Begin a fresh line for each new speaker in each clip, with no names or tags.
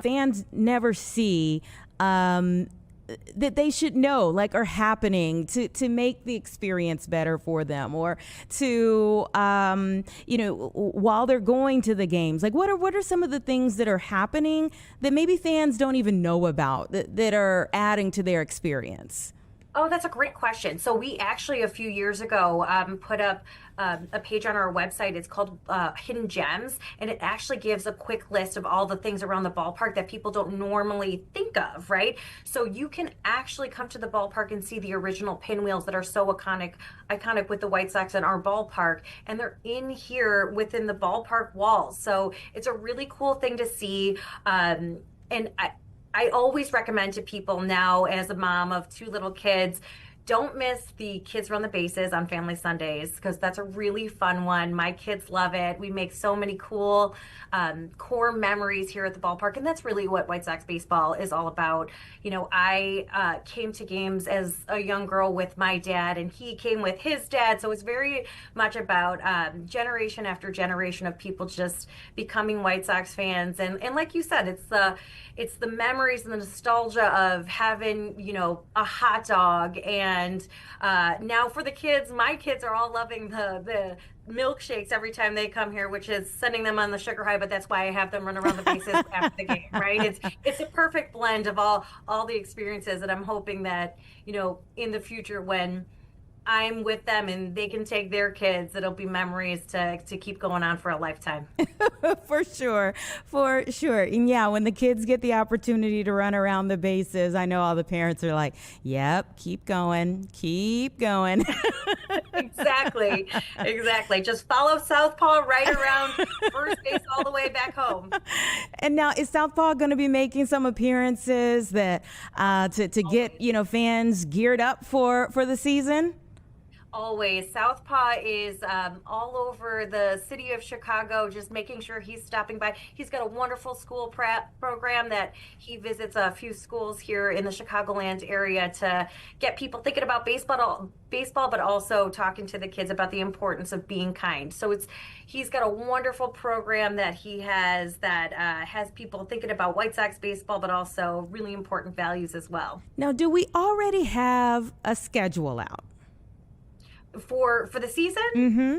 fans never see that they should know, like, are happening to make the experience better for them, or to while they're going to the games, like what are some of the things that are happening that maybe fans don't even know about that are adding to their experience?
Oh, that's a great question. So we actually a few years ago put up a page on our website. It's called Hidden Gems, and it actually gives a quick list of all the things around the ballpark that people don't normally think of, right? So you can actually come to the ballpark and see the original pinwheels that are so iconic with the White Sox in our ballpark, and they're in here within the ballpark walls. So it's a really cool thing to see. And I always recommend to people now, as a mom of two little kids, don't miss the Kids Run the Bases on Family Sundays, because that's a really fun one. My kids love it. We make so many cool core memories here at the ballpark, and that's really what White Sox baseball is all about. You know, I came to games as a young girl with my dad, and he came with his dad, so it's very much about generation after generation of people just becoming White Sox fans. And like you said, it's the memories and the nostalgia of having, a hot dog. And now for the kids, my kids are all loving the milkshakes every time they come here, which is sending them on the sugar high, but that's why I have them run around the bases after the game, right? It's a perfect blend of all the experiences, and I'm hoping that, in the future, when I'm with them and they can take their kids, it'll be memories to keep going on for a lifetime.
For sure. And yeah, when the kids get the opportunity to run around the bases, I know all the parents are like, yep, keep going.
Exactly. Just follow Southpaw right around first base all the way back home.
And now, is Southpaw going to be making some appearances that to get, fans geared up for the season?
Always. Southpaw is all over the city of Chicago, just making sure he's stopping by. He's got a wonderful school prep program that he visits a few schools here in the Chicagoland area to get people thinking about baseball, but also talking to the kids about the importance of being kind. So he's got a wonderful program that he has that has people thinking about White Sox baseball, but also really important values as well.
Now, do we already have a schedule out?
For the season?
Mm-hmm.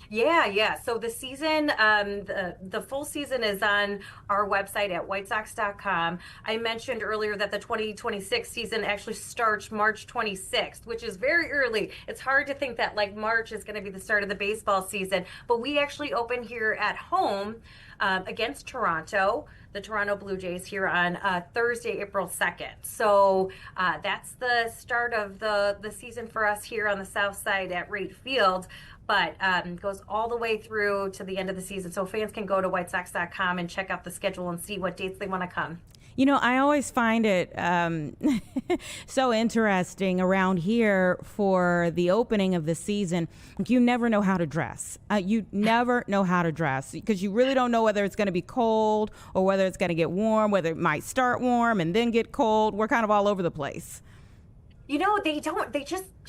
Yeah. So the season, the full season is on our website at whitesox.com. I mentioned earlier that the 2026 season actually starts March 26th, which is very early. It's hard to think that like March is going to be the start of the baseball season, but we actually open here at home against Toronto, the Toronto Blue Jays, here on Thursday, April 2nd. So that's the start of the season for us here on the south side at Wright Field, but goes all the way through to the end of the season. So fans can go to whitesox.com and check out the schedule and see what dates they want to come.
I always find it so interesting around here for the opening of the season. You never know how to dress. You never know how to dress because you really don't know whether it's going to be cold or whether it's going to get warm, whether it might start warm and then get cold. We're kind of all over the place.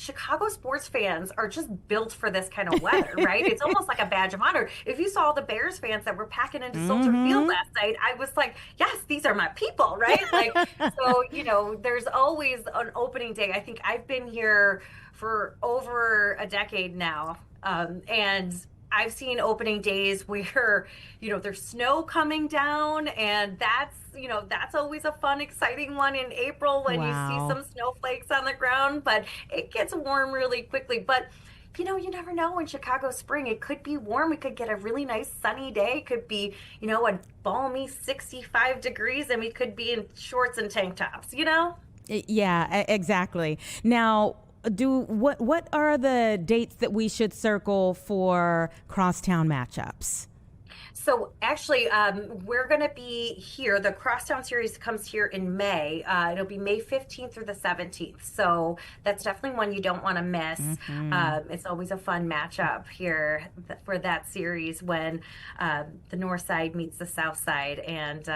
Chicago sports fans are just built for this kind of weather, right? It's almost like a badge of honor. If you saw all the Bears fans that were packing into Soldier Field last night, I was like, yes, these are my people, right? There's always an opening day. I think I've been here for over a decade now. And I've seen opening days where, there's snow coming down, and that's always a fun, exciting one in April when you see some snowflakes on the ground, but it gets warm really quickly. But, you never know in Chicago spring. It could be warm. We could get a really nice sunny day. It could be, a balmy 65 degrees, and we could be in shorts and tank tops,
Yeah, exactly. Now, what are the dates that we should circle for crosstown matchups?
So actually, we're going to be here. The Crosstown Series comes here in May. It'll be May 15th through the 17th. So that's definitely one you don't want to miss. Mm-hmm. It's always a fun matchup here for that series when the North Side meets the South Side. And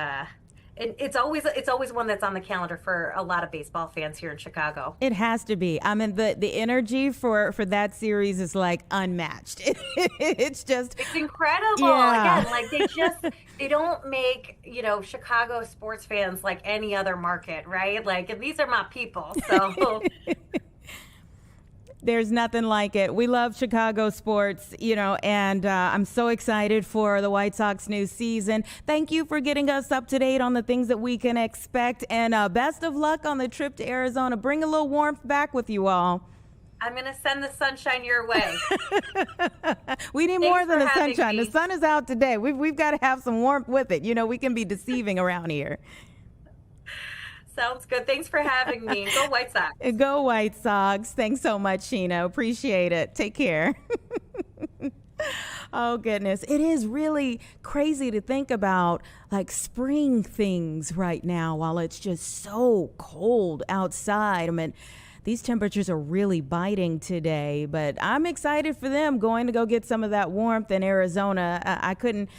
And it's always one that's on the calendar for a lot of baseball fans here in Chicago.
It has to be. I mean, the energy for that series is like unmatched. It's just,
It's incredible.
yeah.
Again, like they don't make, Chicago sports fans like any other market, right? Like, and these are my people. So
There's nothing like it. We love Chicago sports, and I'm so excited for the White Sox new season. Thank you for getting us up to date on the things that we can expect, and best of luck on the trip to Arizona. Bring a little warmth back with you all.
I'm going to send the sunshine your way.
We need
Thanks
more than
for
the
having
sunshine. The
me.
sun is out today. We've got to have some warmth with it. We can be deceiving around here.
Sounds good. Thanks for having me. Go White Sox.
Go White Sox. Thanks so much, Sheena. Appreciate it. Take care. Oh, goodness. It is really crazy to think about like spring things right now while it's just so cold outside. I mean, these temperatures are really biting today, but I'm excited for them going to go get some of that warmth in Arizona. I couldn't,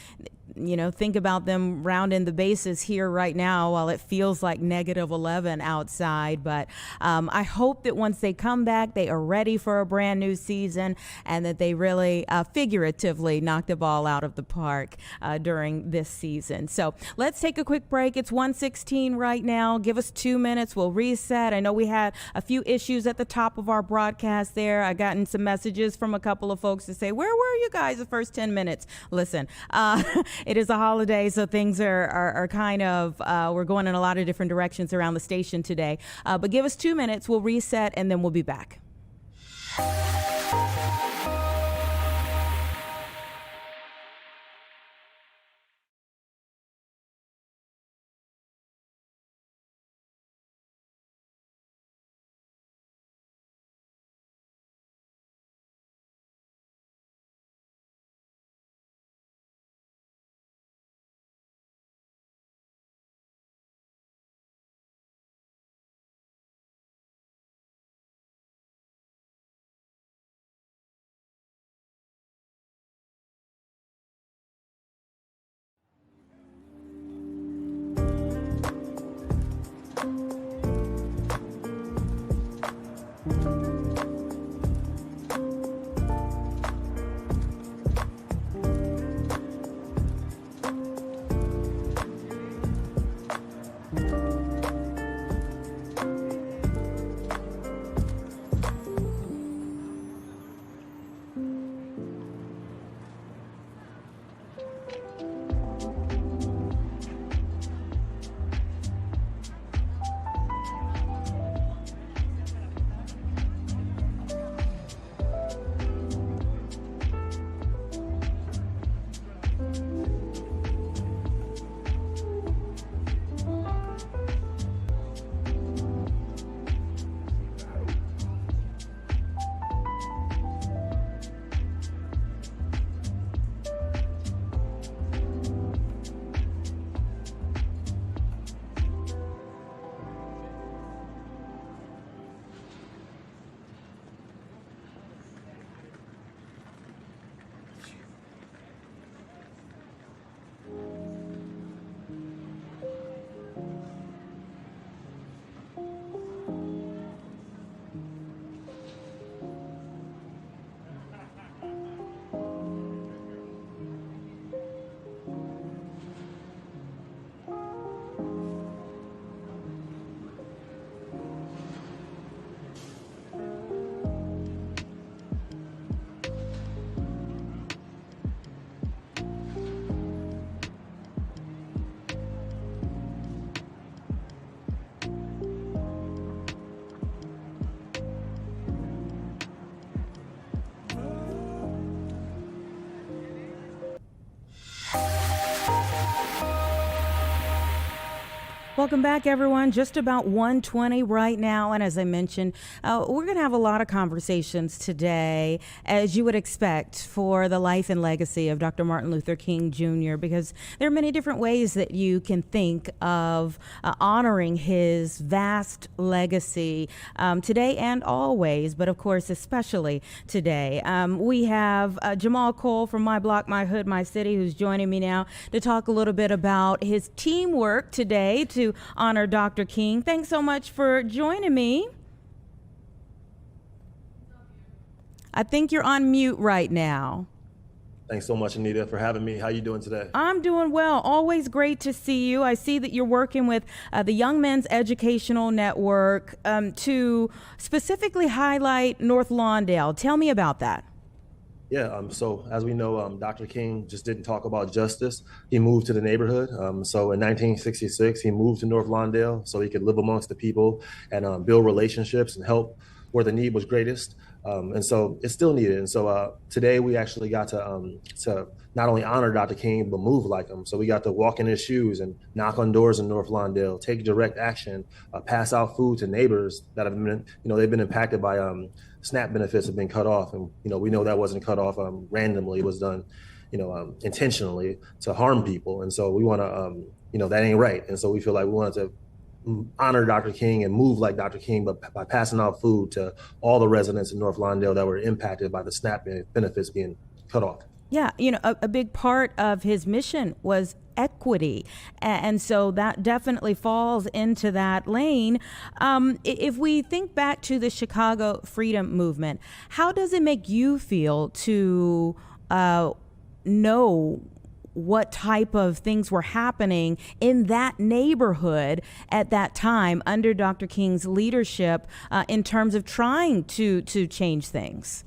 think about them rounding the bases here right now while it feels like -11 outside. But I hope that once they come back, they are ready for a brand new season and that they really figuratively knock the ball out of the park during this season. So let's take a quick break. It's 1:16 right now. Give us 2 minutes. We'll reset. I know we had a few issues at the top of our broadcast there. I gotten some messages from a couple of folks to say, where were you guys the first 10 minutes? Listen, it is a holiday, so things are kind of, we're going in a lot of different directions around the station today. But give us 2 minutes, we'll reset, and then we'll be back. Welcome back, everyone. Just about 1:20 right now. And as I mentioned, we're going to have a lot of conversations today, as you would expect, for the life and legacy of Dr. Martin Luther King Jr., because there are many different ways that you can think of honoring his vast legacy today and always, but of course, especially today. We have Jamal Cole from My Block, My Hood, My City, who's joining me now to talk a little bit about his teamwork today to honor Dr. King. Thanks so much for joining me. I think you're on mute right now.
Thanks so much, Anita, for having me. How are you doing today?
I'm doing well. Always great to see you. I see that you're working with the Young Men's Educational Network to specifically highlight North Lawndale. Tell me about that.
Yeah, so as we know, Dr. King just didn't talk about justice. He moved to the neighborhood. So in 1966, he moved to North Lawndale so he could live amongst the people and build relationships and help where the need was greatest. And so it's still needed. And so today we actually got to not only honor Dr. King, but move like him. So we got to walk in his shoes and knock on doors in North Lawndale, take direct action, pass out food to neighbors that have been, they've been impacted by SNAP benefits have been cut off. And, we know that wasn't cut off randomly. It was done, intentionally to harm people. And so we want to, that ain't right. And so we feel like we wanted to honor Dr. King and move like Dr. King, but by passing out food to all the residents in North Lawndale that were impacted by the SNAP benefits being cut off.
Yeah, a big part of his mission was equity. And so that definitely falls into that lane. If we think back to the Chicago Freedom Movement, how does it make you feel to know what type of things were happening in that neighborhood at that time under Dr. King's leadership in terms of trying to change things?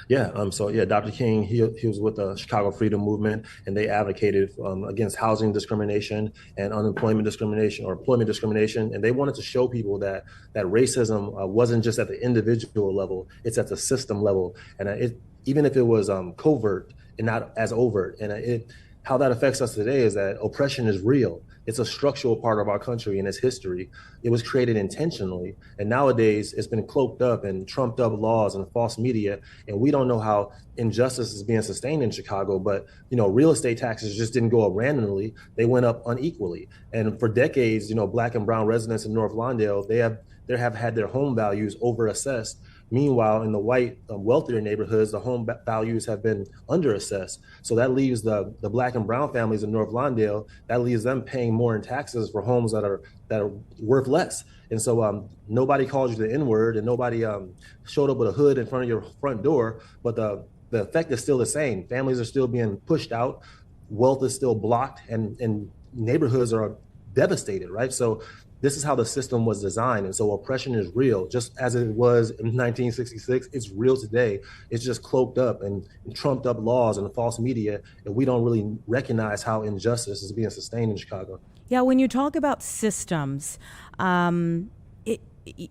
Yeah. Dr. King, he was with the Chicago Freedom Movement, and they advocated against housing discrimination and unemployment discrimination or employment discrimination. And they wanted to show people that racism wasn't just at the individual level, it's at the system level. And even if it was covert and not as overt, and how that affects us today is that oppression is real. It's a structural part of our country and its history. It was created intentionally. And nowadays it's been cloaked up and trumped up laws and false media. And we don't know how injustice is being sustained in Chicago, but real estate taxes just didn't go up randomly. They went up unequally. And for decades, Black and brown residents in North Lawndale, they have had their home values overassessed. Meanwhile, in the white, wealthier neighborhoods, the home values have been underassessed. So that leaves the Black and brown families in North Lawndale, that leaves them paying more in taxes for homes that are worth less. And so nobody calls you the N-word, and nobody showed up with a hood in front of your front door, but the effect is still the same. Families are still being pushed out, wealth is still blocked, and neighborhoods are devastated, right? So this is how the system was designed. And so oppression is real, just as it was in 1966. It's real today. It's just cloaked up and trumped up laws and false media. And we don't really recognize how injustice is being sustained in Chicago.
Yeah, when you talk about systems,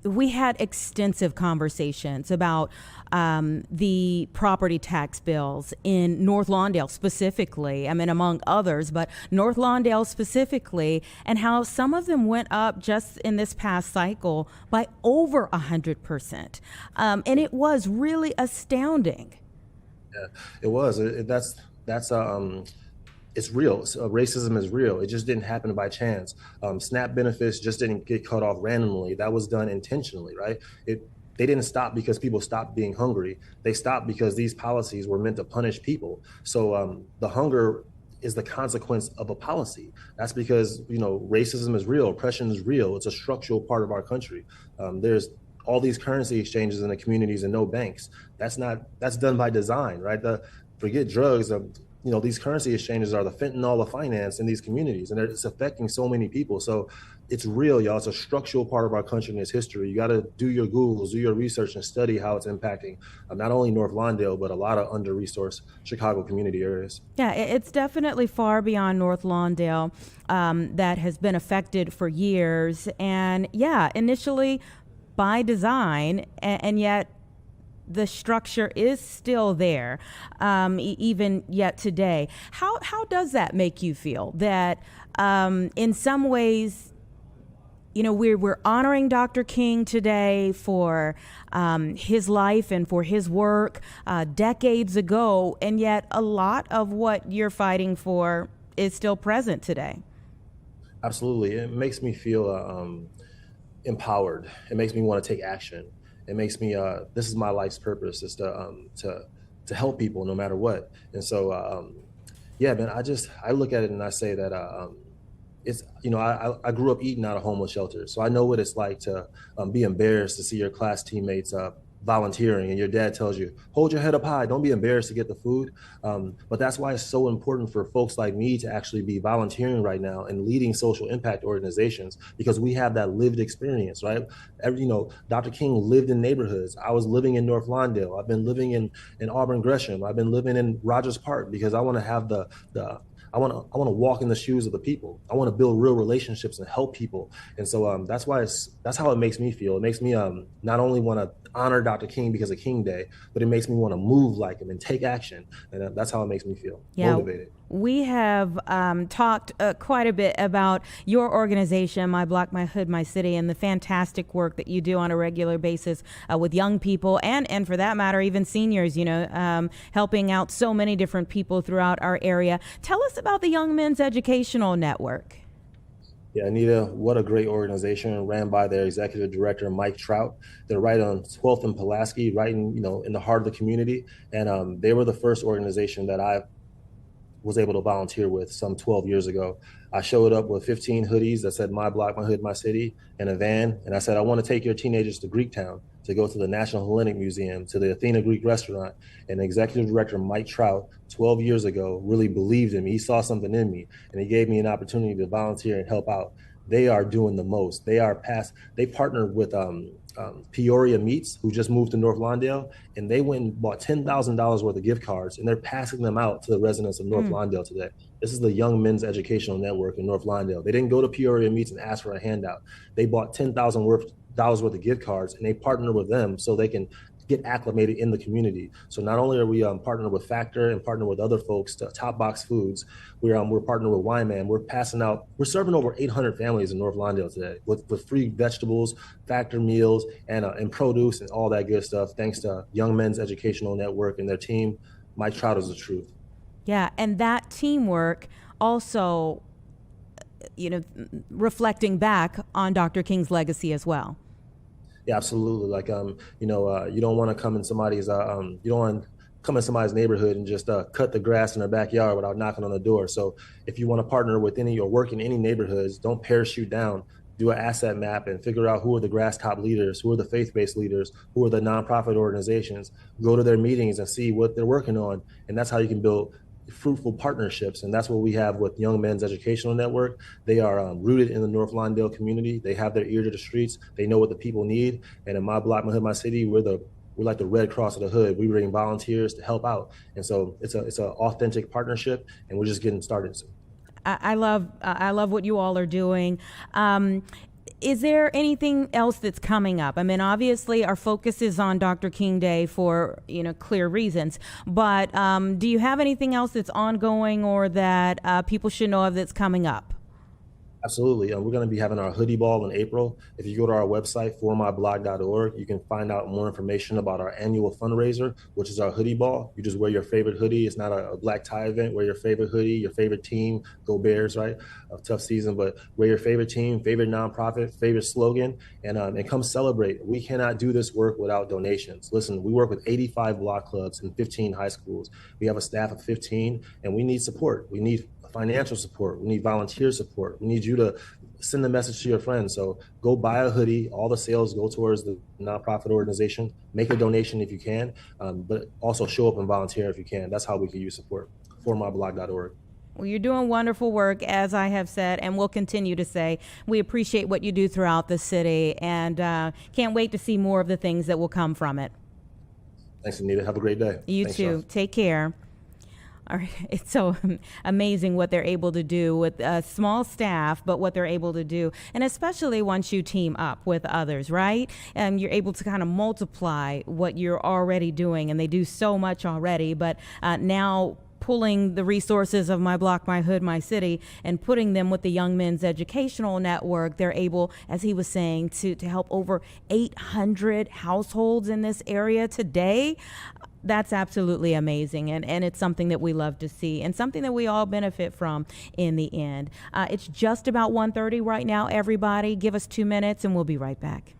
we had extensive conversations about the property tax bills in North Lawndale specifically, among others, but North Lawndale specifically, and how some of them went up just in this past cycle by over 100%. And it was really astounding.
Yeah, it was. It's real. Racism is real. It just didn't happen by chance. SNAP benefits just didn't get cut off randomly. That was done intentionally, right? They didn't stop because people stopped being hungry. They stopped because these policies were meant to punish people. So the hunger is the consequence of a policy. That's because, racism is real. Oppression is real. It's a structural part of our country. There's all these currency exchanges in the communities and no banks. That's done by design, right? Forget drugs. These currency exchanges are the fentanyl of finance in these communities, and it's affecting so many people. So it's real, y'all. It's a structural part of our country and its history. You got to do your Googles, do your research, and study how it's impacting not only North Lawndale, but a lot of under-resourced Chicago community areas.
Yeah, it's definitely far beyond North Lawndale that has been affected for years. And yeah, initially by design, and yet the structure is still there, even yet today. How does that make you feel that in some ways we're honoring Dr. King today for his life and for his work decades ago, and yet a lot of what you're fighting for is still present today.
Absolutely. It makes me feel empowered. It makes me want to take action. It makes me, this is my life's purpose, is to help people no matter what. And so, yeah, man, I look at it and I say that it's, I grew up eating out of homeless shelters. So I know what it's like to be embarrassed to see your class teammates volunteering, and your dad tells you, hold your head up high, don't be embarrassed to get the food. But that's why it's so important for folks like me to actually be volunteering right now and leading social impact organizations, because we have that lived experience, right? Dr. King lived in neighborhoods. I was living in North Lawndale. I've been living in Auburn Gresham. I've been living in Rogers Park, because I want to have I want to walk in the shoes of the people. I want to build real relationships and help people. And so that's how it makes me feel. It makes me not only want to honor Dr. King because of King Day, but it makes me want to move like him and take action. And that's how it makes me feel.
Yeah.
Motivated.
We have talked quite a bit about your organization, My Block, My Hood, My City, and the fantastic work that you do on a regular basis with young people and for that matter, even seniors, helping out so many different people throughout our area. Tell us about the Young Men's Educational Network.
Yeah, Anita, what a great organization, ran by their executive director, Mike Trout. They're right on 12th and Pulaski, right in the heart of the community. And they were the first organization that I was able to volunteer with some 12 years ago. I showed up with 15 hoodies that said My Block, My Hood, My City in a van. And I said, I want to take your teenagers to Greektown to go to the National Hellenic Museum, to the Athena Greek restaurant. And executive director Mike Trout, 12 years ago, really believed in me. He saw something in me, and he gave me an opportunity to volunteer and help out. They are doing the most. They partnered with Peoria Meats, who just moved to North Lawndale, and they went and bought $10,000 worth of gift cards, and they're passing them out to the residents of North Lawndale today. This is the Young Men's Educational Network in North Lawndale. They didn't go to Peoria Meats and ask for a handout. They bought $10,000 worth of gift cards, and they partnered with them so they can get acclimated in the community. So not only are we partnering with Factor and partnering with other folks to Top Box Foods, we're partnering with Wyman. We're serving over 800 families in North Lawndale today with free vegetables, Factor meals, and produce and all that good stuff, thanks to Young Men's Educational Network and their team. Mike Trout is the truth.
Yeah, and that teamwork also, reflecting back on Dr. King's legacy as well.
Yeah, absolutely. Like, you don't want to come in somebody's, neighborhood and just cut the grass in their backyard without knocking on the door. So if you want to partner with any or work in any neighborhoods, don't parachute down. Do an asset map and figure out who are the grass top leaders, who are the faith-based leaders, who are the nonprofit organizations. Go to their meetings and see what they're working on. And that's how you can build fruitful partnerships. And that's what we have with Young Men's Educational Network. They are rooted in the North Lawndale community. They have their ear to the streets. They know what the people need. And in My Block, My Hood, My City, we're like the Red Cross of the hood. We bring volunteers to help out. And so it's an authentic partnership, and we're just getting started.
I love what you all are doing. Is there anything else that's coming up? I mean, obviously our focus is on Dr. King Day for, clear reasons, but do you have anything else that's ongoing or that people should know of that's coming up?
Absolutely. We're going to be having our hoodie ball in April. If you go to our website, formyblog.org, you can find out more information about our annual fundraiser, which is our hoodie ball. You just wear your favorite hoodie. It's not a black tie event. Wear your favorite hoodie, your favorite team. Go Bears, right? A tough season, but wear your favorite team, favorite nonprofit, favorite slogan, and come celebrate. We cannot do this work without donations. Listen, we work with 85 block clubs and 15 high schools. We have a staff of 15, and we need support. We need financial support. We need volunteer support. We need you to send the message to your friends. So go buy a hoodie. All the sales go towards the nonprofit organization. Make a donation if you can, but also show up and volunteer if you can. That's how we can use support. formyblog.org.
Well, you're doing wonderful work, as I have said, and will continue to say. We appreciate what you do throughout the city, and can't wait to see more of the things that will come from it.
Thanks, Anita. Have a great day.
You
Thanks,
too.
Jeff.
Take care. All right. It's so amazing what they're able to do with a small staff, but what they're able to do. And especially once you team up with others, right? And you're able to kind of multiply what you're already doing. And they do so much already. But now pulling the resources of My Block, My Hood, My City and putting them with the Young Men's Educational Network, they're able, as he was saying, to help over 800 households in this area today. That's absolutely amazing, and it's something that we love to see and something that we all benefit from in the end. It's just about 1:30 right now, everybody. Give us 2 minutes and we'll be right back.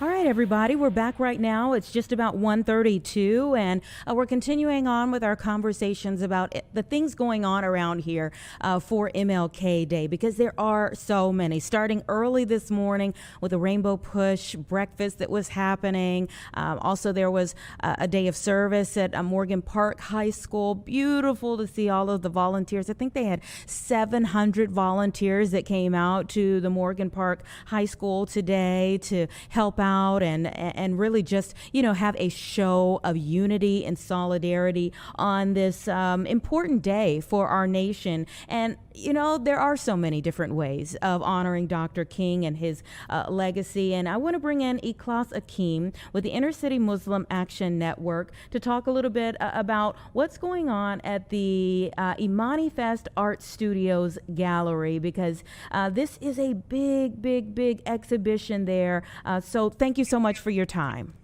All right, everybody, we're back right now. It's just about 1:32, and we're continuing on with our conversations about the things going on around here for MLK Day, because there are so many. Starting early this morning with a Rainbow Push breakfast that was happening. Also, there was a day of service at Morgan Park High School. Beautiful to see all of the volunteers. I think they had 700 volunteers that came out to the Morgan Park High School today to help out and really just, have a show of unity and solidarity on this important day for our nation. And, there are so many different ways of honoring Dr. King and his legacy. And I want to bring in Ikhlas Akeem with the Inner City Muslim Action Network to talk a little bit about what's going on at the Imani Fest Art Studios Gallery, because this is a big exhibition there. So thank you so much for your time.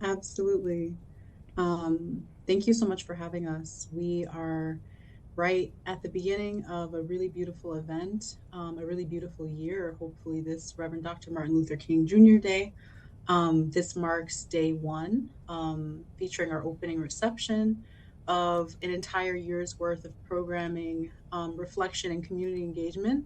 Absolutely. Thank you so much for having us. We are right at the beginning of a really beautiful event, a really beautiful year. Hopefully this Reverend Dr. Martin Luther King Jr. Day. This marks day one, featuring our opening reception of an entire year's worth of programming, reflection, and community engagement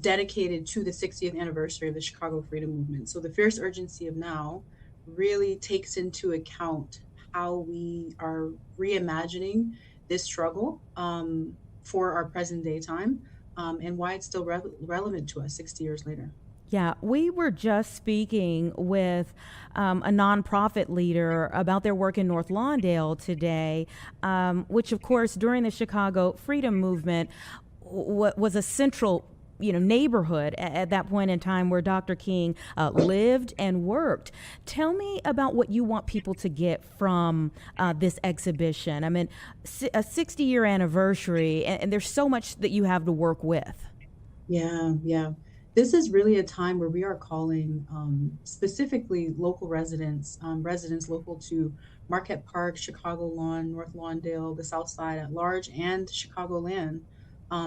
dedicated to the 60th anniversary of the Chicago Freedom Movement. So the fierce urgency of now really takes into account how we are reimagining this struggle for our present day time, and why it's still relevant to us 60 years later.
Yeah, we were just speaking with a nonprofit leader about their work in North Lawndale today, which, of course, during the Chicago Freedom Movement was a central neighborhood at that point in time where Dr. King lived and worked. Tell me about what you want people to get from this exhibition. I mean, a 60-year anniversary, and there's so much that you have to work with.
Yeah. This is really a time where we are calling specifically local residents local to Marquette Park, Chicago Lawn, North Lawndale, the South Side at large, and Chicagoland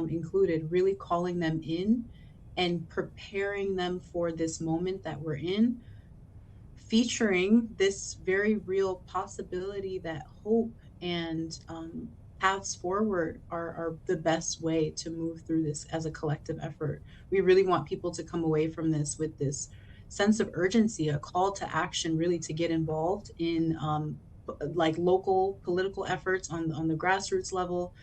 included, really calling them in and preparing them for this moment that we're in, featuring this very real possibility that hope and paths forward are the best way to move through this as a collective effort. We really want people to come away from this with this sense of urgency, a call to action, really to get involved in like local political efforts on the grassroots level,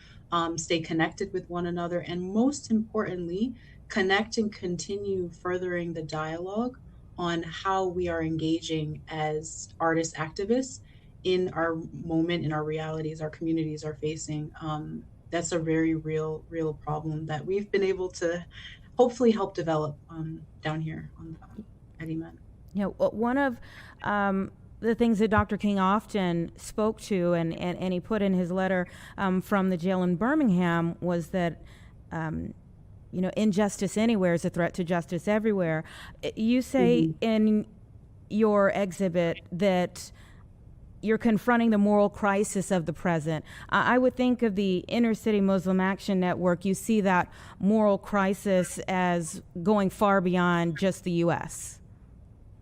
stay connected with one another, and most importantly, connect and continue furthering the dialogue on how we are engaging as artist activists in our moment, in our realities, our communities are facing. That's a very real problem that we've been able to hopefully help develop down here at EMET.
You know, one of the things that Dr. King often spoke to, and he put in his letter from the jail in Birmingham, was that you know, injustice anywhere is a threat to justice everywhere. You say in your exhibit that you're confronting the moral crisis of the present. I would think of the Inner City Muslim Action Network. You see that moral crisis as going far beyond just the U.S.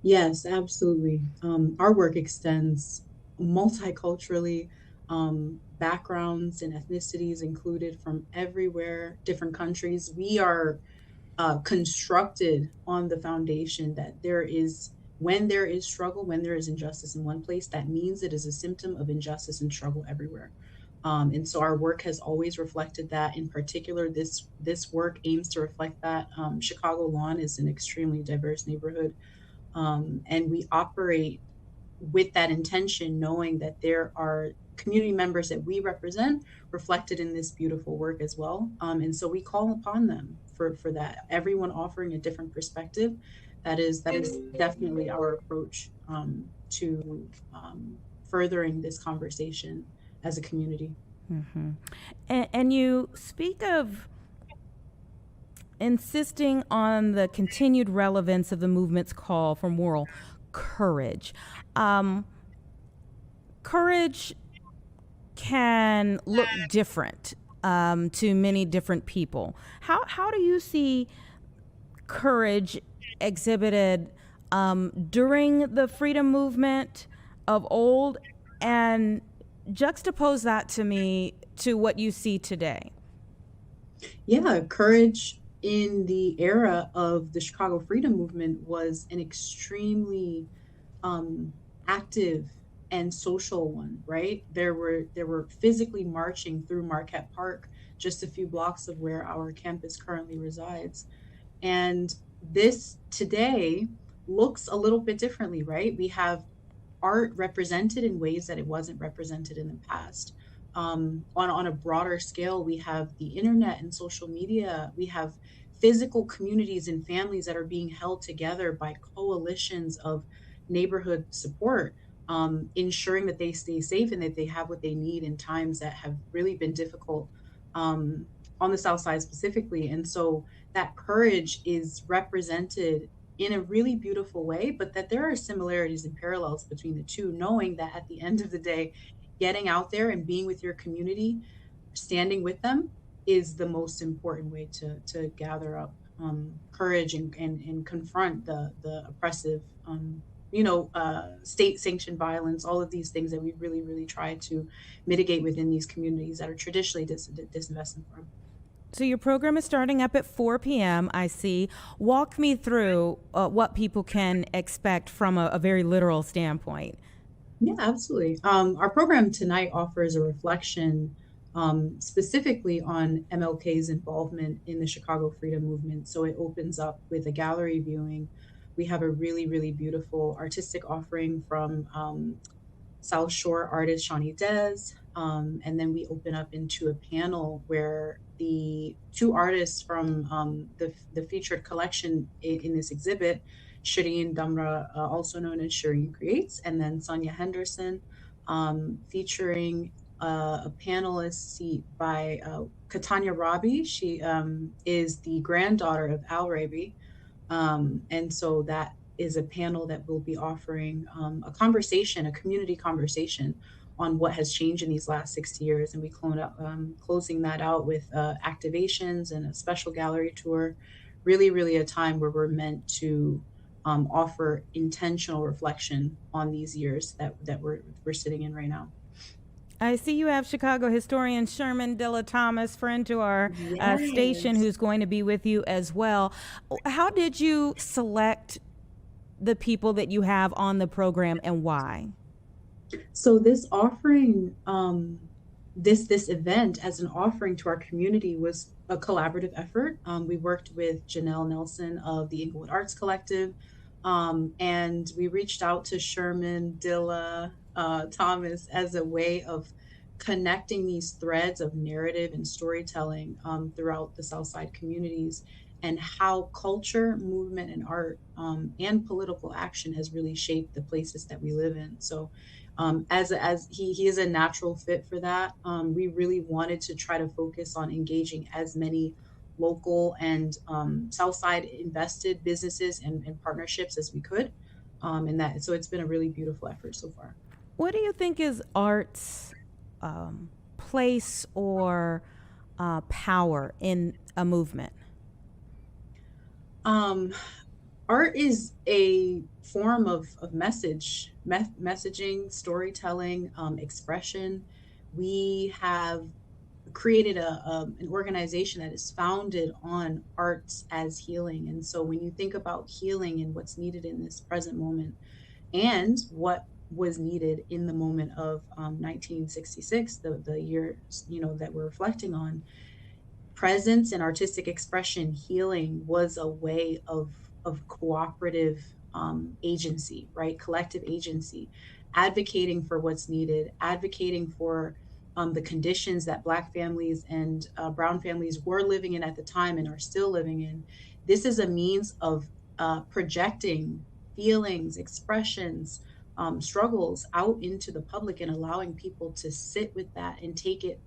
Yes, absolutely. Our work extends multiculturally, backgrounds and ethnicities included from everywhere, different countries. We are constructed on the foundation that when there is struggle, when there is injustice in one place, that means it is a symptom of injustice and struggle everywhere. And so our work has always reflected that. In particular, this work aims to reflect that. Chicago Lawn is an extremely diverse neighborhood. And we operate with that intention, knowing that there are community members that we represent reflected in this beautiful work as well. And so we call upon them for that. Everyone offering a different perspective. That is definitely our approach to furthering this conversation as a community.
Mm-hmm. And you speak of insisting on the continued relevance of the movement's call for moral courage. Courage can look different to many different people. How do you see courage exhibited during the freedom movement of old, and juxtapose that to me to what you see today?
Yeah, courage in the era of the Chicago Freedom Movement was an extremely active and social one, right? There were physically marching through Marquette Park, just a few blocks of where our campus currently resides. And this today looks a little bit differently, right? We have art represented in ways that it wasn't represented in the past. On a broader scale, we have the internet and social media. We have physical communities and families that are being held together by coalitions of neighborhood support, ensuring that they stay safe and that they have what they need in times that have really been difficult on the South Side specifically. And so that courage is represented in a really beautiful way, but that there are similarities and parallels between the two, knowing that at the end of the day, getting out there and being with your community, standing with them, is the most important way to gather up courage and confront the oppressive, state-sanctioned violence, all of these things that we really try to mitigate within these communities that are traditionally disinvested from.
So your program is starting up at 4 p.m., I see. Walk me through what people can expect from a very literal standpoint.
Yeah, absolutely. Our program tonight offers a reflection specifically on MLK's involvement in the Chicago Freedom Movement. So it opens up with a gallery viewing. We have a really beautiful artistic offering from South Shore artist Shawnee Dez. And then we open up into a panel where the two artists from the featured collection in this exhibit, Shireen Damra, also known as Shireen Creates, and then Sonia Henderson, featuring a panelist seat by Katanya Rabi. She is the granddaughter of Al Rabi. And so that is a panel that will be offering a community conversation on what has changed in these last 60 years. And we closing that out with activations and a special gallery tour, really, really a time where we're meant to offer intentional reflection on these years that we're sitting in right now.
I see you have Chicago historian Sherman Dilla Thomas, friend to our station,
Yes.
who's going to be with you as well. How did you select the people that you have on the program, and why?
So this offering, this event as an offering to our community was a collaborative effort. We worked with Janelle Nelson of the Inglewood Arts Collective, and we reached out to Sherman Dilla Thomas as a way of connecting these threads of narrative and storytelling throughout the Southside communities, and how culture, movement, and art and political action has really shaped the places that we live in. So as he is a natural fit for that. We really wanted to try to focus on engaging as many local and Southside invested businesses and partnerships as we could. And that, so it's been a really beautiful effort so far.
What do you think is art's place or power in a movement?
Um, Art is a form of messaging, storytelling, expression. We have created an organization that is founded on arts as healing. And so when you think about healing and what's needed in this present moment, and what was needed in the moment of 1966, the year, that we're reflecting on, presence and artistic expression, healing was a way of cooperative agency, right? Collective agency, advocating for what's needed, advocating for the conditions that Black families and Brown families were living in at the time and are still living in. This is a means of projecting feelings, expressions, struggles out into the public, and allowing people to sit with that and take it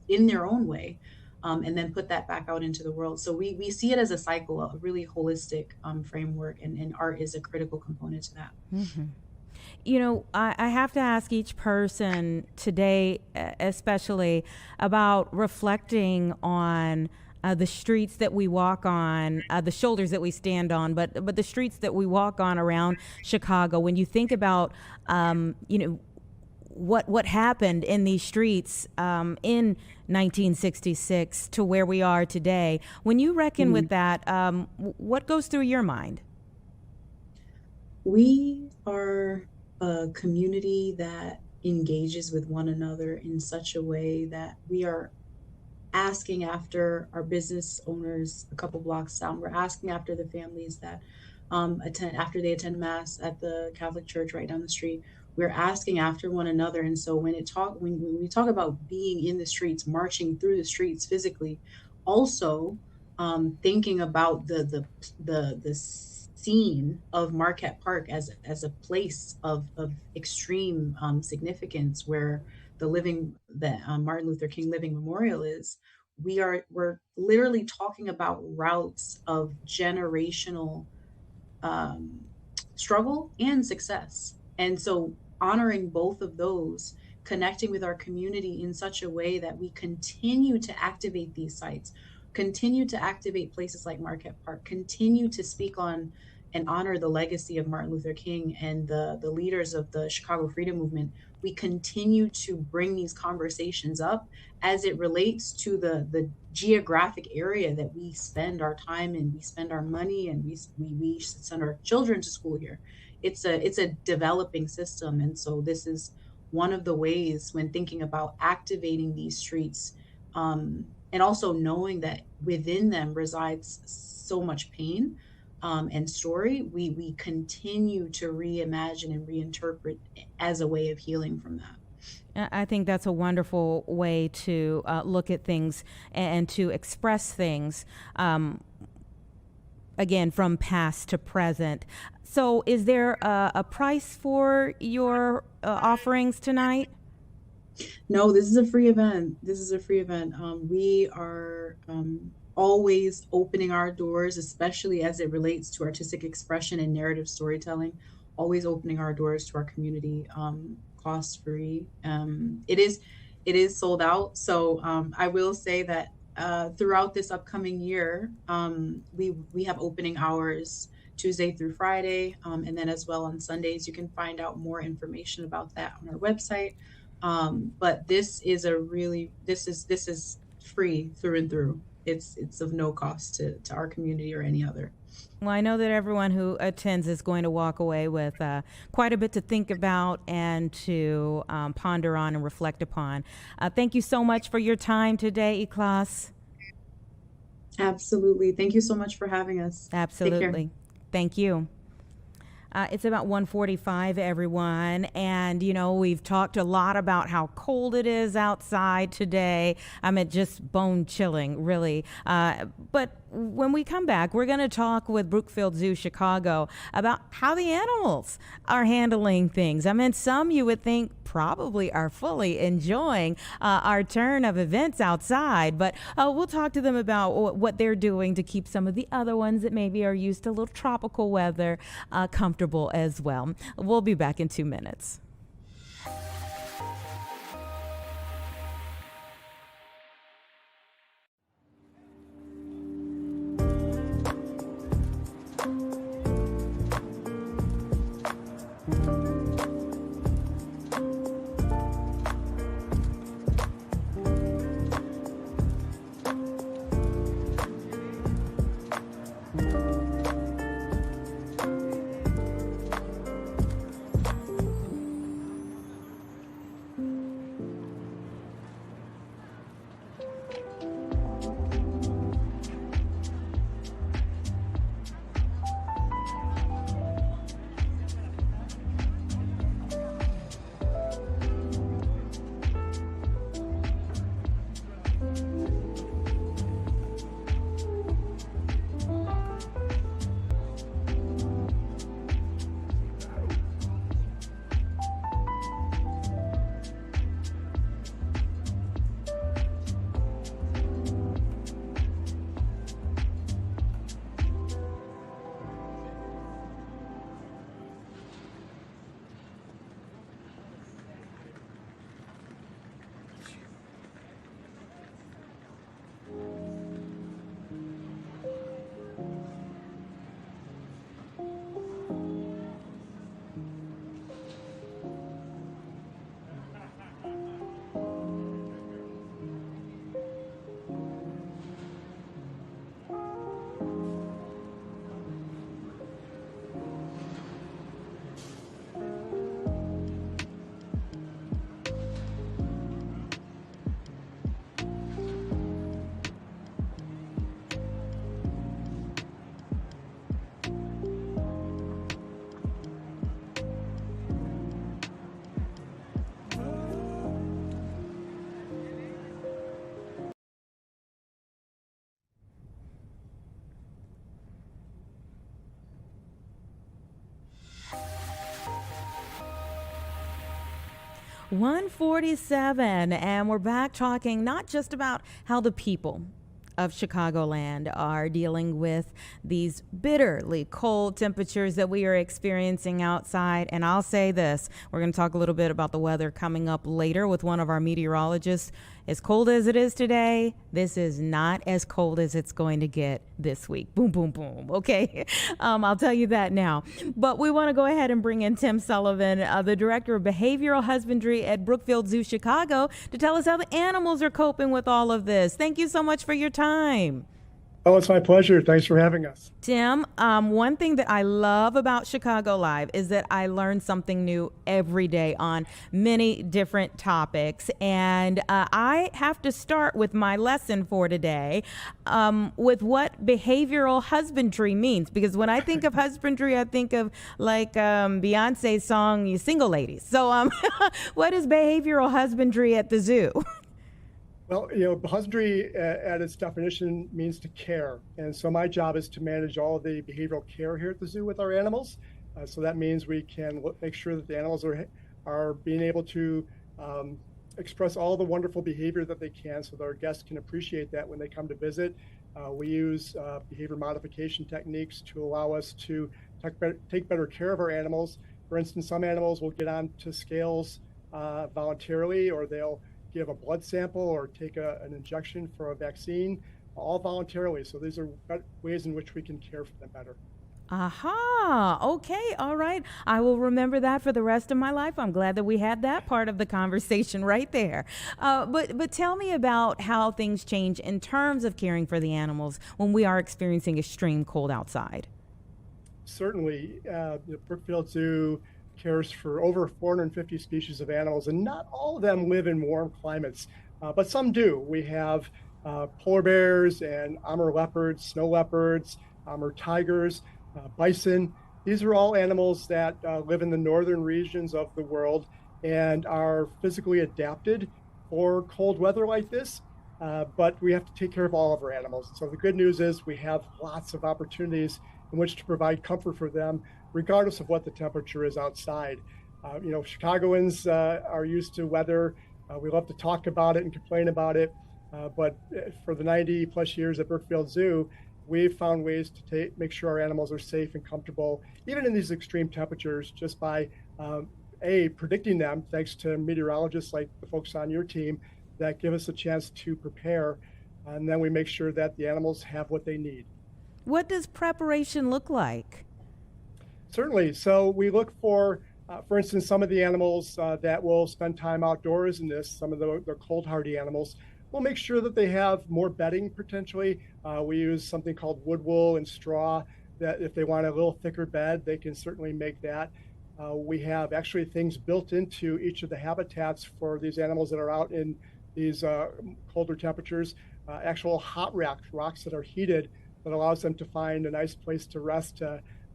in their own way, and then put that back out into the world. So we see it as a cycle, a really holistic framework, and art is a critical component to that.
Mm-hmm. You know, I have to ask each person today, especially, about reflecting on the streets that we walk on, the shoulders that we stand on, but the streets that we walk on around Chicago. When you think about, what happened in these streets in 1966 to where we are today, when you reckon with that, what goes through your mind?
We are a community that engages with one another in such a way that we are asking after our business owners a couple blocks down. We're asking after the families that attend mass at the Catholic Church right down the street. We're asking after one another. And so when we talk about being in the streets, marching through the streets physically, also thinking about the scene of Marquette Park as a place of extreme significance, where the Martin Luther King Living Memorial is. We're literally talking about routes of generational struggle and success. And so honoring both of those, connecting with our community in such a way that we continue to activate these sites, continue to activate places like Marquette Park, continue to speak on and honor the legacy of Martin Luther King and the leaders of the Chicago Freedom Movement. We continue to bring these conversations up as it relates to the geographic area that we spend our time in, we spend our money, and we send our children to school here. It's a developing system. And so this is one of the ways, when thinking about activating these streets, and also knowing that within them resides so much pain and story, we continue to reimagine and reinterpret as a way of healing from that.
I think that's a wonderful way to look at things and to express things, again, from past to present. So is there a price for your offerings tonight?
No, this is a free event. We are always opening our doors, especially as it relates to artistic expression and narrative storytelling, always opening our doors to our community, cost free. It is sold out. So I will say that throughout this upcoming year, we have opening hours Tuesday through Friday, and then as well on Sundays. You can find out more information about that on our website. But this is this is free through and through. It's of no cost to our community or any other.
Well, I know that everyone who attends is going to walk away with quite a bit to think about and to ponder on and reflect upon. Thank you so much for your time today, Iklas.
Absolutely. Thank you so much for having us.
Absolutely. Thank you. It's about 1:45, everyone. And, you know, we've talked a lot about how cold it is outside today. I mean, just bone chilling, really. But when we come back, we're going to talk with Brookfield Zoo Chicago about how the animals are handling things. I mean, some you would think probably are fully enjoying our turn of events outside, but we'll talk to them about what they're doing to keep some of the other ones that maybe are used to a little tropical weather comfortable as well. We'll be back in 2 minutes. $147, and we're back talking not just about how the people of Chicagoland are dealing with these bitterly cold temperatures that we are experiencing outside. And I'll say this, we're going to talk a little bit about the weather coming up later with one of our meteorologists. As cold as it is today, this is not as cold as it's going to get this week. Boom, boom, boom. Okay. I'll tell you that now. But we want to go ahead and bring in Tim Sullivan, the Director of Behavioral Husbandry at Brookfield Zoo Chicago, to tell us how the animals are coping with all of this. Thank you so much for your time.
Oh, it's my pleasure. Thanks for having us.
Tim, one thing that I love about Chicago Live is that I learn something new every day on many different topics. And I have to start with my lesson for today with what behavioral husbandry means. Because when I think of husbandry, I think of like Beyonce's song, You Single Ladies. So what is behavioral husbandry at the zoo?
Well, you know, husbandry at its definition means to care. And so my job is to manage all of the behavioral care here at the zoo with our animals. So that means we can make sure that the animals are being able to express all the wonderful behavior that they can so that our guests can appreciate that when they come to visit. We use behavior modification techniques to allow us to take better care of our animals. For instance, some animals will get onto scales voluntarily, or they'll give a blood sample or take an injection for a vaccine, all voluntarily. So these are ways in which we can care for them better.
Aha. Okay. All right. I will remember that for the rest of my life. I'm glad that we had that part of the conversation right there. But tell me about how things change in terms of caring for the animals when we are experiencing extreme cold outside.
Certainly, the Brookfield Zoo cares for over 450 species of animals, and not all of them live in warm climates, but some do. We have polar bears and Amur leopards, snow leopards, Amur tigers, bison. These are all animals that live in the northern regions of the world and are physically adapted for cold weather like this. But we have to take care of all of our animals. So the good news is we have lots of opportunities in which to provide comfort for them, regardless of what the temperature is outside. Chicagoans are used to weather. We love to talk about it and complain about it. But for the 90 plus years at Brookfield Zoo, we've found ways to make sure our animals are safe and comfortable, even in these extreme temperatures, just by predicting them, thanks to meteorologists like the folks on your team that give us a chance to prepare. And then we make sure that the animals have what they need.
What does preparation look like?
Certainly. So we look for instance, some of the animals that will spend time outdoors in this, some of the cold hardy animals, we'll make sure that they have more bedding potentially. We use something called wood wool and straw that if they want a little thicker bed, they can certainly make that. We have actually things built into each of the habitats for these animals that are out in these colder temperatures, actual hot rocks that are heated that allows them to find a nice place to rest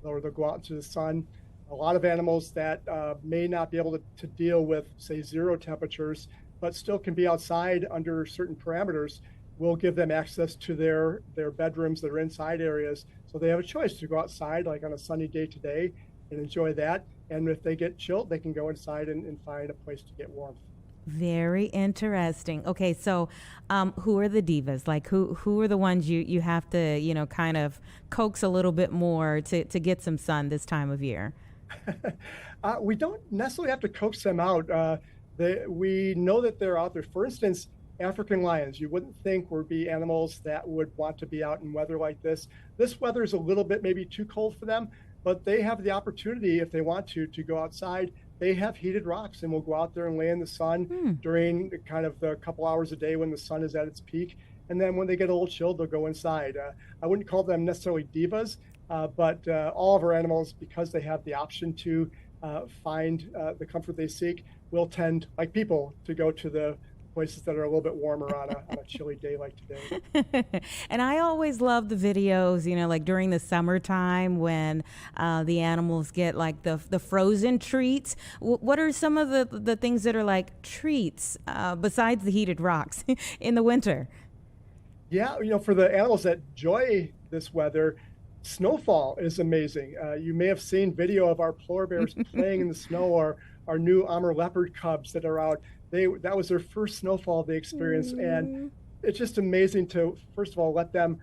or they'll go out into the sun. A lot of animals that may not be able to deal with, say, 0 temperatures, but still can be outside under certain parameters, we'll give them access to their bedrooms that are inside areas. So they have a choice to go outside, like on a sunny day today, and enjoy that. And if they get chilled, they can go inside and find a place to get warmth.
Very interesting. Okay, so who are the divas? Like who are the ones you have to, kind of coax a little bit more to get some sun this time of year?
We don't necessarily have to coax them out. We know that they're out there. For instance, African lions, you wouldn't think would be animals that would want to be out in weather like this. This weather is a little bit maybe too cold for them, but they have the opportunity, if they want to go outside. They have heated rocks and will go out there and lay in the sun during kind of the couple hours a day when the sun is at its peak. And then when they get a little chilled, they'll go inside. I wouldn't call them necessarily divas, but all of our animals, because they have the option to find the comfort they seek, will tend, like people, to go to the places that are a little bit warmer on a chilly day like today.
And I always love the videos, like during the summertime when the animals get like the frozen treats. What are some of the things that are like treats besides the heated rocks in the winter?
Yeah, for the animals that enjoy this weather, snowfall is amazing. You may have seen video of our polar bears playing in the snow, or our new Amur leopard cubs that are out. That was their first snowfall they experienced, and it's just amazing to, first of all, let them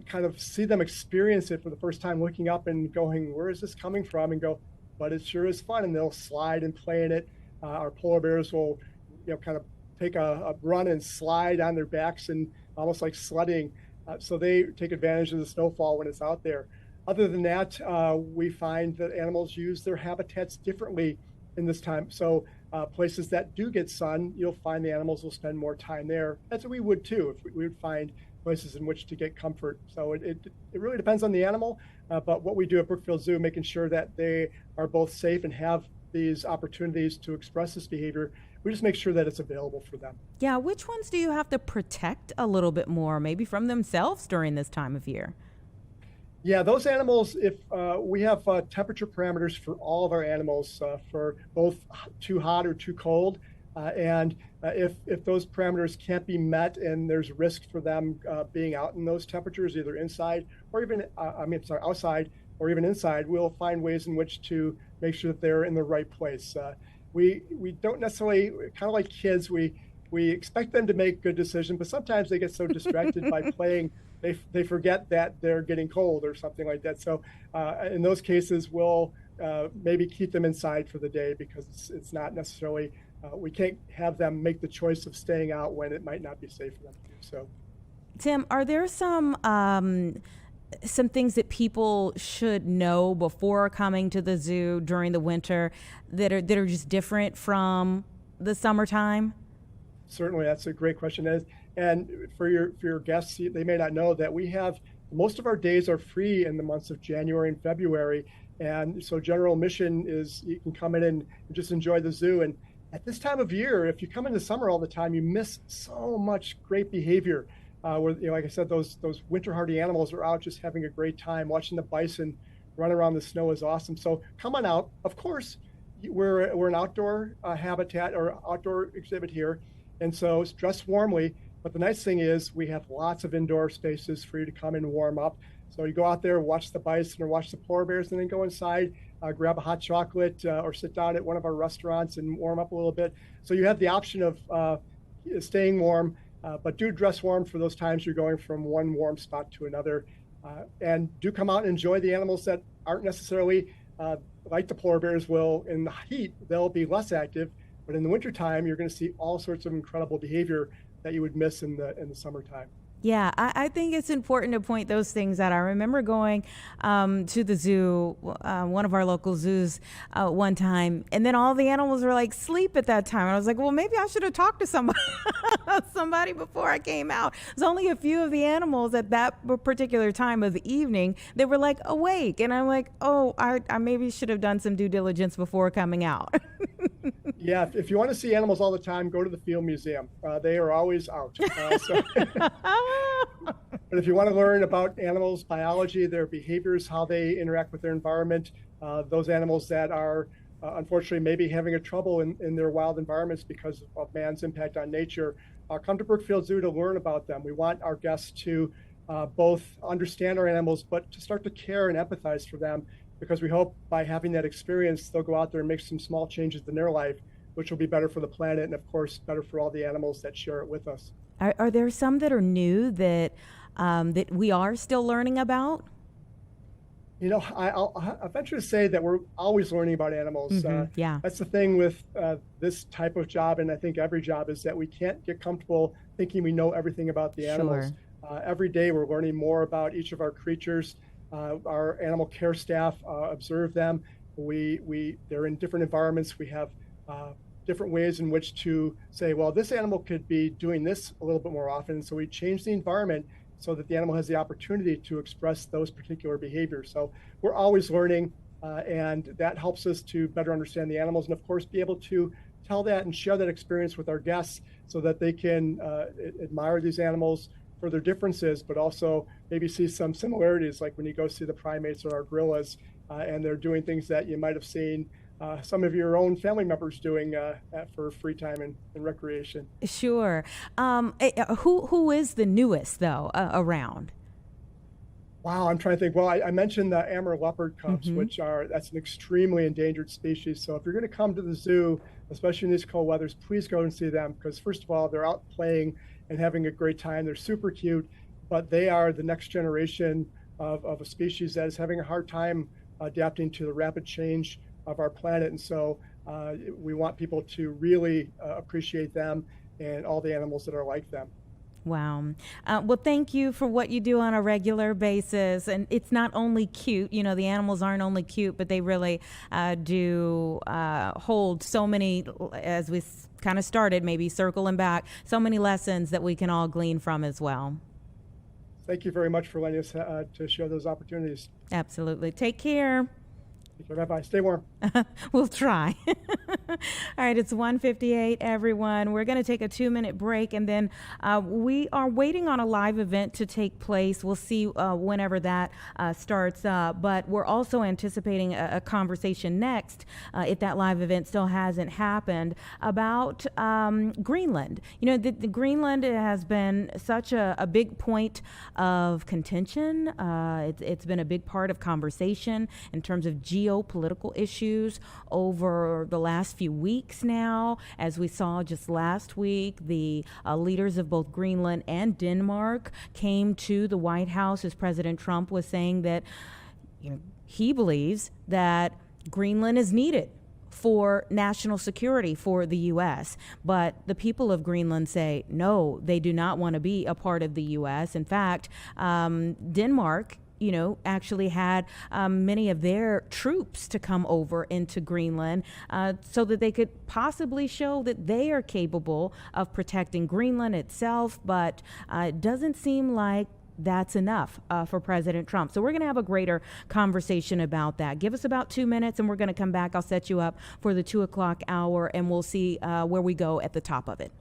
kind of see them experience it for the first time, looking up and going, where is this coming from? And go, but it sure is fun, and they'll slide and play in it. Our polar bears will, kind of take a run and slide on their backs and almost like sledding. So they take advantage of the snowfall when it's out there. Other than that, we find that animals use their habitats differently in this time. So places that do get sun, you'll find the animals will spend more time there, as we would too, if we would find places in which to get comfort. So it really depends on the animal, but what we do at Brookfield Zoo, making sure that they are both safe and have these opportunities to express this behavior, we just make sure that it's available for them.
Yeah, which ones do you have to protect a little bit more, maybe from themselves during this time of year?
Yeah, those animals, if we have temperature parameters for all of our animals for both too hot or too cold. And if those parameters can't be met and there's risk for them being out in those temperatures, either inside or even, outside or even inside, we'll find ways in which to make sure that they're in the right place. We don't necessarily, kind of like kids, we expect them to make good decisions, but sometimes they get so distracted by playing, they forget that they're getting cold or something like that. So in those cases, we'll maybe keep them inside for the day because it's not necessarily we can't have them make the choice of staying out when it might not be safe for them to do so.
Tim, are there some things that people should know before coming to the zoo during the winter that are just different from the summertime?
Certainly, that's a great question. And for your guests, they may not know that we have most of our days are free in the months of January and February. And so general admission is you can come in and just enjoy the zoo. And at this time of year, if you come in the summer all the time, you miss so much great behavior. Where, like I said, those winter hardy animals are out just having a great time. Watching the bison run around the snow is awesome. So come on out. Of course, we're an outdoor habitat or outdoor exhibit here. And so dress warmly. But the nice thing is we have lots of indoor spaces for you to come and warm up. So you go out there, watch the bison or watch the polar bears, and then go inside, grab a hot chocolate or sit down at one of our restaurants and warm up a little bit. So you have the option of staying warm, but do dress warm for those times you're going from one warm spot to another. And do come out and enjoy the animals that aren't necessarily like the polar bears will in the heat. They'll be less active, but in the wintertime, you're going to see all sorts of incredible behavior that you would miss in the summertime.
Yeah, I think it's important to point those things out. I remember going to the zoo, one of our local zoos one time, and then all the animals were like asleep at that time. And I was like, well, maybe I should have talked to somebody before I came out. There's only a few of the animals at that particular time of the evening that were like awake. And I'm like, oh, I maybe should have done some due diligence before coming out.
Yeah, if you want to see animals all the time, go to the Field Museum. They are always out. But if you want to learn about animals' biology, their behaviors, how they interact with their environment, those animals that are unfortunately maybe having a trouble in their wild environments because of man's impact on nature, come to Brookfield Zoo to learn about them. We want our guests to both understand our animals, but to start to care and empathize for them, because we hope by having that experience, they'll go out there and make some small changes in their life, which will be better for the planet and, of course, better for all the animals that share it with us.
Are there some that are new that that we are still learning about?
You know, I'll venture to say that we're always learning about animals.
Yeah.
That's the thing with this type of job, and I think every job, is that we can't get comfortable thinking we know everything about the animals. Every day we're learning more about each of our creatures. Our animal care staff observe them. They're in different environments. We have different ways in which to say, well, this animal could be doing this a little bit more often. So we change the environment so that the animal has the opportunity to express those particular behaviors. So we're always learning, and that helps us to better understand the animals, and of course be able to tell that and share that experience with our guests so that they can admire these animals for their differences, but also maybe see some similarities, like when you go see the primates or our gorillas, and they're doing things that you might have seen some of your own family members doing for free time and recreation.
Sure. Who is the newest, though, around?
Wow, I'm trying to think. Well, I mentioned the Amur leopard cubs, that's an extremely endangered species. So if you're going to come to the zoo, especially in these cold weathers, please go and see them, because first of all, they're out playing and having a great time. They're super cute, but they are the next generation of a species that is having a hard time adapting to the rapid change of our planet. And so we want people to really appreciate them and all the animals that are like them.
Wow. Well, thank you for what you do on a regular basis. And it's not only cute, you know, the animals aren't only cute, but they really do hold so many, as we kind of started, maybe circling back, so many lessons that we can all glean from as well.
Thank you very much for letting us to share those opportunities.
Absolutely. Take care.
Bye-bye. Stay warm.
We'll try. All right, it's 1:58, everyone. We're going to take a 2-minute break, and then we are waiting on a live event to take place. We'll see whenever that starts up, but we're also anticipating a conversation next, if that live event still hasn't happened, about Greenland. You know, the Greenland has been such a big point of contention. It's been a big part of conversation in terms of geopolitical issues over the last few weeks now. As we saw just last week, the leaders of both Greenland and Denmark came to the White House as President Trump was saying that, you know, he believes that Greenland is needed for national security for the U.S. But the people of Greenland say, no, they do not want to be a part of the U.S. In fact, Denmark actually had many of their troops to come over into Greenland so that they could possibly show that they are capable of protecting Greenland itself. But it doesn't seem like that's enough for President Trump. So we're going to have a greater conversation about that. Give us about 2 minutes and we're going to come back. I'll set you up for the 2 o'clock hour and we'll see where we go at the top of it.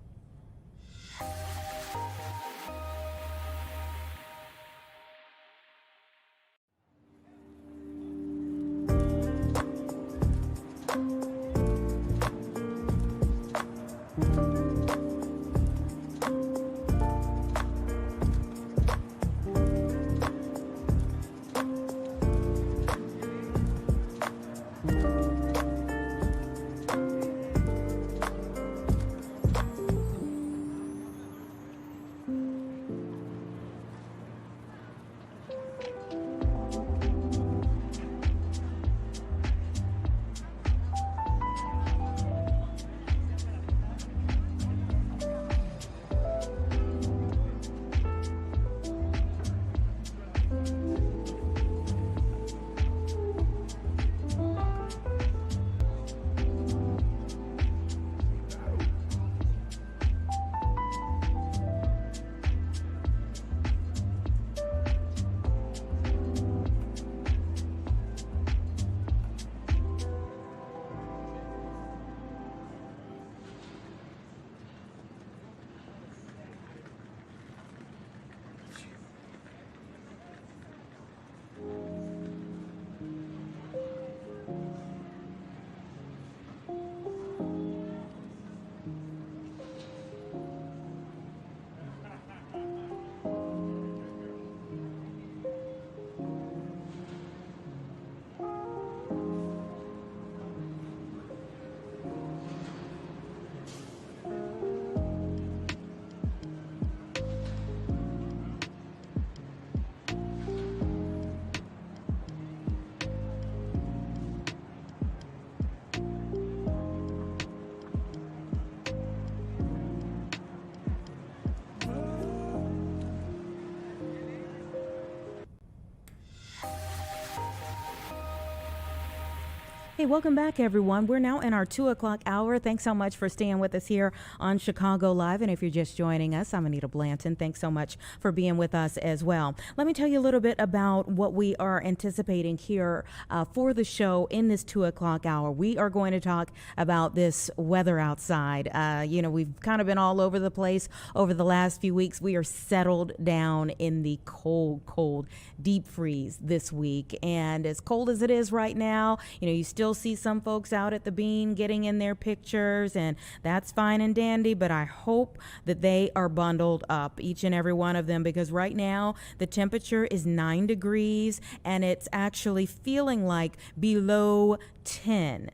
Hey, welcome back, everyone. We're now in our 2 o'clock hour. Thanks so much for staying with us here on Chicago Live. And if you're just joining us, I'm Anita Blanton. Thanks so much for being with us as well. Let me tell you a little bit about what we are anticipating here for the show in this 2 o'clock hour. We are going to talk about this weather outside. We've kind of been all over the place over the last few weeks. We are settled down in the cold, deep freeze this week. And as cold as it is right now, you still see some folks out at the bean getting in their pictures, and that's fine and dandy, but I hope that they are bundled up, each and every one of them, because right now the temperature is 9 degrees and it's actually feeling like below 10.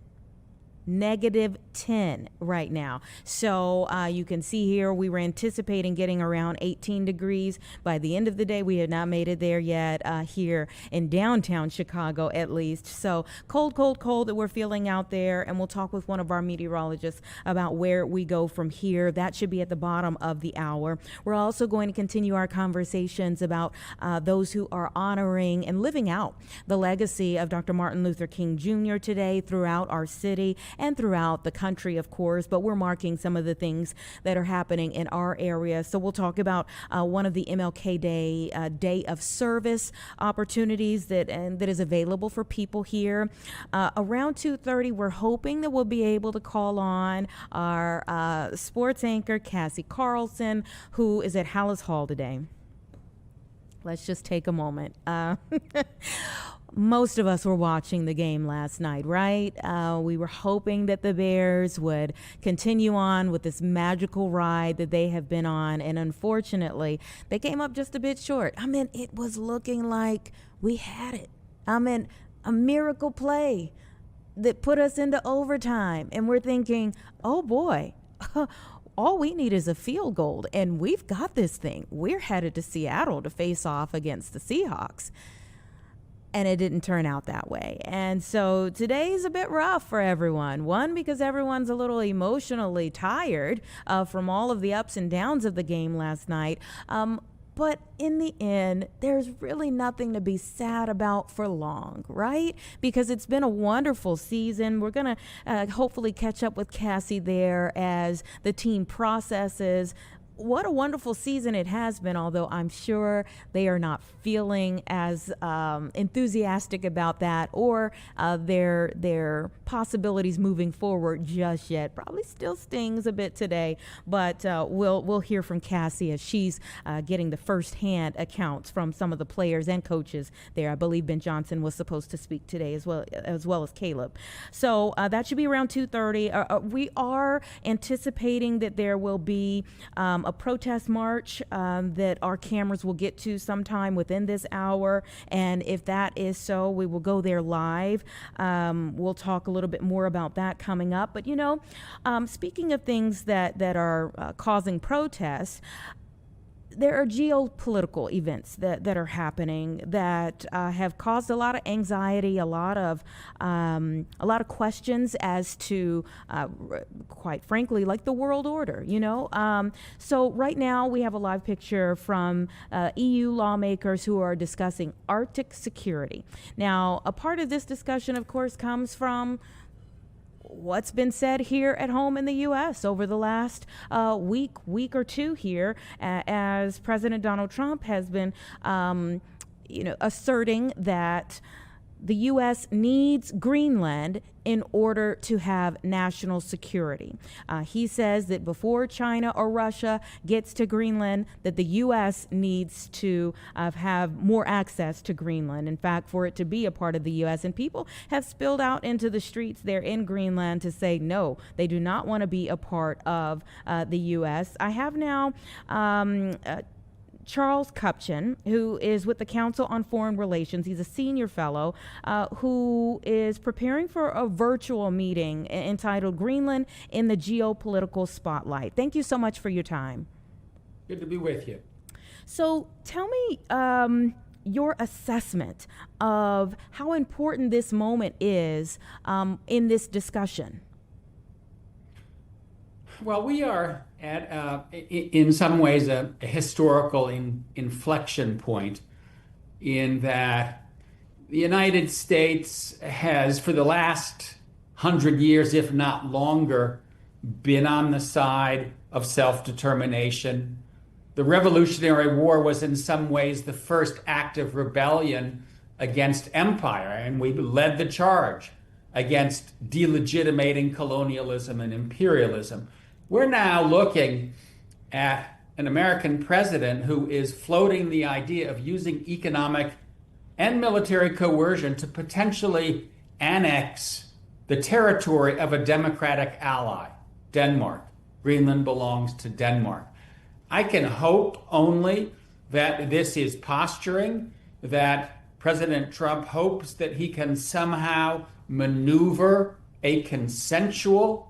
-10 right now. So you can see here we were anticipating getting around 18 degrees. By the end of the day, we have not made it there yet here in downtown Chicago, at least. So cold that we're feeling out there. And we'll talk with one of our meteorologists about where we go from here. That should be at the bottom of the hour. We're also going to continue our conversations about those who are honoring and living out the legacy of Dr. Martin Luther King Jr. today throughout our city and throughout the country, of course, but we're marking some of the things that are happening in our area. So we'll talk about one of the MLK Day of Service opportunities that is available for people here. Around 2:30, we're hoping that we'll be able to call on our sports anchor, Cassie Carlson, who is at Hallis Hall today. Let's just take a moment. Most of us were watching the game last night, right? We were hoping that the Bears would continue on with this magical ride that they have been on. And unfortunately, they came up just a bit short. I mean, it was looking like we had it. I mean, a miracle play that put us into overtime. And we're thinking, oh boy, all we need is a field goal. And we've got this thing. We're headed to Seattle to face off against the Seahawks. And it didn't turn out that way. And so today's a bit rough for everyone. One, because everyone's a little emotionally tired from all of the ups and downs of the game last night. But in the end, there's really nothing to be sad about for long, right? Because it's been a wonderful season. We're going to hopefully catch up with Cassie there as the team processes what a wonderful season it has been, although I'm sure they are not feeling as enthusiastic about that or their possibilities moving forward just yet. Probably still stings a bit today, but we'll hear from Cassie as she's getting the firsthand accounts from some of the players and coaches there. I believe Ben Johnson was supposed to speak today as well as Caleb. So that should be around 2:30. We are anticipating that there will be a protest march that our cameras will get to sometime within this hour. And if that is so, we will go there live. We'll talk a little bit more about that coming up. But, speaking of things that are causing protests, there are geopolitical events that are happening that have caused a lot of anxiety, a lot of questions as to, quite frankly, like the world order. So right now we have a live picture from EU lawmakers who are discussing Arctic security. Now, a part of this discussion, of course, comes from what's been said here at home in the U.S. over the last week or two here, as President Donald Trump has been, asserting that the U.S. needs Greenland in order to have national security. He says that before China or Russia gets to Greenland, that the U.S. needs to have more access to Greenland. In fact, for it to be a part of the U.S. And people have spilled out into the streets there in Greenland to say no, they do not want to be a part of the U.S. I have now Charles Kupchan, who is with the Council on Foreign Relations. He's a senior fellow who is preparing for a virtual meeting entitled Greenland in the Geopolitical Spotlight. Thank you so much for your time.
Good to be with you.
So tell me your assessment of how important this moment is in this discussion.
Well, we are at, in some ways, a historical inflection point in that the United States has, for the last 100 years, if not longer, been on the side of self-determination. The Revolutionary War was in some ways the first act of rebellion against empire, and we led the charge against delegitimating colonialism and imperialism. We're now looking at an American president who is floating the idea of using economic and military coercion to potentially annex the territory of a democratic ally, Denmark. Greenland belongs to Denmark. I can hope only that this is posturing, that President Trump hopes that he can somehow maneuver a consensual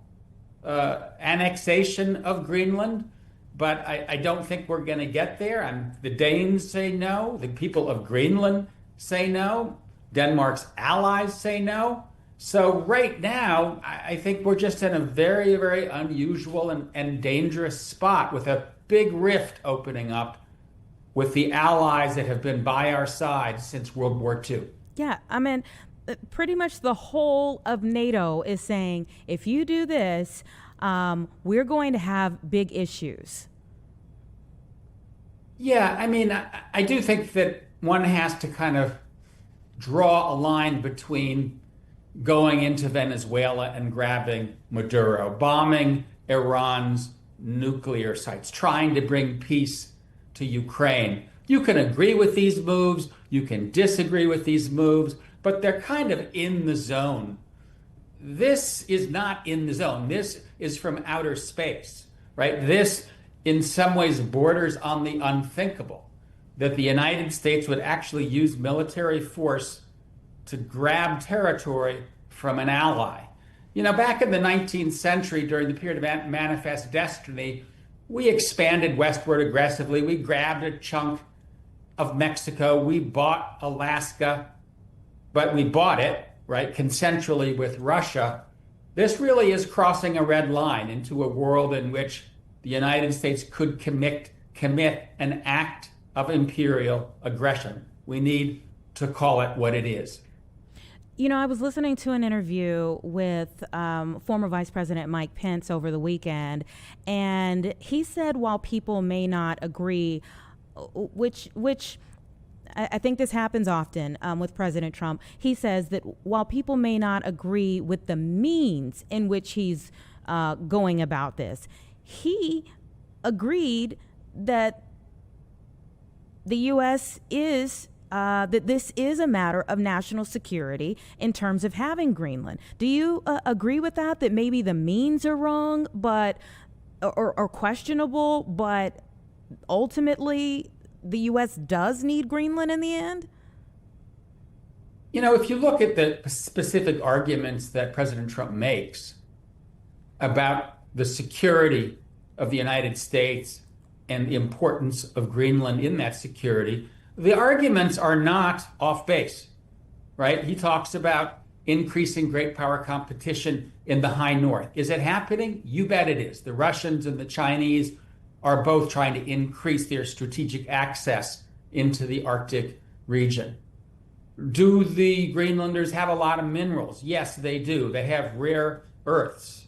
annexation of Greenland, but I don't think we're going to get there. The Danes say no. The people of Greenland say no. Denmark's allies say no. So right now, I think we're just in a very, very unusual and dangerous spot with a big rift opening up with the allies that have been by our side since World War II.
Yeah, I mean, pretty much the whole of NATO is saying, if you do this, we're going to have big issues.
Yeah, I mean, I do think that one has to kind of draw a line between going into Venezuela and grabbing Maduro, bombing Iran's nuclear sites, trying to bring peace to Ukraine. You can agree with these moves, you can disagree with these moves, but they're kind of in the zone. This is not in the zone. This is from outer space, right? This, in some ways, borders on the unthinkable, that the United States would actually use military force to grab territory from an ally. Back in the 19th century, during the period of Manifest Destiny, we expanded westward aggressively. We grabbed a chunk of Mexico. We bought Alaska. but we bought it, right, consensually with Russia. This really is crossing a red line into a world in which the United States could commit an act of imperial aggression. We need to call it what it is.
You know, I was listening to an interview with former Vice President Mike Pence over the weekend, and he said while people may not agree, which I think this happens often with President Trump, he says that while people may not agree with the means in which he's going about this, he agreed that the U.S. is that this is a matter of national security in terms of having Greenland. Do you agree with that? That maybe the means are wrong, but or questionable, but ultimately the U.S. does need Greenland in the end?
You know, if you look at the specific arguments that President Trump makes about the security of the United States and the importance of Greenland in that security, the arguments are not off base, right? He talks about increasing great power competition in the high north. Is it happening? You bet it is. The Russians and the Chinese are both trying to increase their strategic access into the Arctic region. Do the Greenlanders have a lot of minerals? Yes, they do. They have rare earths.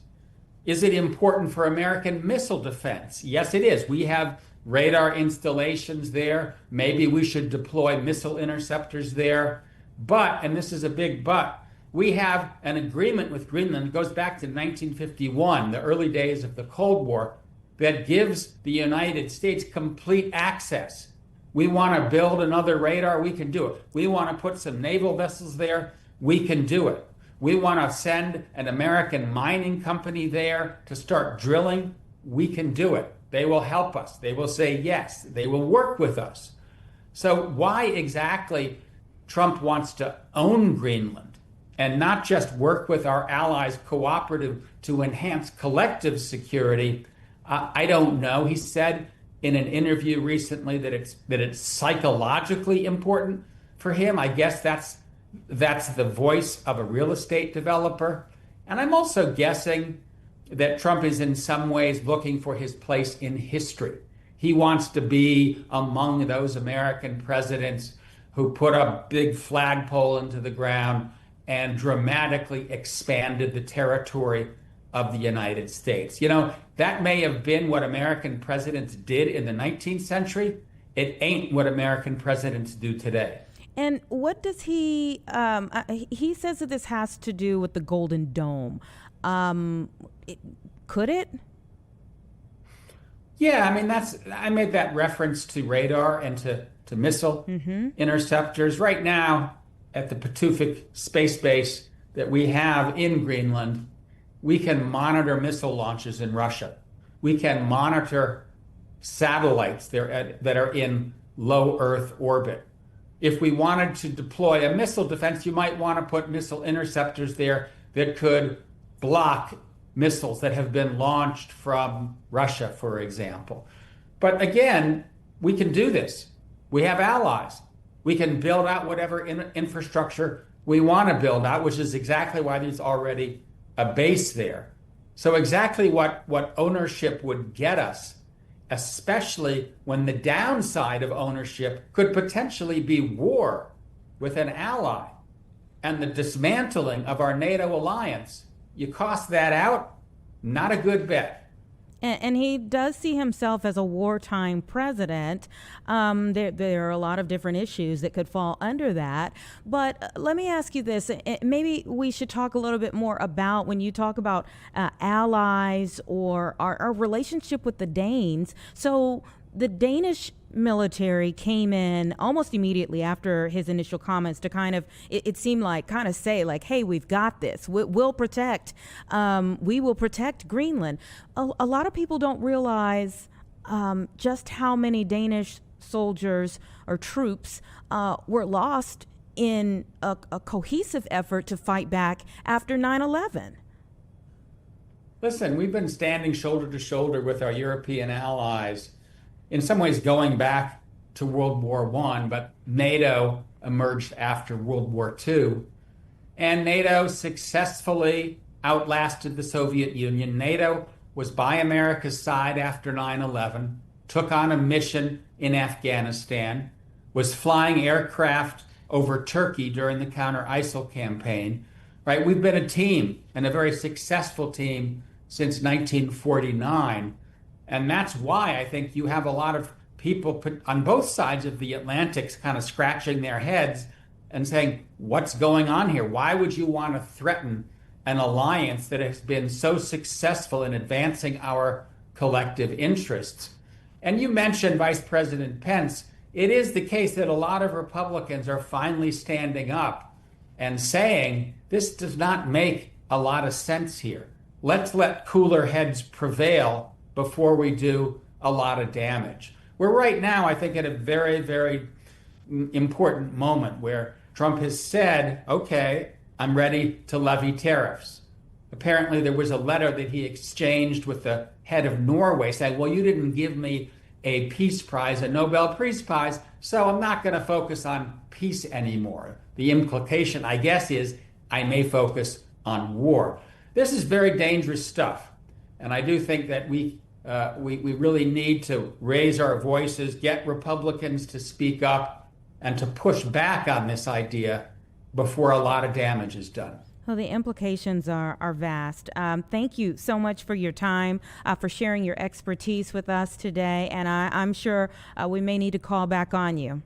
Is it important for American missile defense? Yes, it is. We have radar installations there. Maybe we should deploy missile interceptors there. But, and this is a big but, we have an agreement with Greenland that goes back to 1951, the early days of the Cold War, that gives the United States complete access. We want to build another radar, we can do it. We want to put some naval vessels there, we can do it. We want to send an American mining company there to start drilling, we can do it. They will help us. They will say yes. They will work with us. So why exactly Trump wants to own Greenland and not just work with our allies cooperative to enhance collective security, I don't know. He said in an interview recently that it's psychologically important for him. I guess that's the voice of a real estate developer. And I'm also guessing that Trump is in some ways looking for his place in history. He wants to be among those American presidents who put a big flagpole into the ground and dramatically expanded the territory of the United States. You know, that may have been what American presidents did in the 19th century. It ain't what American presidents do today.
And what does he says that this has to do with the Golden Dome. Could it?
Yeah, I mean, I made that reference to radar and to missile interceptors. Right now, at the Patuxent Space Base that we have in Greenland, we can monitor missile launches in Russia. We can monitor satellites that are in low Earth orbit. If we wanted to deploy a missile defense, you might want to put missile interceptors there that could block missiles that have been launched from Russia, for example. But again, we can do this. We have allies. We can build out whatever infrastructure we want to build out, which is exactly why there's already a base there. So exactly what ownership would get us, especially when the downside of ownership could potentially be war with an ally and the dismantling of our NATO alliance. You cost that out, not a good bet.
And he does see himself as a wartime president. There are a lot of different issues that could fall under that. But let me ask you this. Maybe we should talk a little bit more about when you talk about allies or our relationship with the Danes. So the Danish military came in almost immediately after his initial comments to kind of, it seemed like, kind of say like, hey, we've got this. We will protect Greenland. A lot of people don't realize just how many Danish soldiers or troops were lost in a cohesive effort to fight back after 9/11.
Listen, we've been standing shoulder to shoulder with our European allies, in some ways going back to World War I, but NATO emerged after World War II. And NATO successfully outlasted the Soviet Union. NATO was by America's side after 9/11, took on a mission in Afghanistan, was flying aircraft over Turkey during the counter-ISIL campaign. Right? We've been a team, and a very successful team, since 1949. And that's why I think you have a lot of people on both sides of the Atlantic kind of scratching their heads and saying, what's going on here? Why would you want to threaten an alliance that has been so successful in advancing our collective interests? And you mentioned Vice President Pence. It is the case that a lot of Republicans are finally standing up and saying, this does not make a lot of sense here. Let's let cooler heads prevail before we do a lot of damage. We're right now, I think, at a very, very important moment where Trump has said, okay, I'm ready to levy tariffs. Apparently, there was a letter that he exchanged with the head of Norway saying, well, you didn't give me a peace prize, a Nobel Peace Prize, so I'm not going to focus on peace anymore. The implication, I guess, is I may focus on war. This is very dangerous stuff. And I do think that we really need to raise our voices, get Republicans to speak up, and to push back on this idea before a lot of damage is done.
Well, the implications are vast. Thank you so much for your time, for sharing your expertise with us today. And I'm sure we may need to call back on you.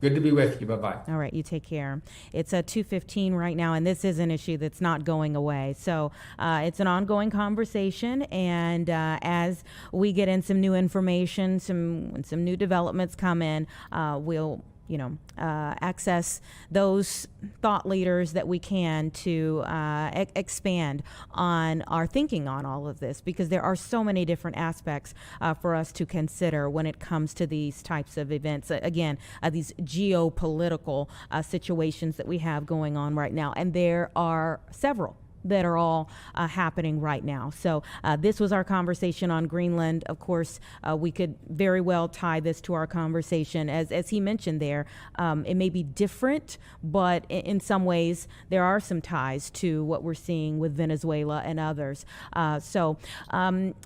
Good to be with you. Bye-bye.
All right, you take care. It's 2:15 right now, and this is an issue that's not going away. So it's an ongoing conversation, and as we get in some new information, some new developments come in, we'll access those thought leaders that we can to expand on our thinking on all of this, because there are so many different aspects for us to consider when it comes to these types of events. Again, these geopolitical situations that we have going on right now, and there are several that are all happening right now. So this was our conversation on Greenland. Of course, we could very well tie this to our conversation. As he mentioned there, it may be different, but in some ways there are some ties to what we're seeing with Venezuela and others. So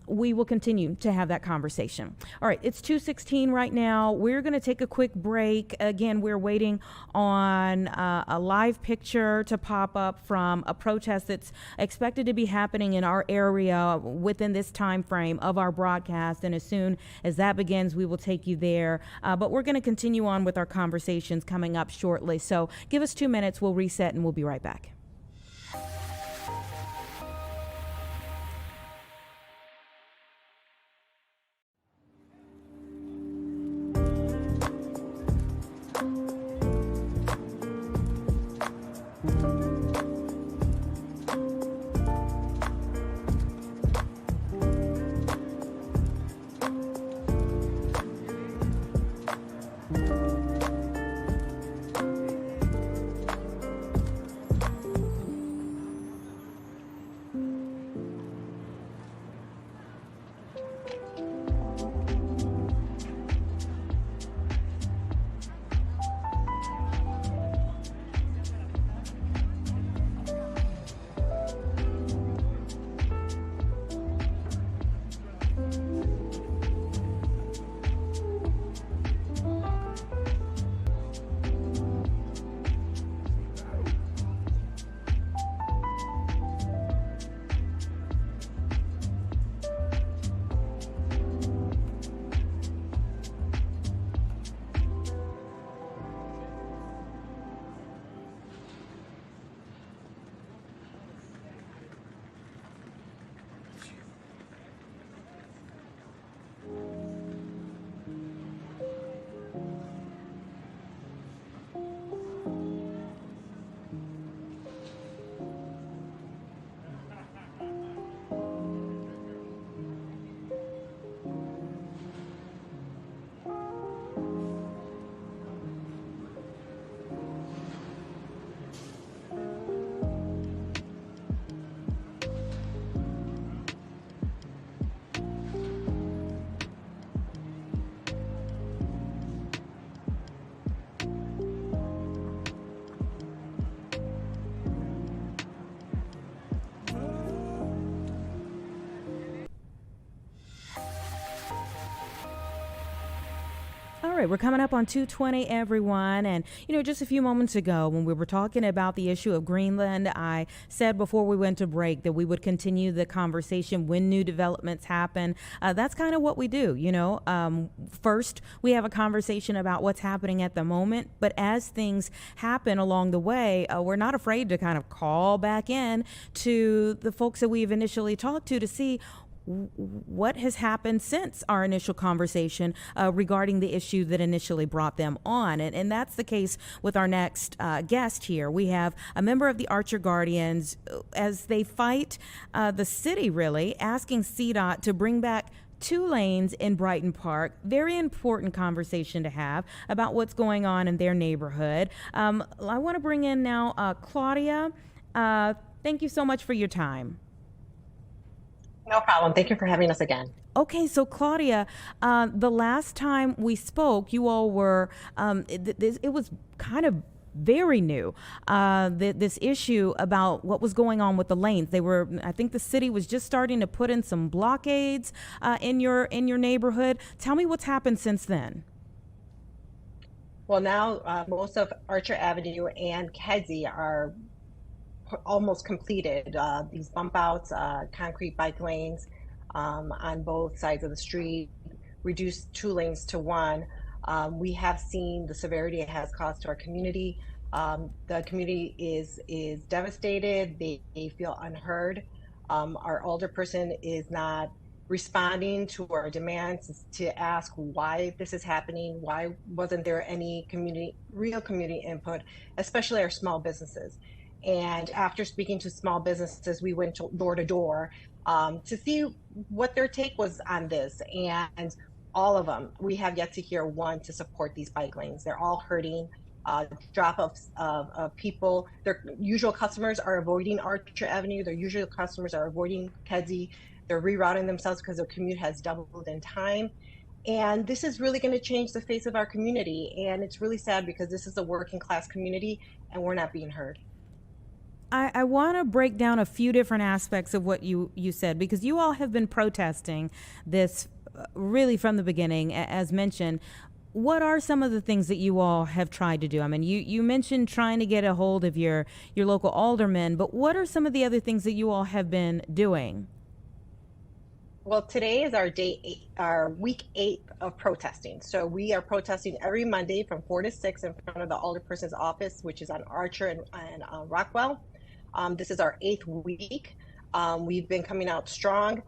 we will continue to have that conversation. All right, it's 2:16 right now. We're going to take a quick break. Again, we're waiting on a live picture to pop up from a protest that's expected to be happening in our area within this time frame of our broadcast, and as soon as that begins, we will take you there. But we're going to continue on with our conversations coming up shortly. So give us 2 minutes, we'll reset, and we'll be right back. right, we're coming up on 2:20, everyone. And, just a few moments ago when we were talking about the issue of Greenland, I said before we went to break that we would continue the conversation when new developments happen. That's kind of what we do, First, we have a conversation about what's happening at the moment. But as things happen along the way, we're not afraid to kind of call back in to the folks that we've initially talked to see what has happened since our initial conversation regarding the issue that initially brought them on. And that's the case with our next guest here. We have a member of the Archer Guardians as they fight the city, really, asking CDOT to bring back 2 lanes in Brighton Park. Very important conversation to have about what's going on in their neighborhood. I want to bring in now Claudia. Thank you so much for your time.
No problem. Thank you for having us again.
Okay, so Claudia, the last time we spoke, you all were, it was kind of very new, this issue about what was going on with the lanes. I think the city was just starting to put in some blockades in your neighborhood. Tell me what's happened since then.
Well, now most of Archer Avenue and Kedzie are almost completed. These bump outs, concrete bike lanes on both sides of the street, reduced 2 lanes to 1. We have seen the severity it has caused to our community. The community is devastated. They feel unheard. Our alderperson is not responding to our demands to ask why this is happening. Why wasn't there any real community input, especially our small businesses? And after speaking to small businesses, we went door to door to see what their take was on this. And all of them, we have yet to hear one to support these bike lanes. They're all hurting. Drop-offs of people. Their usual customers are avoiding Archer Avenue. Their usual customers are avoiding Kedzie. They're rerouting themselves because their commute has doubled in time. And this is really going to change the face of our community. And it's really sad because this is a working class community and we're not being heard.
I want to break down a few different aspects of what you said, because you all have been protesting this really from the beginning, as mentioned. What are some of the things that you all have tried to do? I mean, you mentioned trying to get a hold of your local alderman, but what are some of the other things that you all have been doing?
Well, today is our week 8 of protesting. So we are protesting every Monday from 4 to 6 in front of the alderperson's office, which is on Archer and Rockwell. This is our 8th week. We've been coming out strong.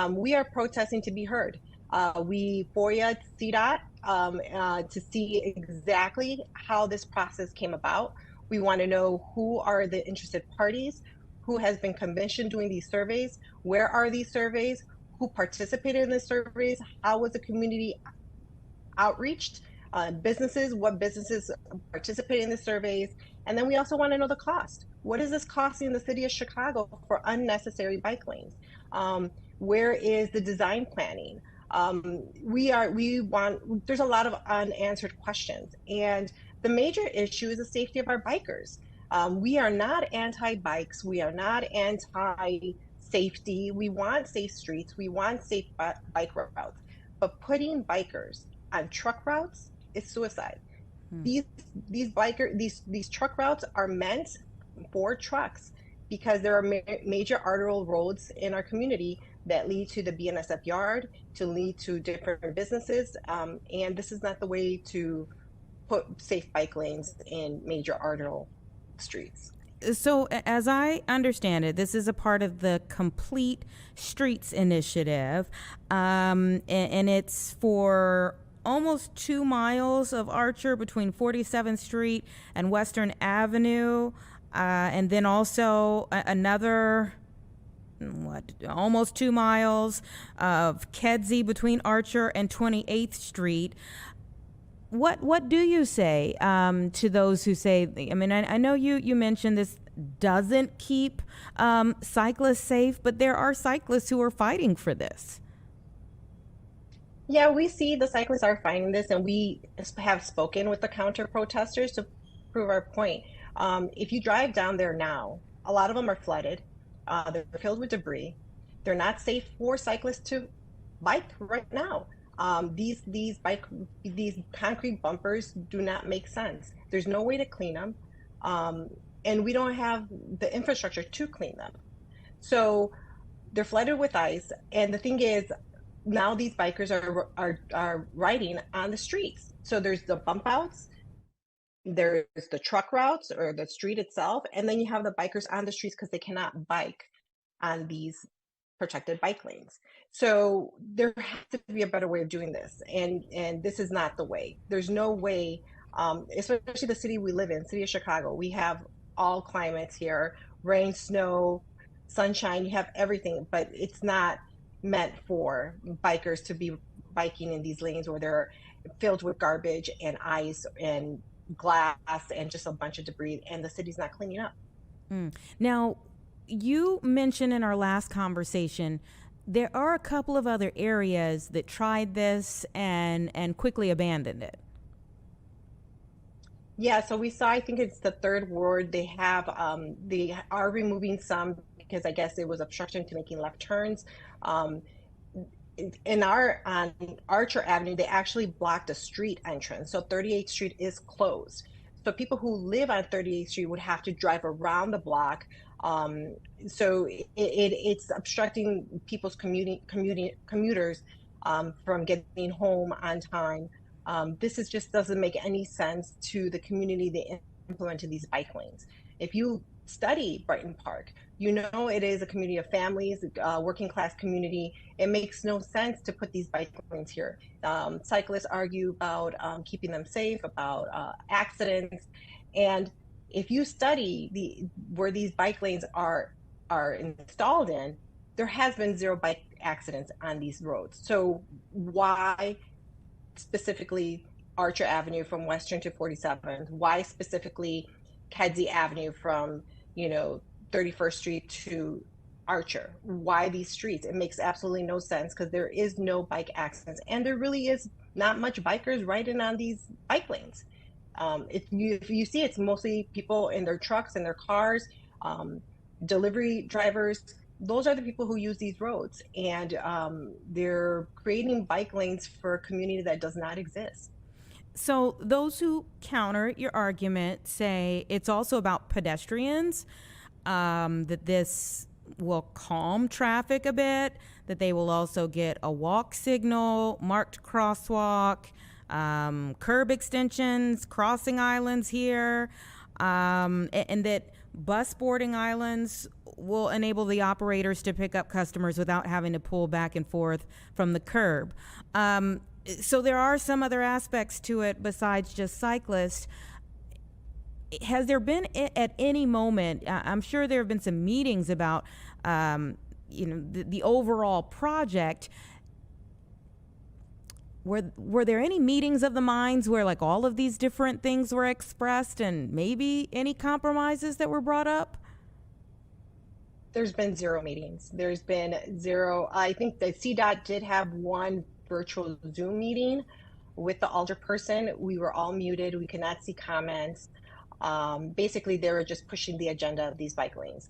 We are protesting to be heard. We FOIA'd CDOT to see exactly how this process came about. We want to know who are the interested parties, who has been commissioned doing these surveys, where are these surveys, who participated in the surveys, how was the community outreached, what businesses participated in the surveys, and then we also want to know the cost. What is this costing the city of Chicago for unnecessary bike lanes? Where is the design planning? There's a lot of unanswered questions, and the major issue is the safety of our bikers. We are not anti-bikes. We are not anti-safety. We want safe streets. We want safe bike routes. But putting bikers on truck routes is suicide. These truck routes are meant for trucks because there are major arterial roads in our community that lead to the BNSF yard, to lead to different businesses, and this is not the way to put safe bike lanes in major arterial streets.
So as I understand it, this is a part of the Complete Streets initiative, and it's for almost 2 miles of Archer between 47th Street and Western Avenue, and then also another almost 2 miles of Kedzie between Archer and 28th Street. What do you say to those who say, I mean, I know you mentioned this doesn't keep cyclists safe, but there are cyclists who are fighting for this.
Yeah, we see the cyclists are fighting this, and we have spoken with the counter protesters to prove our point. If you drive down there now, a lot of them are flooded. They're filled with debris. They're not safe for cyclists to bike right now. These concrete bumpers do not make sense. There's no way to clean them, and we don't have the infrastructure to clean them. So they're flooded with ice, and the thing is, now these bikers are riding on the streets. So there's the bump outs, there's the truck routes or the street itself, and then you have the bikers on the streets because they cannot bike on these protected bike lanes. So there has to be a better way of doing this, and this is not the way. There's no way, especially the city we live in, city of Chicago. We have all climates here: rain, snow, sunshine. You have everything, but it's not meant for bikers to be biking in these lanes where they're filled with garbage and ice and glass and just a bunch of debris, and the city's not cleaning up.
Now, you mentioned in our last conversation there are a couple of other areas that tried this and quickly abandoned it.
Yeah, so we saw, I think it's the third ward. They are removing some because I guess it was obstruction to making left turns. On Archer Avenue, they actually blocked a street entrance. So 38th Street is closed. So people who live on 38th Street would have to drive around the block. So it's obstructing people's commuters from getting home on time. This just doesn't make any sense to the community that implemented these bike lanes. If you study Brighton Park, you know it is a community of families, working class community. It makes no sense to put these bike lanes here. Cyclists argue about keeping them safe, about accidents, and if you study where these bike lanes are installed in, there has been 0 bike accidents on these roads. So why specifically Archer Avenue from Western to 47th? Why specifically Kedzie Avenue from 31st Street to Archer? Why these streets? It makes absolutely no sense because there is no bike accidents, and there really is not much bikers riding on these bike lanes. If you see, it's mostly people in their trucks and their cars, delivery drivers. Those are the people who use these roads, and they're creating bike lanes for a community that does not exist.
So those who counter your argument say it's also about pedestrians, that this will calm traffic a bit, that they will also get a walk signal, marked crosswalk, curb extensions, crossing islands here, and that bus boarding islands will enable the operators to pick up customers without having to pull back and forth from the curb. So there are some other aspects to it besides just cyclists. Has there been at any moment, I'm sure there have been some meetings about the overall project. Were there any meetings of the minds where like all of these different things were expressed and maybe any compromises that were brought up?
There's been 0 meetings. There's been 0. I think the CDOT did have one virtual Zoom meeting with the alderperson. We were all muted. We could not see comments. Basically, they were just pushing the agenda of these bike lanes.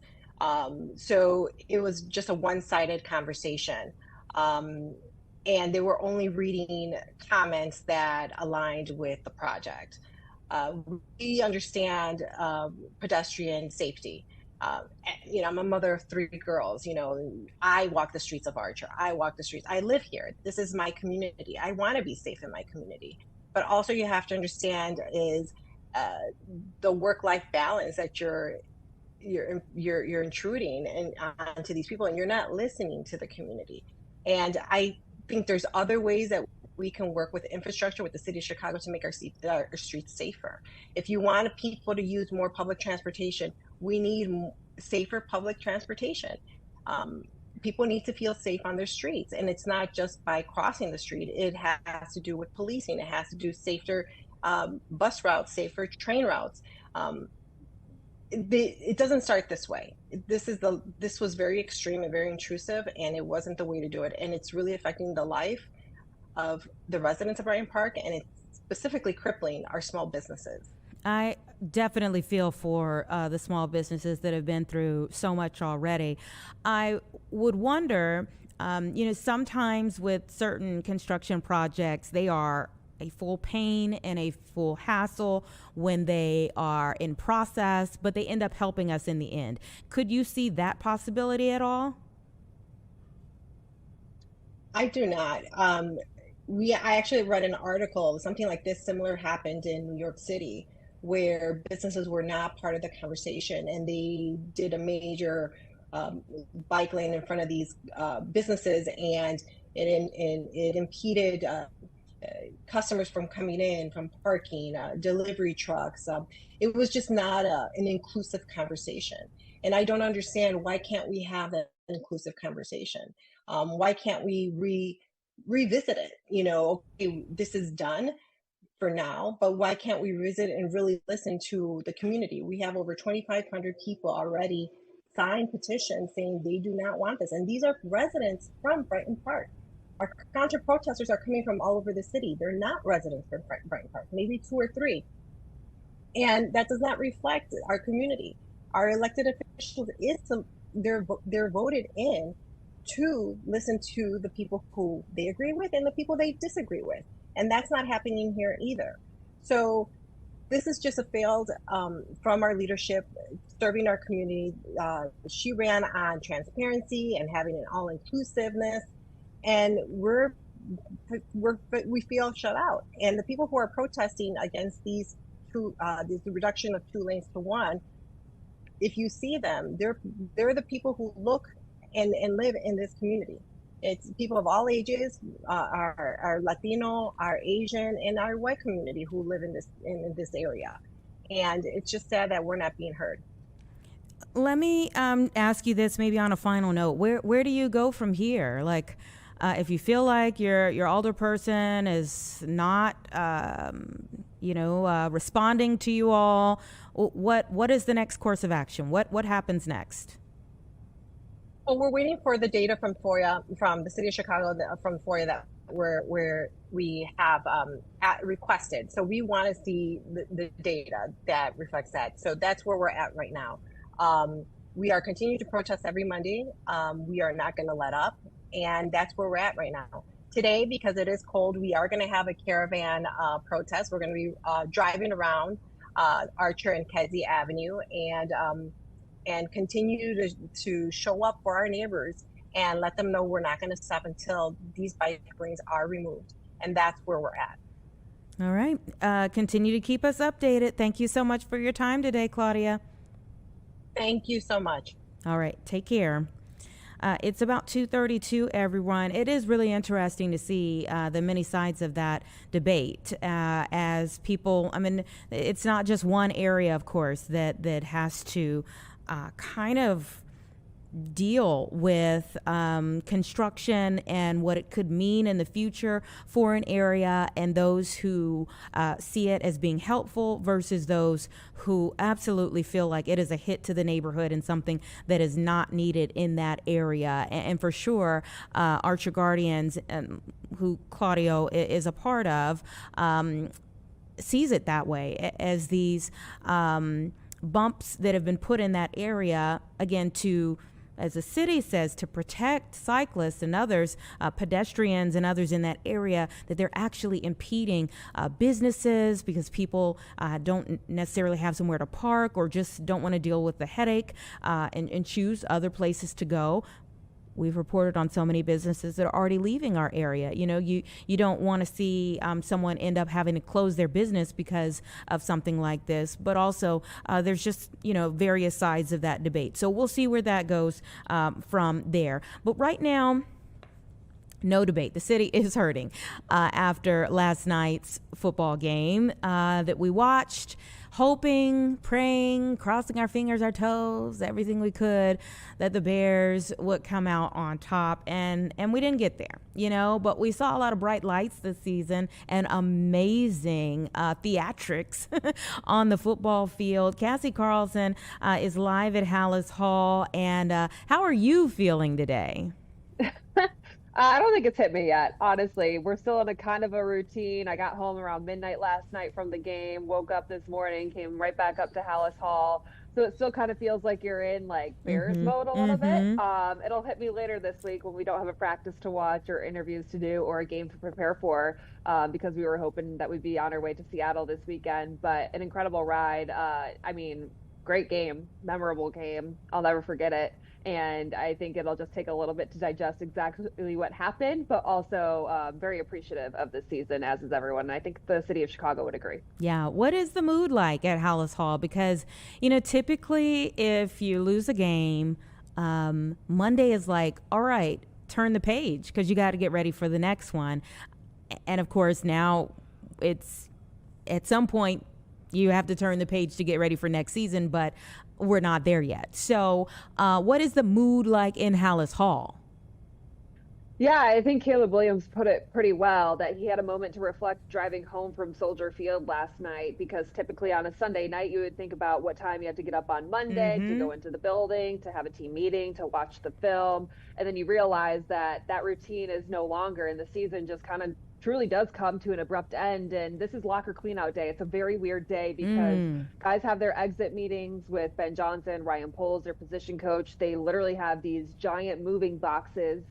So it was just a one-sided conversation. And they were only reading comments that aligned with the project. We understand pedestrian safety. I'm a mother of 3 girls. I walk the streets of Archer. I walk the streets. I live here. This is my community. I want to be safe in my community. But also, you have to understand is the work-life balance that you're intruding onto these people, and you're not listening to the community. And I think there's other ways that we can work with infrastructure with the city of Chicago to make our streets safer. If you want people to use more public transportation, we need safer public transportation. People need to feel safe on their streets, and it's not just by crossing the street. It has to do with policing. It has to do safer bus routes, safer train routes. It doesn't start this way. This was very extreme and very intrusive, and it wasn't the way to do it. And it's really affecting the life of the residents of Brighton Park, and it's specifically crippling our small businesses.
I definitely feel for the small businesses that have been through so much already. I would wonder, Sometimes with certain construction projects, they are a full pain and a full hassle when they are in process, but they end up helping us in the end. Could you see that possibility at all?
I do not. I actually read an article, something like this similar happened in New York City, where businesses were not part of the conversation, and they did a major bike lane in front of these businesses, and it impeded customers from coming in, from parking, delivery trucks. It was just not an inclusive conversation. And I don't understand, why can't we have an inclusive conversation? Why can't we revisit it? Okay, this is done for now, but why can't we revisit and really listen to the community? We have over 2,500 people already signed petitions saying they do not want this. And these are residents from Brighton Park. Our counter protesters are coming from all over the city. They're not residents from Brighton Park, maybe 2 or 3. And that does not reflect our community. Our elected officials, they're voted in to listen to the people who they agree with and the people they disagree with. And that's not happening here either. So this is just a failed from our leadership serving our community. She ran on transparency and having an all-inclusiveness, and we feel shut out. And the people who are protesting against this reduction of 2 lanes to 1, if you see them, they're the people who look and live in this community. It's people of all ages, our Latino, our Asian, and our white community who live in this area. And it's just sad that we're not being heard.
Let me ask you this, maybe on a final note. Where do you go from here? Like, if you feel like your older person is not, responding to you all, what is the next course of action? What happens next?
Well, we're waiting for the data from FOIA, from the city of Chicago, from FOIA that where we have requested. So we want to see the data that reflects that. So that's where we're at right now. We are continuing to protest every Monday. We are not going to let up. And that's where we're at right now. Today, because it is cold, we are going to have a caravan protest. We're going to be driving around Archer and Kedzie Avenue and continue to show up for our neighbors and let them know we're not going to stop until these bike lanes are removed. And that's where we're at.
All right. Continue to keep us updated. Thank you so much for your time today, Claudia.
Thank you so much.
All right. Take care. It's about 2:32, everyone. It is really interesting to see the many sides of that debate as people, it's not just one area, of course, that has to kind of deal with construction and what it could mean in the future for an area, and those who see it as being helpful versus those who absolutely feel like it is a hit to the neighborhood and something that is not needed in that area. And for sure, Archer Guardians, who Claudio is a part of, sees it that way, as these bumps that have been put in that area, again, to, as the city says, to protect cyclists and others, pedestrians and others in that area, that they're actually impeding businesses because people don't necessarily have somewhere to park or just don't want to deal with the headache and choose other places to go. We've reported on so many businesses that are already leaving our area. You don't want to see someone end up having to close their business because of something like this. But also, there's just, various sides of that debate. So we'll see where that goes from there. But right now, no debate. The city is hurting after last night's football game that we watched, hoping, praying, crossing our fingers, our toes, everything we could, that the Bears would come out on top. And we didn't get there, but we saw a lot of bright lights this season and amazing theatrics on the football field. Cassie Carlson is live at Hallis Hall. And how are you feeling today?
I don't think it's hit me yet, honestly. We're still in a kind of a routine. I got home around midnight last night from the game, woke up this morning, came right back up to Hallis Hall. So it still kind of feels like you're in like Bears
Mm-hmm.
mode a little bit.
Mm-hmm.
It'll hit me later this week when we don't have a practice to watch or interviews to do or a game to prepare for, because we were hoping that we'd be on our way to Seattle this weekend. But an incredible ride. I mean, great game, memorable game. I'll never forget it. And I think it'll just take a little bit to digest exactly what happened, but also very appreciative of this season, as is everyone. And I think the city of Chicago would agree.
Yeah. What is the mood like at Hallis Hall? Because, typically if you lose a game, Monday is like, all right, turn the page because you got to get ready for the next one. And of course, now it's at some point you have to turn the page to get ready for next season, but we're not there yet. So what is the mood like in Hallis Hall?
Yeah, I think Caleb Williams put it pretty well that he had a moment to reflect driving home from Soldier Field last night, because typically on a Sunday night you would think about what time you have to get up on Monday to go into the building, to have a team meeting, to watch the film, and then you realize that that routine is no longer, and the season just kind of truly does come to an abrupt end. And this is locker cleanout day. It's a very weird day because guys have their exit meetings with Ben Johnson, Ryan Poles, their position coach. They literally have these giant moving boxes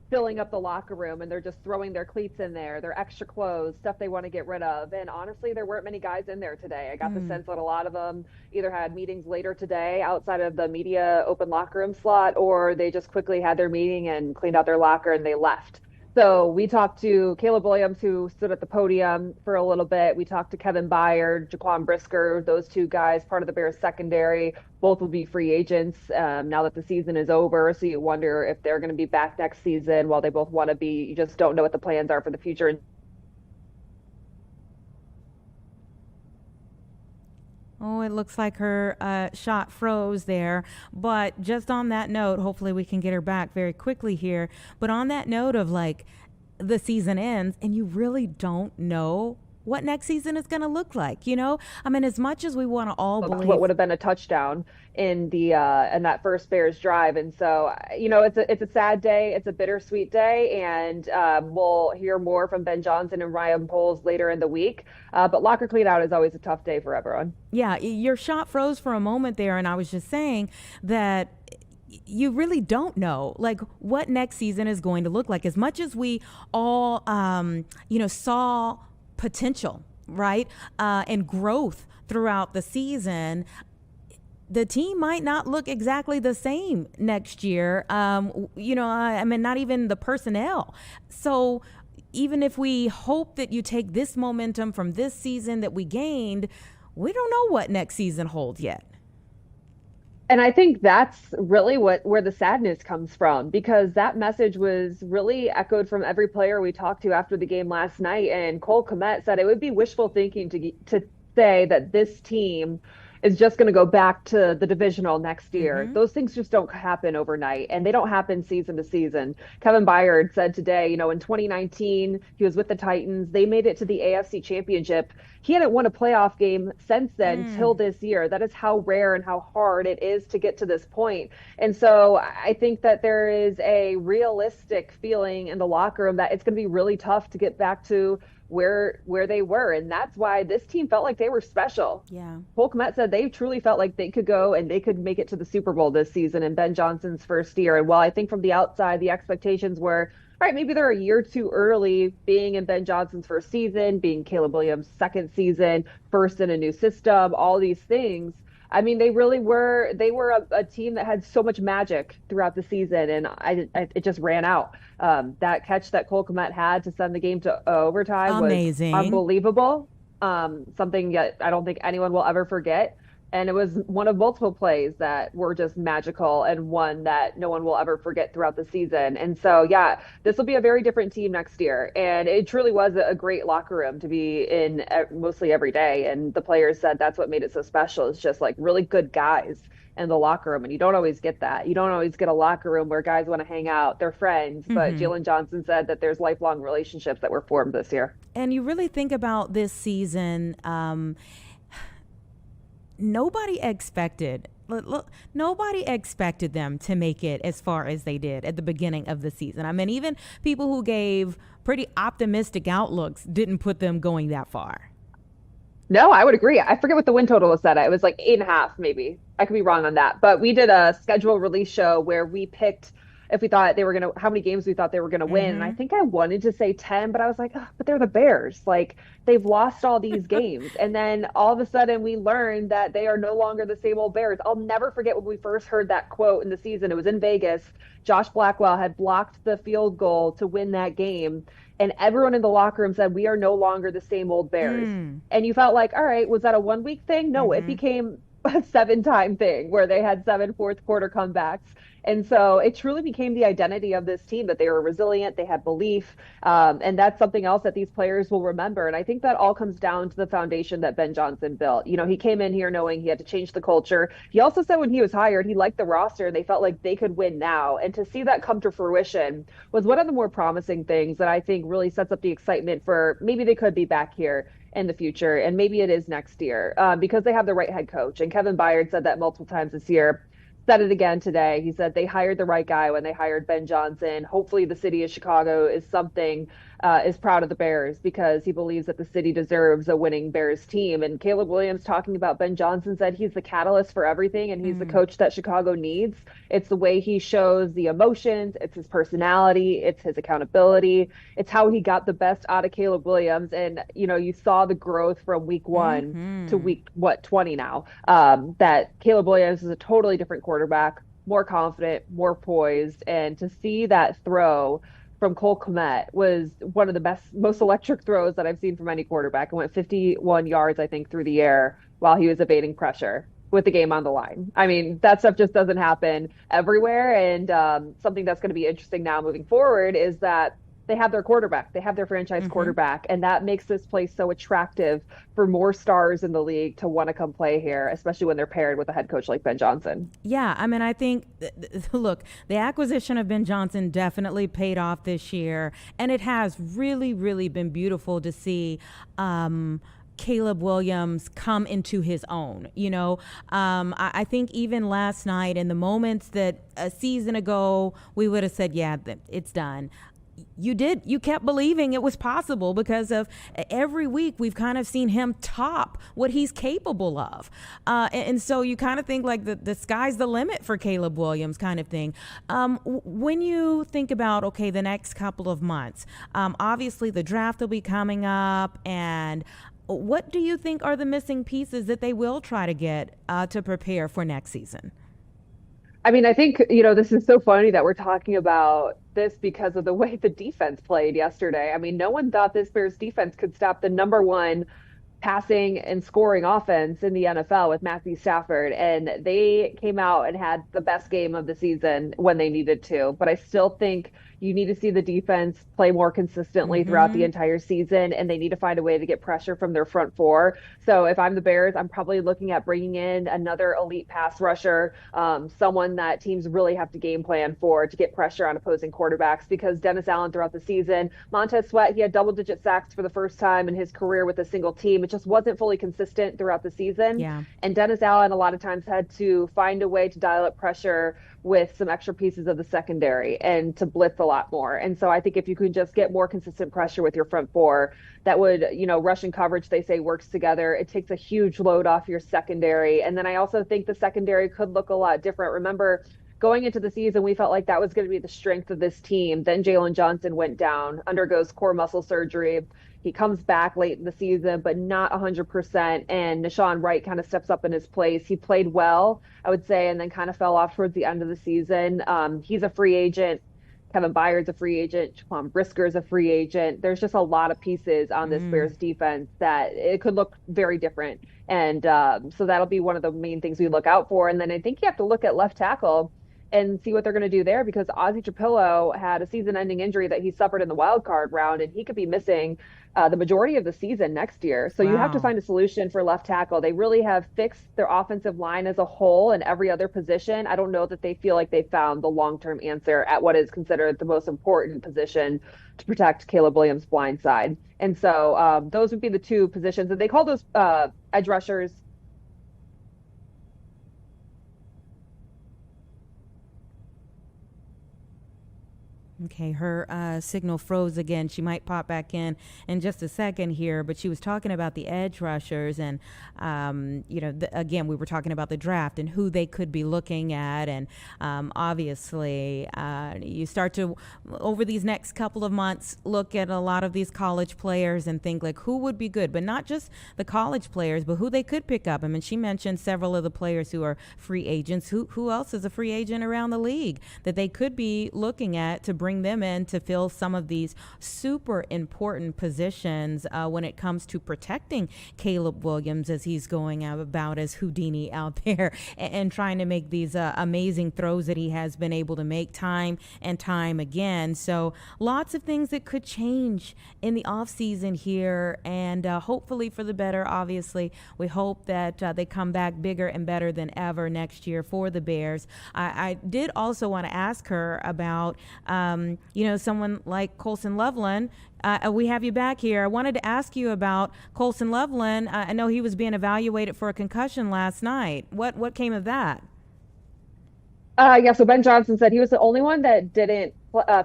filling up the locker room, and they're just throwing their cleats in there, their extra clothes, stuff they want to get rid of. And honestly, there weren't many guys in there today. I got the sense that a lot of them either had meetings later today outside of the media open locker room slot, or they just quickly had their meeting and cleaned out their locker and they left. So we talked to Caleb Williams, who stood at the podium for a little bit. We talked to Kevin Byard, Jaquan Brisker, those two guys, part of the Bears secondary. Both will be free agents now that the season is over. So you wonder if they're going to be back next season. While they both want to be, you just don't know what the plans are for the future.
Oh, it looks like her shot froze there. But just on that note, hopefully we can get her back very quickly here. But on that note of like the season ends and you really don't know what next season is going to look like, I mean, as much as we want to all believe
what would have been a touchdown in the in that first Bears drive. And so, it's a sad day. It's a bittersweet day. And we'll hear more from Ben Johnson and Ryan Poles later in the week. But locker clean out is always a tough day for everyone.
Yeah, your shot froze for a moment there. And I was just saying that you really don't know like what next season is going to look like. As much as we all, saw potential, right? And growth throughout the season, the team might not look exactly the same next year. I mean, not even the personnel. So even if we hope that you take this momentum from this season that we gained, we don't know what next season holds yet.
And I think that's really where the sadness comes from, because that message was really echoed from every player we talked to after the game last night. And Cole Kmet said it would be wishful thinking to say that this team is just going to go back to the divisional next year. Those things just don't happen overnight, and they don't happen season to season. Kevin Byard said today, in 2019, he was with the Titans. They made it to the AFC Championship. He hadn't won a playoff game since then till this year. That is how rare and how hard it is to get to this point. And so I think that there is a realistic feeling in the locker room that it's going to be really tough to get back to where they were. And that's why this team felt like they were special.
Yeah.
Cole Kmet said they truly felt like they could go and they could make it to the Super Bowl this season in Ben Johnson's first year. And while I think from the outside, the expectations were, all right, maybe they're a year too early being in Ben Johnson's first season, being Caleb Williams' second season, first in a new system, all these things. I mean, they were a team that had so much magic throughout the season, and it just ran out. That catch that Cole Kmet had to send the game to overtime
amazing.
Was unbelievable. Something that I don't think anyone will ever forget. And it was one of multiple plays that were just magical, and one that no one will ever forget throughout the season. And so, yeah, this will be a very different team next year. And it truly was a great locker room to be in mostly every day. And the players said that's what made it so special. It's just like really good guys in the locker room. And you don't always get that. You don't always get a locker room where guys want to hang out. They're friends. But Jalen Johnson said that there's lifelong relationships that were formed this year.
And you really think about this season, nobody expected. Look, nobody expected them to make it as far as they did at the beginning of the season. I mean, even people who gave pretty optimistic outlooks didn't put them going that far.
No, I would agree. I forget what the win total was set at. It was like 8.5, maybe. I could be wrong on that. But we did a schedule release show where we picked if we thought they were going to, how many games we thought they were going to win. And I think I wanted to say 10, but I was like, oh, but they're the Bears. Like, they've lost all these games. And then all of a sudden we learned that they are no longer the same old Bears. I'll never forget when we first heard that quote in the season. It was in Vegas. Josh Blackwell had blocked the field goal to win that game. And everyone in the locker room said, we are no longer the same old Bears. And you felt like, all right, was that a 1 week thing? No, it became a 7-time thing where they had 7 fourth quarter comebacks. And so it truly became the identity of this team, that they were resilient, they had belief. And that's something else that these players will remember. And I think that all comes down to the foundation that Ben Johnson built. You know, he came in here knowing he had to change the culture. He also said when he was hired, he liked the roster and they felt like they could win now. And to see that come to fruition was one of the more promising things that I think really sets up the excitement for maybe they could be back here in the future. And maybe it is next year because they have the right head coach. And Kevin Byard said that multiple times this year. Said it again today. He said they hired the right guy when they hired Ben Johnson. Hopefully the city of Chicago is proud of the Bears because he believes that the city deserves a winning Bears team. And Caleb Williams, talking about Ben Johnson, said he's the catalyst for everything and he's the coach that Chicago needs. It's the way he shows the emotions. It's his personality. It's his accountability. It's how he got the best out of Caleb Williams. And, you know, you saw the growth from week 1 to week, 20 now, that Caleb Williams is a totally different quarterback, more confident, more poised. And to see that throw from Cole Kmet was one of the best, most electric throws that I've seen from any quarterback. It went 51 yards, I think, through the air while he was evading pressure with the game on the line. I mean, that stuff just doesn't happen everywhere. And something that's going to be interesting now moving forward is that they have their quarterback. They have their franchise quarterback. And that makes this place so attractive for more stars in the league to want to come play here, especially when they're paired with a head coach like Ben Johnson.
Yeah, I mean, I think, look, the acquisition of Ben Johnson definitely paid off this year. And it has really, really been beautiful to see Caleb Williams come into his own. You know, I think even last night, in the moments that a season ago we would have said, yeah, it's done. You kept believing it was possible because of every week we've kind of seen him top what he's capable of. And so you kind of think like the sky's the limit for Caleb Williams kind of thing. When you think about, okay, the next couple of months, obviously the draft will be coming up, and what do you think are the missing pieces that they will try to get to prepare for next season?
I mean, I think, you know, this is so funny that we're talking about this because of the way the defense played yesterday. I mean, no one thought this Bears defense could stop the number 1 passing and scoring offense in the NFL with Matthew Stafford. And they came out and had the best game of the season when they needed to. But I still think you need to see the defense play more consistently throughout the entire season, and they need to find a way to get pressure from their front 4. So if I'm the Bears, I'm probably looking at bringing in another elite pass rusher, someone that teams really have to game plan for to get pressure on opposing quarterbacks, because Dennis Allen throughout the season, Montez Sweat, he had double-digit sacks for the first time in his career with a single team. It just wasn't fully consistent throughout the season.
Yeah.
And Dennis Allen a lot of times had to find a way to dial up pressure with some extra pieces of the secondary and to blitz a lot more. And so I think if you could just get more consistent pressure with your front 4, that would, you know, rushing coverage, they say, works together. It takes a huge load off your secondary. And then I also think the secondary could look a lot different. Remember, going into the season, we felt like that was going to be the strength of this team. Then Jalen Johnson went down, undergoes core muscle surgery. He comes back late in the season, but not 100%. And Nashawn Wright kind of steps up in his place. He played well, I would say, and then kind of fell off towards the end of the season. He's a free agent. Kevin Byard's a free agent. Jaquan Brisker's a free agent. There's just a lot of pieces on this Bears defense that it could look very different. And so that'll be one of the main things we look out for. And then I think you have to look at left tackle and see what they're going to do there, because Ozzie Trapillo had a season-ending injury that he suffered in the wild card round, and he could be missing the majority of the season next year. So you have to find a solution for left tackle. They really have fixed their offensive line as a whole and every other position. I don't know that they feel like they found the long-term answer at what is considered the most important position to protect Caleb Williams' blind side. And so those would be the 2 positions. And they call those edge rushers.
Okay, her signal froze again. She might pop back in just a second here, but she was talking about the edge rushers, and again, we were talking about the draft and who they could be looking at, and obviously, you start to over these next couple of months look at a lot of these college players and think like who would be good, but not just the college players, but who they could pick up. I mean, she mentioned several of the players who are free agents. Who else is a free agent around the league that they could be looking at to bring them in to fill some of these super important positions when it comes to protecting Caleb Williams as he's going about as Houdini out there and trying to make these amazing throws that he has been able to make time and time again. So lots of things that could change in the offseason here, and hopefully for the better. Obviously, we hope that they come back bigger and better than ever next year for the Bears. I did also want to ask her about someone like Colson Loveland. We have you back here. I wanted to ask you about Colson Loveland. I know he was being evaluated for a concussion last night. What came of that?
So Ben Johnson said he was the only one that didn't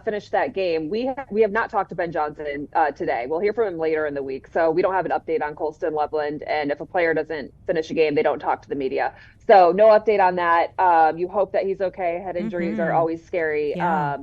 finish that game. We have not talked to Ben Johnson today. We'll hear from him later in the week. So we don't have an update on Colston Loveland. And if a player doesn't finish a game, they don't talk to the media. So no update on that. You hope that he's okay. Head injuries are always scary.
Yeah.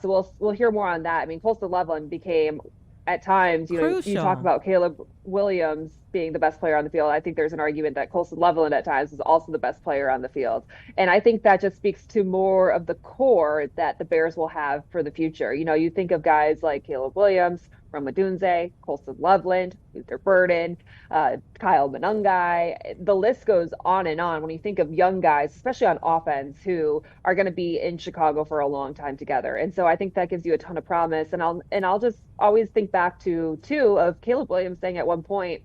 So we'll hear more on that. I mean, Colston Loveland became at times, you talk about Caleb Williams being the best player on the field. I think there's an argument that Colston Loveland at times is also the best player on the field. And I think that just speaks to more of the core that the Bears will have for the future. You think of guys like Caleb Williams, Roma Dunze, Colston Loveland, Luther Burden, Kyle Monungai. The list goes on and on when you think of young guys, especially on offense, who are going to be in Chicago for a long time together. And so I think that gives you a ton of promise. And I'll just always think back to of Caleb Williams saying at one point,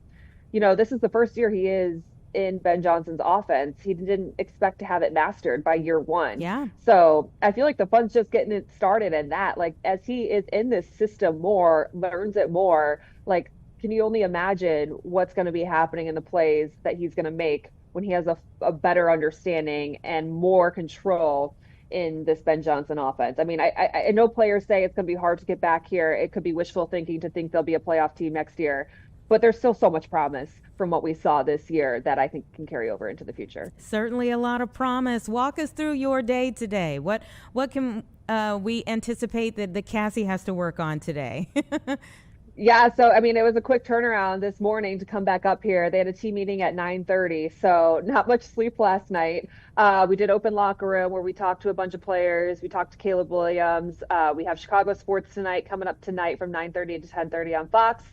this is the first year he is in Ben Johnson's offense. He didn't expect to have it mastered by year one.
Yeah.
So I feel like the fun's just getting it started, and that, like, as he is in this system more, learns it more, like, can you only imagine what's going to be happening in the plays that he's going to make when he has a better understanding and more control in this Ben Johnson offense? I mean, I know players say it's going to be hard to get back here. It could be wishful thinking to think they'll be a playoff team next year. But there's still so much promise from what we saw this year that I think can carry over into the future.
Certainly a lot of promise. Walk us through your day today. What can we anticipate that Cassie has to work on today?
Yeah, so I mean, it was a quick turnaround this morning to come back up here. They had a team meeting at 9:30, so not much sleep last night. We did open locker room where we talked to a bunch of players. We talked to Caleb Williams. We have Chicago Sports Tonight coming up tonight from 9:30 to 10:30 on Fox.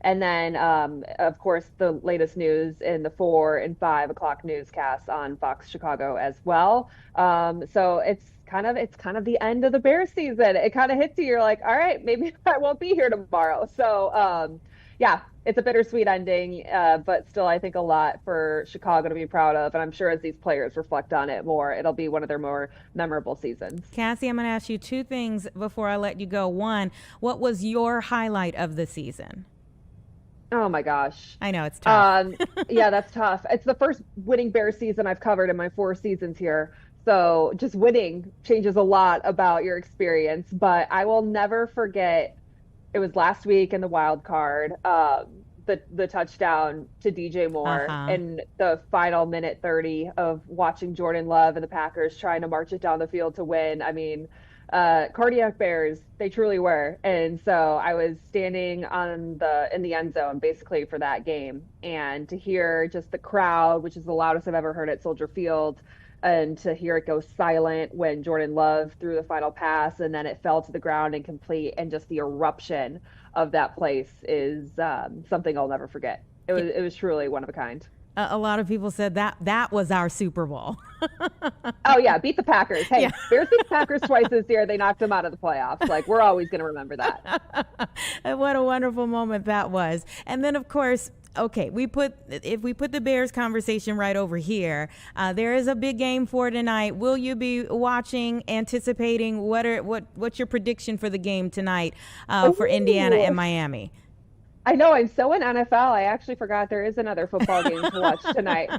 And then, of course, the latest news in the 4 and 5 o'clock newscasts on Fox Chicago as well. So it's kind of the end of the Bears season. It kind of hits you. You're like, all right, maybe I won't be here tomorrow. So, yeah, it's a bittersweet ending, but still, I think a lot for Chicago to be proud of. And I'm sure as these players reflect on it more, it'll be one of their more memorable seasons.
Cassie, I'm going to ask you two things before I let you go. One, what was your highlight of the season?
Oh my gosh.
I know it's tough.
Yeah, that's tough. It's the first winning Bears season I've covered in my 4 seasons here. So just winning changes a lot about your experience, but I will never forget, it was last week in the wild card, the touchdown to DJ Moore and the final minute 30 of watching Jordan Love and the Packers trying to march it down the field to win. I mean, cardiac Bears, they truly were. And so I was standing in the end zone basically for that game, and to hear just the crowd, which is the loudest I've ever heard at Soldier Field, and to hear it go silent when Jordan Love threw the final pass and then it fell to the ground incomplete, and just the eruption of that place is something I'll never forget. It was truly one of a kind.
A lot of people said that was our Super Bowl.
Oh yeah, beat the Packers. Hey,
Yeah.
Bears beat the Packers twice this year. They knocked them out of the playoffs. Like, we're always going to remember that.
And what a wonderful moment that was. And then, of course, okay, if we put the Bears conversation right over here, there is a big game for tonight. Will you be watching, anticipating? What's your prediction for the game tonight for Indiana and Miami?
I know, I'm so in NFL. I actually forgot there is another football game to watch tonight.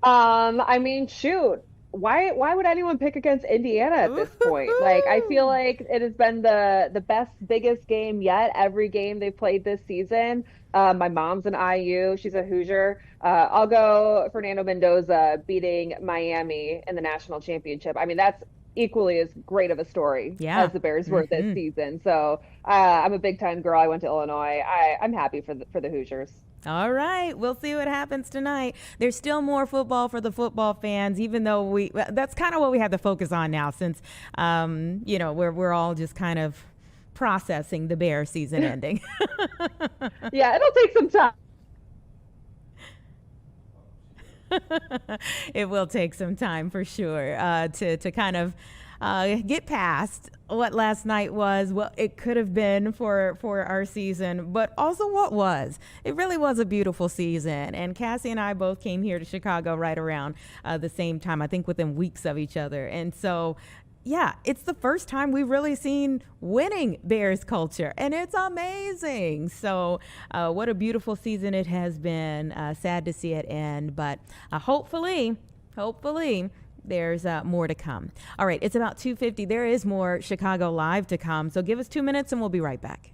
I mean, shoot. why would anyone pick against Indiana at this point? Like, I feel like it has been the best, biggest game yet. Every game they've played this season. My mom's an IU. She's a Hoosier. I'll go Fernando Mendoza beating Miami in the national championship. I mean, that's equally as great of a story as the Bears were this season. So I'm a big time girl. I went to Illinois. I'm happy for the Hoosiers.
All right. We'll see what happens tonight. There's still more football for the football fans, even though that's kind of what we have to focus on now since, we're all just kind of processing the Bear season ending.
Yeah, it'll take some time.
It will take some time for sure to kind of get past what last night was, what it could have been for our season, but also what was. It really was a beautiful season. And Cassie and I both came here to Chicago right around the same time, I think within weeks of each other. And so, yeah, it's the first time we've really seen winning Bears culture, and it's amazing. So what a beautiful season it has been. Sad to see it end, but hopefully, there's more to come. All right, it's about 2:50. There is more Chicago Live to come, so give us 2 minutes and we'll be right back.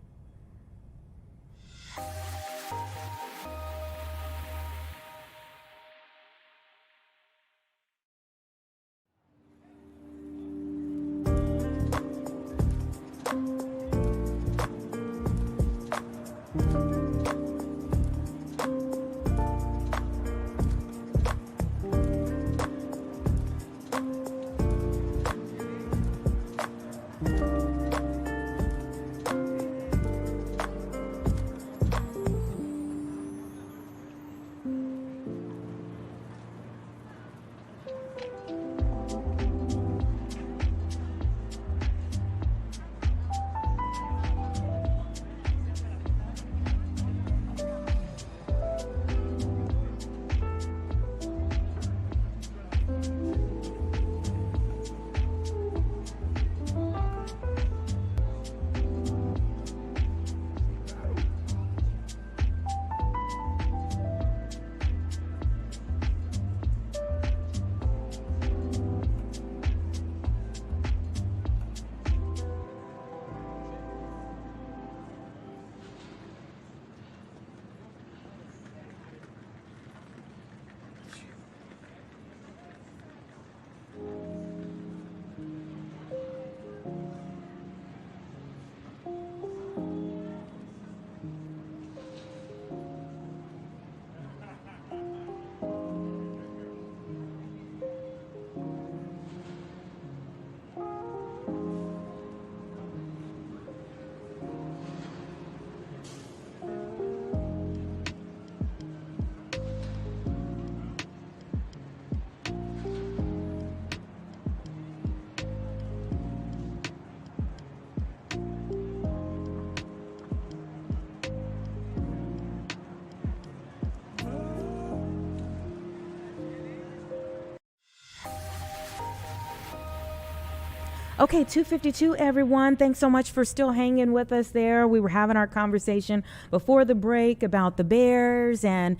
Okay, 2:52, everyone. Thanks so much for still hanging with us there. We were having our conversation before the break about the Bears and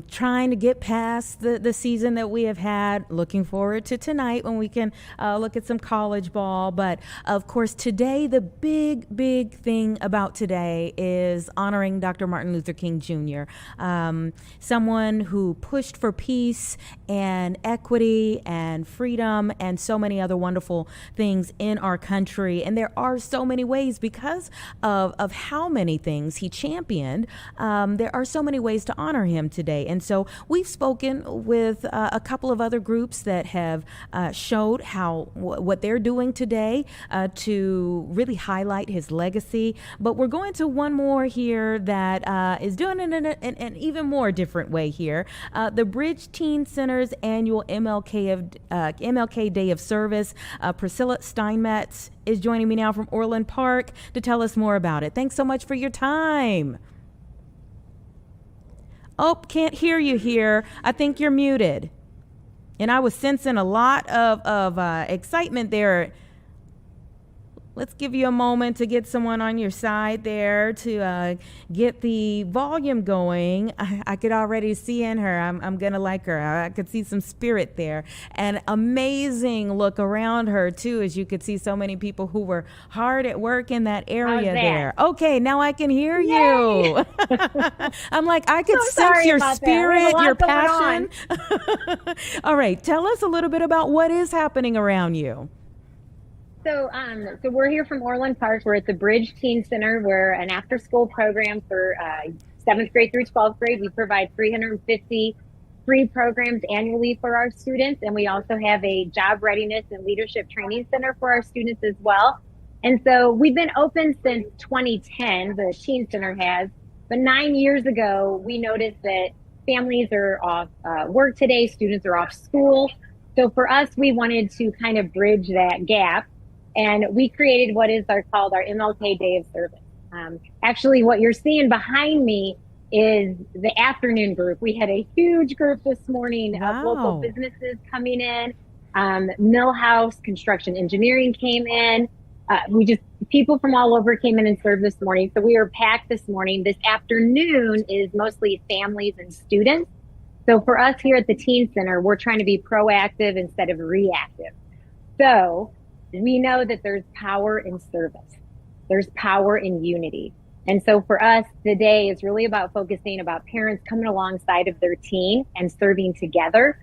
trying to get past the season that we have had. Looking forward to tonight when we can look at some college ball. But of course, today, the big thing about today is honoring Dr. Martin Luther King Jr., someone who pushed for peace and equity and freedom and so many other wonderful things in our country. And there are so many ways because of how many things he championed. There are so many ways to honor him today. And so we've spoken with a couple of other groups that have showed what they're doing today to really highlight his legacy. But we're going to one more here that is doing it in an even more different way here. The Bridge Teen Center's annual MLK Day of Service. Priscilla Steinmetz is joining me now from Orland Park to tell us more about it. Thanks so much for your time. Oh, can't hear you here. I think you're muted. And I was sensing a lot of excitement there. Let's give you a moment to get someone on your side there to get the volume going. I could already see in her. I'm going to like her. I could see some spirit there. And amazing look around her, too, as you could see so many people who were hard at work in that area there. Okay, now I can hear you. I'm like, I could sense your spirit, your passion. All right, tell us a little bit about what is happening around you.
So we're here from Orland Park. We're at the Bridge Teen Center. We're an after-school program for 7th grade through 12th grade. We provide 350 free programs annually for our students, and we also have a job readiness and leadership training center for our students as well. And so we've been open since 2010, the Teen Center has, but 9 years ago, we noticed that families are off work today, students are off school. So for us, we wanted to kind of bridge that gap. And we created what is called our MLK Day of Service. Actually, what you're seeing behind me is the afternoon group. We had a huge group this morning of local businesses coming in. Millhouse Construction Engineering came in. People from all over came in and served this morning. So we were packed this morning. This afternoon is mostly families and students. So for us here at the Teen Center, we're trying to be proactive instead of reactive. So we know that there's power in service. There's power in unity. And so for us, today is really about focusing about parents coming alongside of their teen and serving together.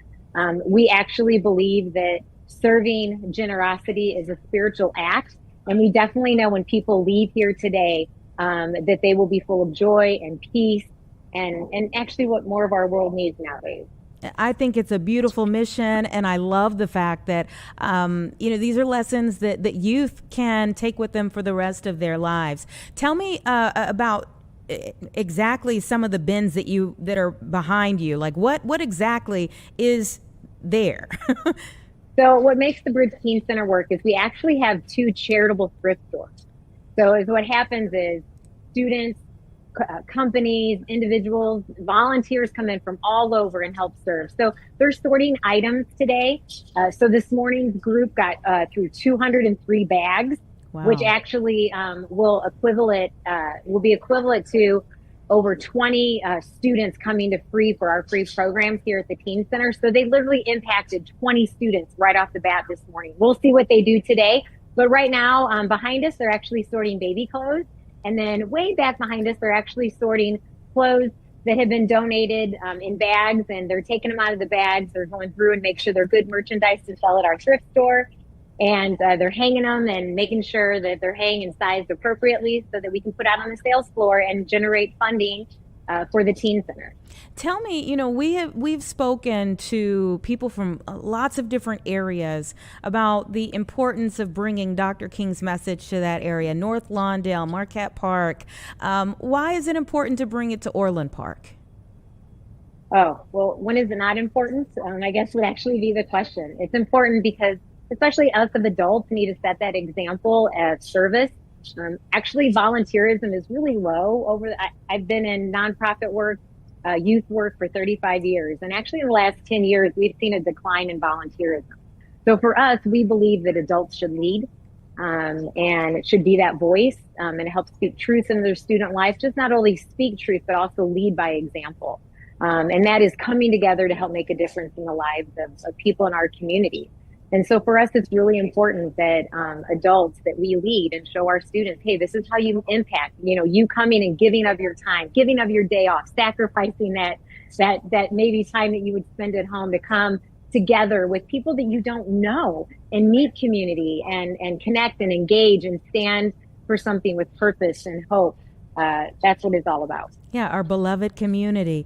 We actually believe that serving generosity is a spiritual act. And we definitely know when people leave here today, that they will be full of joy and peace and actually what more of our world needs nowadays.
I think it's a beautiful mission, and I love the fact that, these are lessons that youth can take with them for the rest of their lives. Tell me about exactly some of the bins that are behind you. Like what exactly is there?
So what makes the Bridge Teen Center work is we actually have 2 charitable thrift stores. So what happens is students, companies, individuals, volunteers come in from all over and help serve. So they're sorting items today. So this morning's group got through 203 bags, which actually will be equivalent to over 20 students coming to for our free programs here at the Teen Center. So they literally impacted 20 students right off the bat this morning. We'll see what they do today. But right now, behind us, they're actually sorting baby clothes. And then way back behind us, they're actually sorting clothes that have been donated in bags, and they're taking them out of the bags. They're going through and make sure they're good merchandise to sell at our thrift store. And they're hanging them and making sure that they're hanging and sized appropriately so that we can put out on the sales floor and generate funding for the Teen Center.
Tell me, we've spoken to people from lots of different areas about the importance of bringing Dr. King's message to that area, North Lawndale, Marquette Park. Why is it important to bring it to Orland Park?
Oh, well, when is it not important? I guess would actually be the question. It's important because especially us as adults need to set that example of service. Actually, volunteerism is really low. I've been in nonprofit work, youth work for 35 years. And actually in the last 10 years, we've seen a decline in volunteerism. So for us, we believe that adults should lead and should be that voice and help speak truth in their student life. Just not only speak truth, but also lead by example. And that is coming together to help make a difference in the lives of people in our community. And so for us, it's really important that adults, that we lead and show our students, hey, this is how you impact, you coming and giving of your time, giving of your day off, sacrificing that maybe time that you would spend at home to come together with people that you don't know and meet community and connect and engage and stand for something with purpose and hope. That's what it's all about.
Yeah, our beloved community.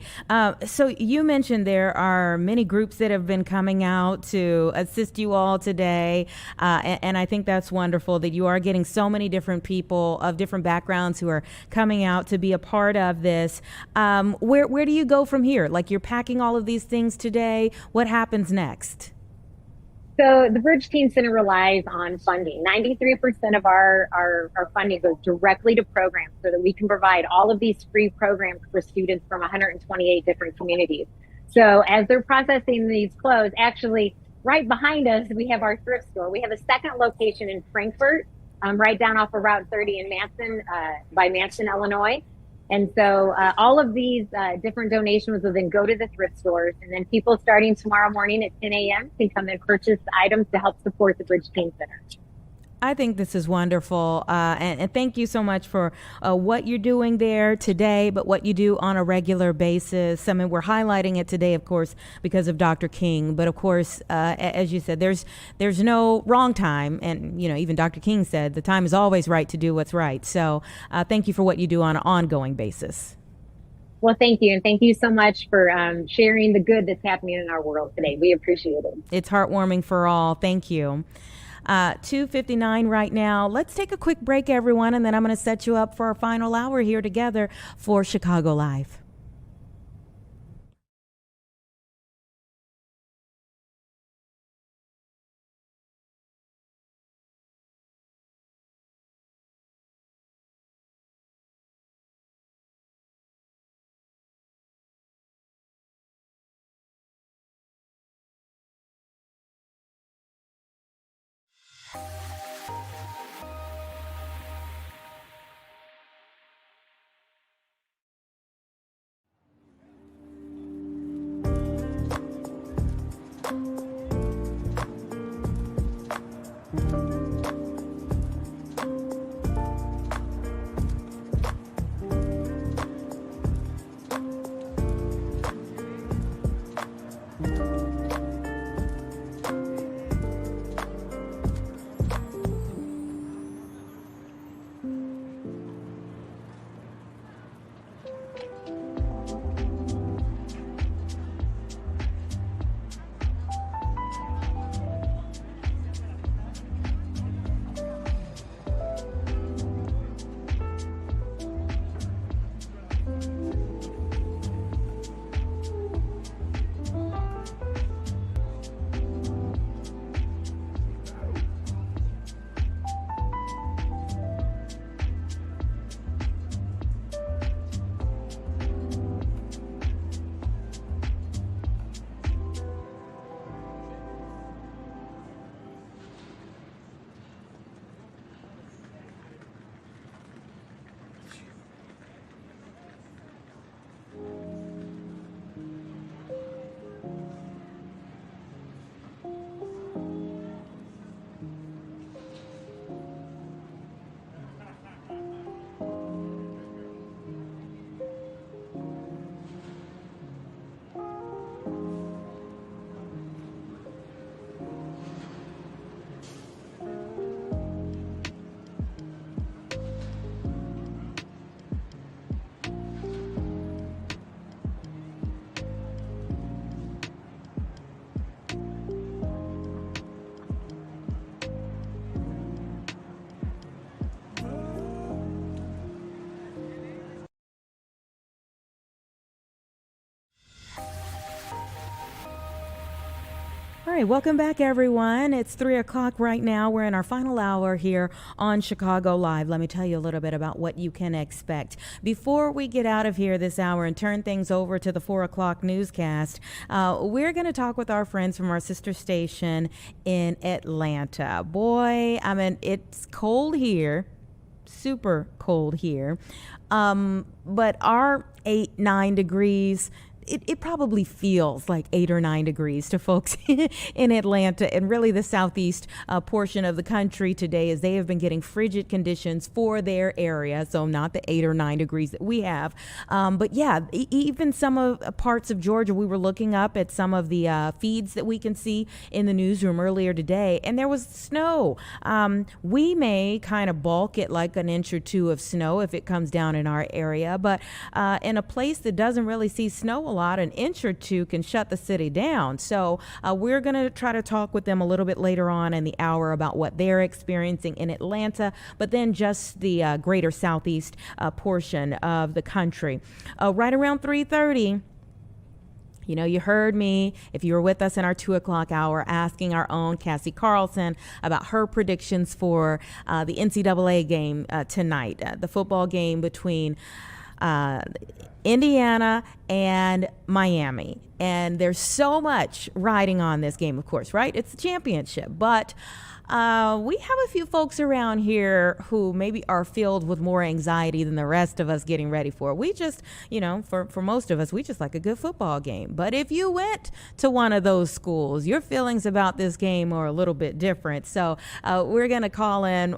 So you mentioned there are many groups that have been coming out to assist you all today. And I think that's wonderful that you are getting so many different people of different backgrounds who are coming out to be a part of this. Where do you go from here? Like, you're packing all of these things today. What happens next?
So the Bridge Teen Center relies on funding. 93% of our funding goes directly to programs so that we can provide all of these free programs for students from 128 different communities. So as they're processing these clothes, actually right behind us, we have our thrift store. We have a second location in Frankfort. right down off of Route 30 in Manson, by Manson, Illinois. And so all of these different donations will then go to the thrift stores. And then people starting tomorrow morning at 10 a.m. can come and purchase items to help support the Bridge Teen Center.
I think this is wonderful. And thank you so much for what you're doing there today, but what you do on a regular basis. I mean, we're highlighting it today, of course, because of Dr. King. But of course, as you said, there's no wrong time. And, you know, even Dr. King said the time is always right to do what's right. So thank you for what you do on an ongoing basis.
Well, thank you. And thank you so much for sharing the good that's happening in our world today. We appreciate it.
It's heartwarming for all. Thank you. 2:59 right now. Let's take a quick break, everyone, and then I'm going to set you up for our final hour here together for Chicago Live. All right, welcome back, everyone. It's 3 o'clock right now. We're in our final hour here on Chicago Live. Let me tell you a little bit about what you can expect. Before we get out of here this hour and turn things over to the 4 o'clock newscast, we're going to talk with our friends from our sister station in Atlanta. Boy, I mean, it's cold here, super cold here, but our 8-9 degrees, it probably feels like 8 or 9 degrees to folks in Atlanta and really the southeast portion of the country today, as they have been getting frigid conditions for their area. So not the 8 or 9 degrees that we have. But yeah, even some of parts of Georgia, we were looking up at some of the feeds that we can see in the newsroom earlier today, and there was snow. We may kind of bulk it like an inch or two of snow if it comes down in our area, but in a place that doesn't really see snow a lot, an inch or two can shut the city down. So we're going to try to talk with them a little bit later on in the hour about what they're experiencing in Atlanta, but then just the greater southeast portion of the country. Right around 3:30. You know, you heard me, if you were with us in our 2 o'clock hour, asking our own Cassie Carlson about her predictions for the NCAA game tonight, the football game between Indiana and Miami. And there's so much riding on this game, of course, right? It's a championship, but we have a few folks around here who maybe are filled with more anxiety than the rest of us getting ready for it. We just, for most of us, we just like a good football game. But if you went to one of those schools, your feelings about this game are a little bit different. So we're going to call in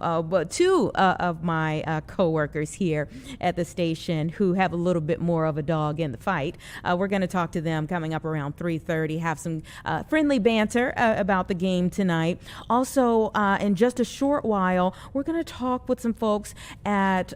two of my coworkers here at the station who have a little bit more of a dog in the fight. We're going to talk to them coming up around 3:30, have some friendly banter about the game tonight. Also, in just a short while, we're going to talk with some folks at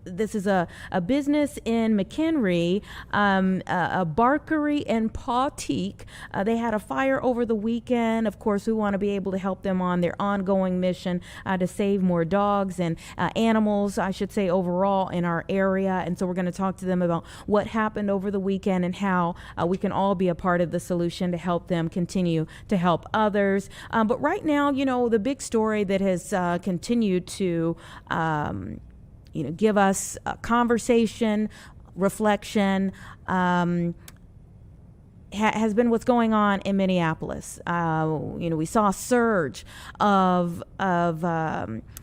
this is a business in McHenry, a barkery and Pautique. They had a fire over the weekend. Of course, we want to be able to help them on their ongoing mission to save more dogs and animals, I should say, overall in our area. And so we're going to talk to them about what happened over the weekend and how we can all be a part of the solution to help them continue to help others. But right now, the big story that has continued to give us a conversation, reflection, has been what's going on in Minneapolis. We saw a surge of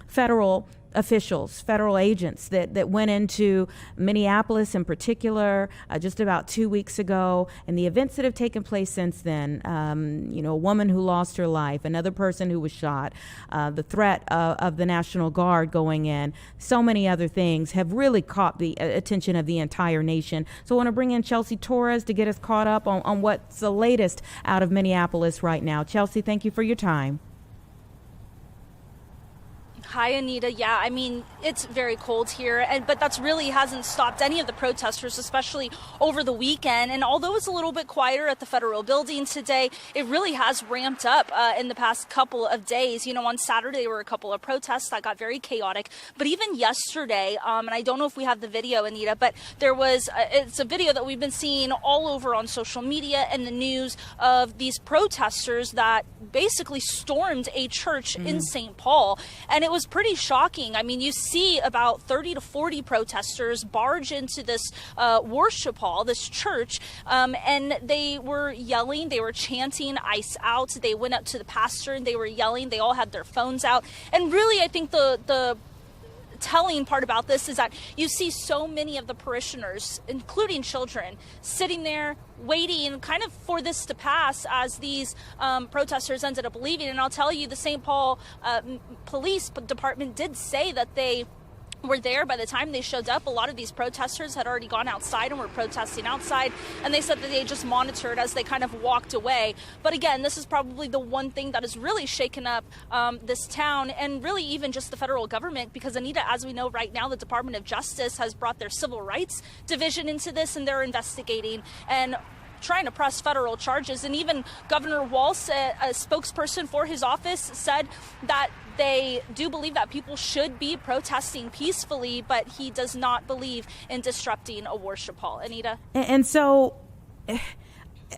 federal officials, federal agents that went into Minneapolis in particular just about 2 weeks ago, and the events that have taken place since then. A woman who lost her life, another person who was shot, the threat of the National Guard going in, so many other things have really caught the attention of the entire nation. So I want to bring in Chelsea Torres to get us caught up on what's the latest out of Minneapolis right now. Chelsea, thank you for your time.
Hi, Anita. Yeah, I mean, it's very cold here, but that's really hasn't stopped any of the protesters, especially over the weekend. And although it's a little bit quieter at the federal building today, it really has ramped up in the past couple of days. On Saturday, there were a couple of protests that got very chaotic. But even yesterday, and I don't know if we have the video, Anita, but there was, it's a video that we've been seeing all over on social media and the news of these protesters that basically stormed a church in St. Paul. And it was pretty shocking. I mean, you see about 30 to 40 protesters barge into this worship hall, this church, and they were yelling, they were chanting "ICE out." They went up to the pastor and they were yelling. They all had their phones out. And really, I think the telling part about this is that you see so many of the parishioners, including children, sitting there waiting kind of for this to pass as these protesters ended up leaving. And I'll tell you, the St. Paul Police Department did say that they were there by the time they showed up. A lot of these protesters had already gone outside and were protesting outside, and they said that they just monitored as they kind of walked away. But again, this is probably the one thing that has really shaken up this town, and really even just the federal government, because Anita, as we know right now, the Department of Justice has brought their Civil Rights Division into this, and they're investigating and trying to press federal charges. And even Governor Walz, a spokesperson for his office, said that they do believe that people should be protesting peacefully, but he does not believe in disrupting a worship hall. Anita? And
so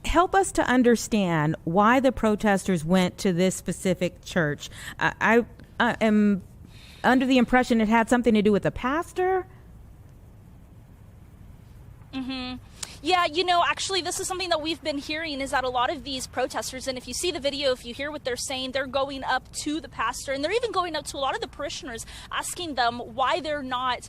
help us to understand why the protesters went to this specific church. I am under the impression it had something to do with the pastor.
Mm-hmm. Yeah, actually, this is something that we've been hearing, is that a lot of these protesters, and if you see the video, if you hear what they're saying, they're going up to the pastor, and they're even going up to a lot of the parishioners, asking them why they're not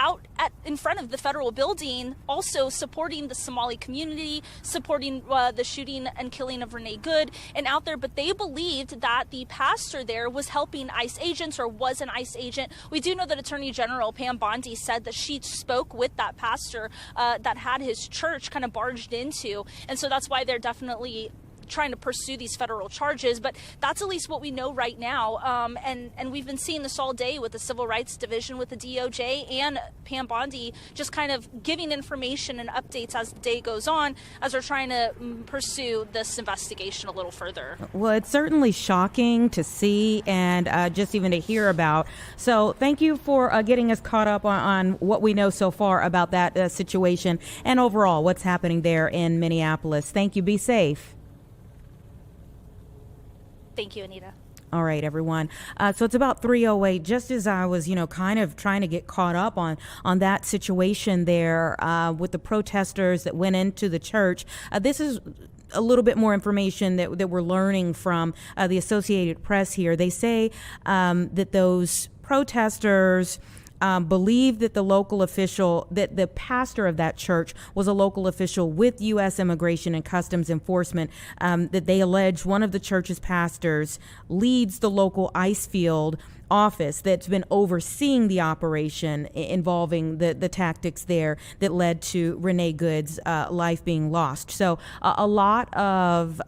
out in front of the federal building, also supporting the Somali community, supporting the shooting and killing of Renee Good, and out there. But they believed that the pastor there was helping ICE agents, or was an ICE agent. We do know that Attorney General Pam Bondi said that she spoke with that pastor that had his church kind of barged into, and so that's why they're definitely trying to pursue these federal charges. But that's at least what we know right now. And we've been seeing this all day with the Civil Rights Division, with the DOJ, and Pam Bondi just kind of giving information and updates as the day goes on, as they're trying to pursue this investigation a little further.
Well, it's certainly shocking to see and just even to hear about. So thank you for getting us caught up on what we know so far about that situation and overall what's happening there in Minneapolis. Thank you. Be safe.
Thank you, Anita.
All right, everyone. So it's about 3:08. Just as I was, kind of trying to get caught up on that situation there with the protesters that went into the church. This is a little bit more information that we're learning from the Associated Press here. They say that those protesters believed that the local official, that the pastor of that church was a local official with U.S. Immigration and Customs Enforcement, that they allege one of the church's pastors leads the local ice field office that's been overseeing the operation involving the tactics there that led to Renee Good's life being lost. So a lot of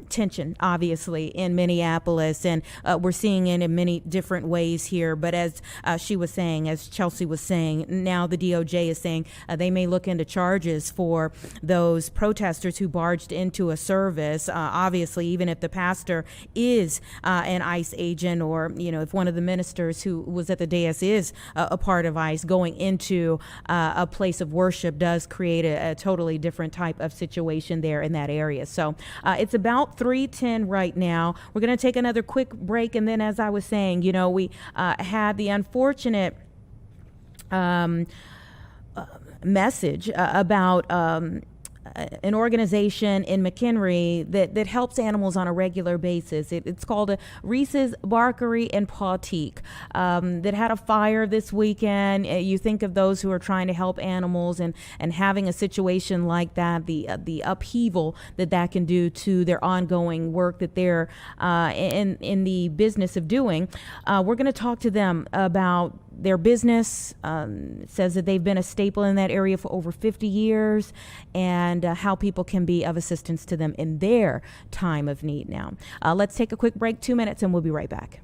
tension, obviously, in Minneapolis, and we're seeing it in many different ways here. But as she was saying, as Chelsea was saying, now the DOJ is saying they may look into charges for those protesters who barged into a service. Obviously, even if the pastor is an ICE agent, or if one of the ministers who was at the dais is a part of ICE, going into a place of worship does create a totally different type of situation there in that area. So it's about 3:10 right now. We're going to take another quick break, and then, as I was saying, we had the unfortunate message about an organization in McHenry that helps animals on a regular basis. It's called a Reese's Barkery in Pautique, that had a fire this weekend. You think of those who are trying to help animals and having a situation like that, the upheaval that can do to their ongoing work that they're in the business of doing. We're going to talk to them about their business. Says that they've been a staple in that area for over 50 years, and how people can be of assistance to them in their time of need now. Let's take a quick break, 2 minutes, and we'll be right back.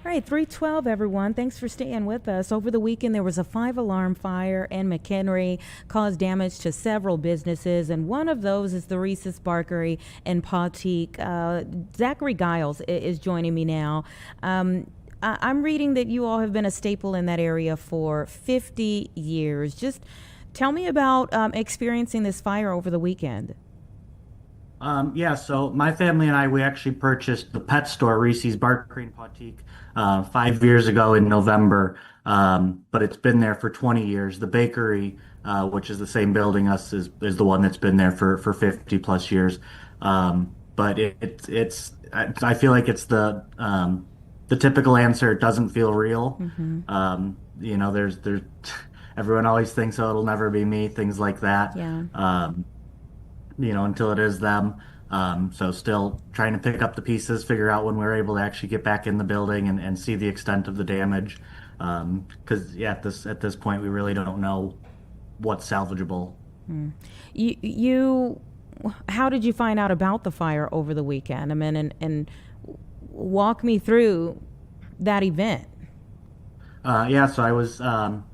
All right, 312, everyone. Thanks for staying with us. Over the weekend, there was a 5-alarm fire in McHenry, caused damage to several businesses, and one of those is the Reese's Barkery in Pautique. Zachary Giles is joining me now. I'm reading that you all have been a staple in that area for 50 years. Just tell me about experiencing this fire over the weekend.
So my family and we actually purchased the pet store, Reese's Barkery in Pautique, 5 years ago in November, but it's been there for 20 years. The bakery, which is the same building us, is the one that's been there for 50 plus years. but I feel like it's the typical answer. It doesn't feel real. There's everyone always thinks, oh, it'll never be me, things like that.
Yeah.
Until it is them. So still trying to pick up the pieces, figure out when we're able to actually get back in the building and see the extent of the damage. Because at this point, we really don't know what's salvageable.
You how did you find out about the fire over the weekend? I mean, and walk me through that event.
So I was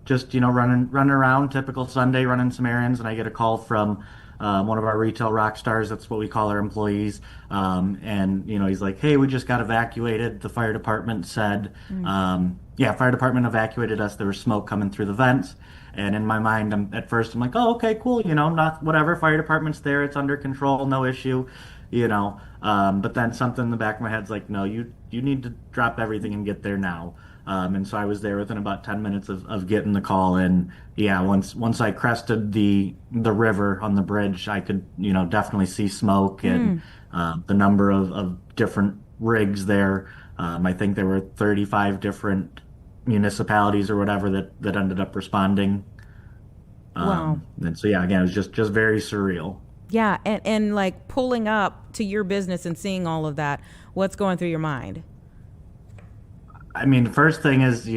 just running around, typical Sunday, running some errands, and I get a call from one of our retail rock stars. That's what we call our employees. And he's like, "Hey, we just got evacuated. The fire department said, fire department evacuated us. There was smoke coming through the vents." And in my mind, at first I'm like, "Oh, okay, cool. Not whatever. Fire department's there. It's under control. No issue." But then something in the back of my head's like, "No, you need to drop everything and get there now." And so I was there within about 10 minutes of getting the call. And once I crested the river on the bridge, I could, definitely see smoke and the number of different rigs there. I think there were 35 different municipalities or whatever that ended up responding.
Wow.
And so, again, it was just very surreal.
Yeah. And like pulling up to your business and seeing all of that, what's going through your mind?
I mean, the first thing is,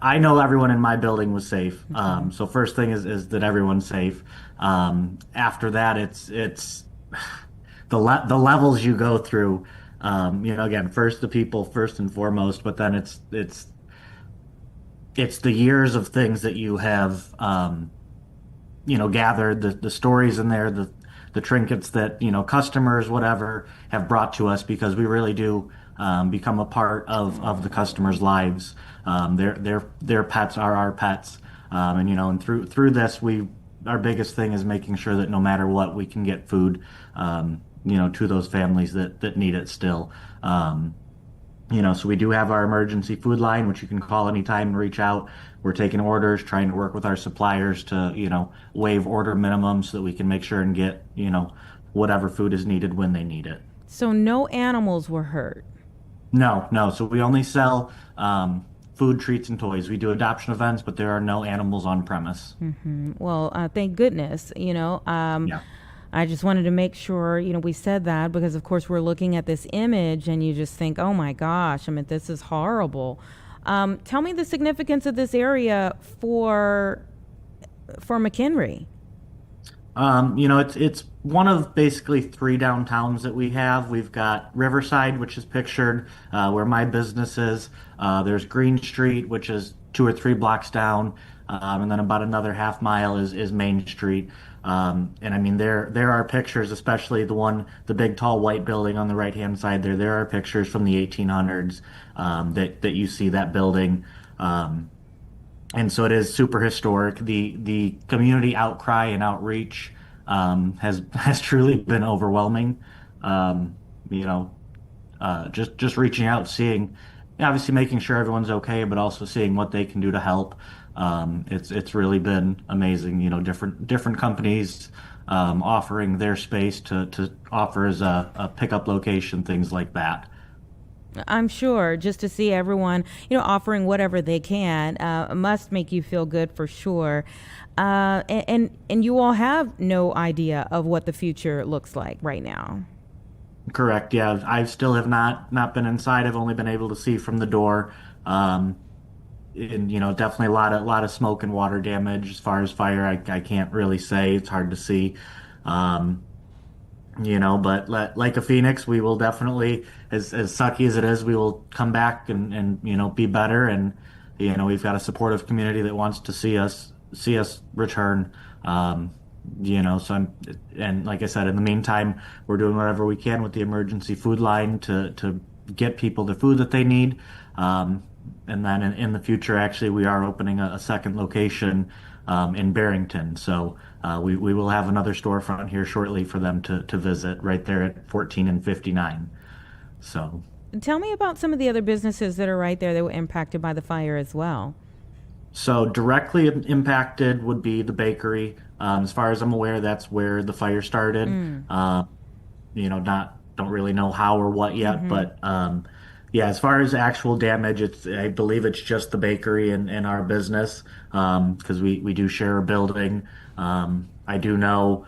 I know everyone in my building was safe. So first thing is that everyone's safe. After that, it's the levels you go through. Again, first the people, first and foremost, but then it's the years of things that you have, gathered, the stories in there, the trinkets that, customers, whatever, have brought to us, because we really do become a part of the customers' lives. Their pets are our pets. And through this, our biggest thing is making sure that no matter what, we can get food, to those families that need it still. So we do have our emergency food line, which you can call anytime and reach out. We're taking orders, trying to work with our suppliers to, waive order minimums so that we can make sure and get, whatever food is needed when they need it.
So no animals were hurt?
No. So we only sell food, treats, and toys. We do adoption events, but there are no animals on premise.
Well, thank goodness, I just wanted to make sure, we said that because, of course, we're looking at this image and you just think, oh, my gosh, I mean, this is horrible. Tell me the significance of this area for McHenry.
It's one of basically 3 downtowns that we have. We've got Riverside, which is pictured where my business is. There's Green Street, which is 2 or 3 blocks down. And then about another half mile is Main Street. And I mean, there are pictures, especially the big tall white building on the right hand side there. There are pictures from the 1800s that you see that building. And so it is super historic. The community outcry and outreach has truly been overwhelming. Just reaching out, seeing, obviously making sure everyone's okay, but also seeing what they can do to help. It's really been amazing. Different companies offering their space to offer as a pickup location, things like that.
I'm sure just to see everyone, offering whatever they can must make you feel good for sure. And you all have no idea of what the future looks like right now.
Correct. Yeah, I still have not been inside. I've only been able to see from the door. And definitely a lot of smoke and water damage. As far as fire, I can't really say. It's hard to see. But like a phoenix, we will definitely, as sucky as it is, we will come back and be better. And we've got a supportive community that wants to see us return. And like I said, in the meantime, we're doing whatever we can with the emergency food line to get people the food that they need. And then in the future, actually, we are opening a second location in Barrington. So we will have another storefront here shortly for them to visit right there at 14 and 59. So
tell me about some of the other businesses that are right there that were impacted by the fire as well.
So directly impacted would be the bakery. As far as I'm aware, that's where the fire started. Not don't really know how or what yet, but yeah, as far as actual damage, I believe it's just the bakery and our business, because we do share a building. I do know,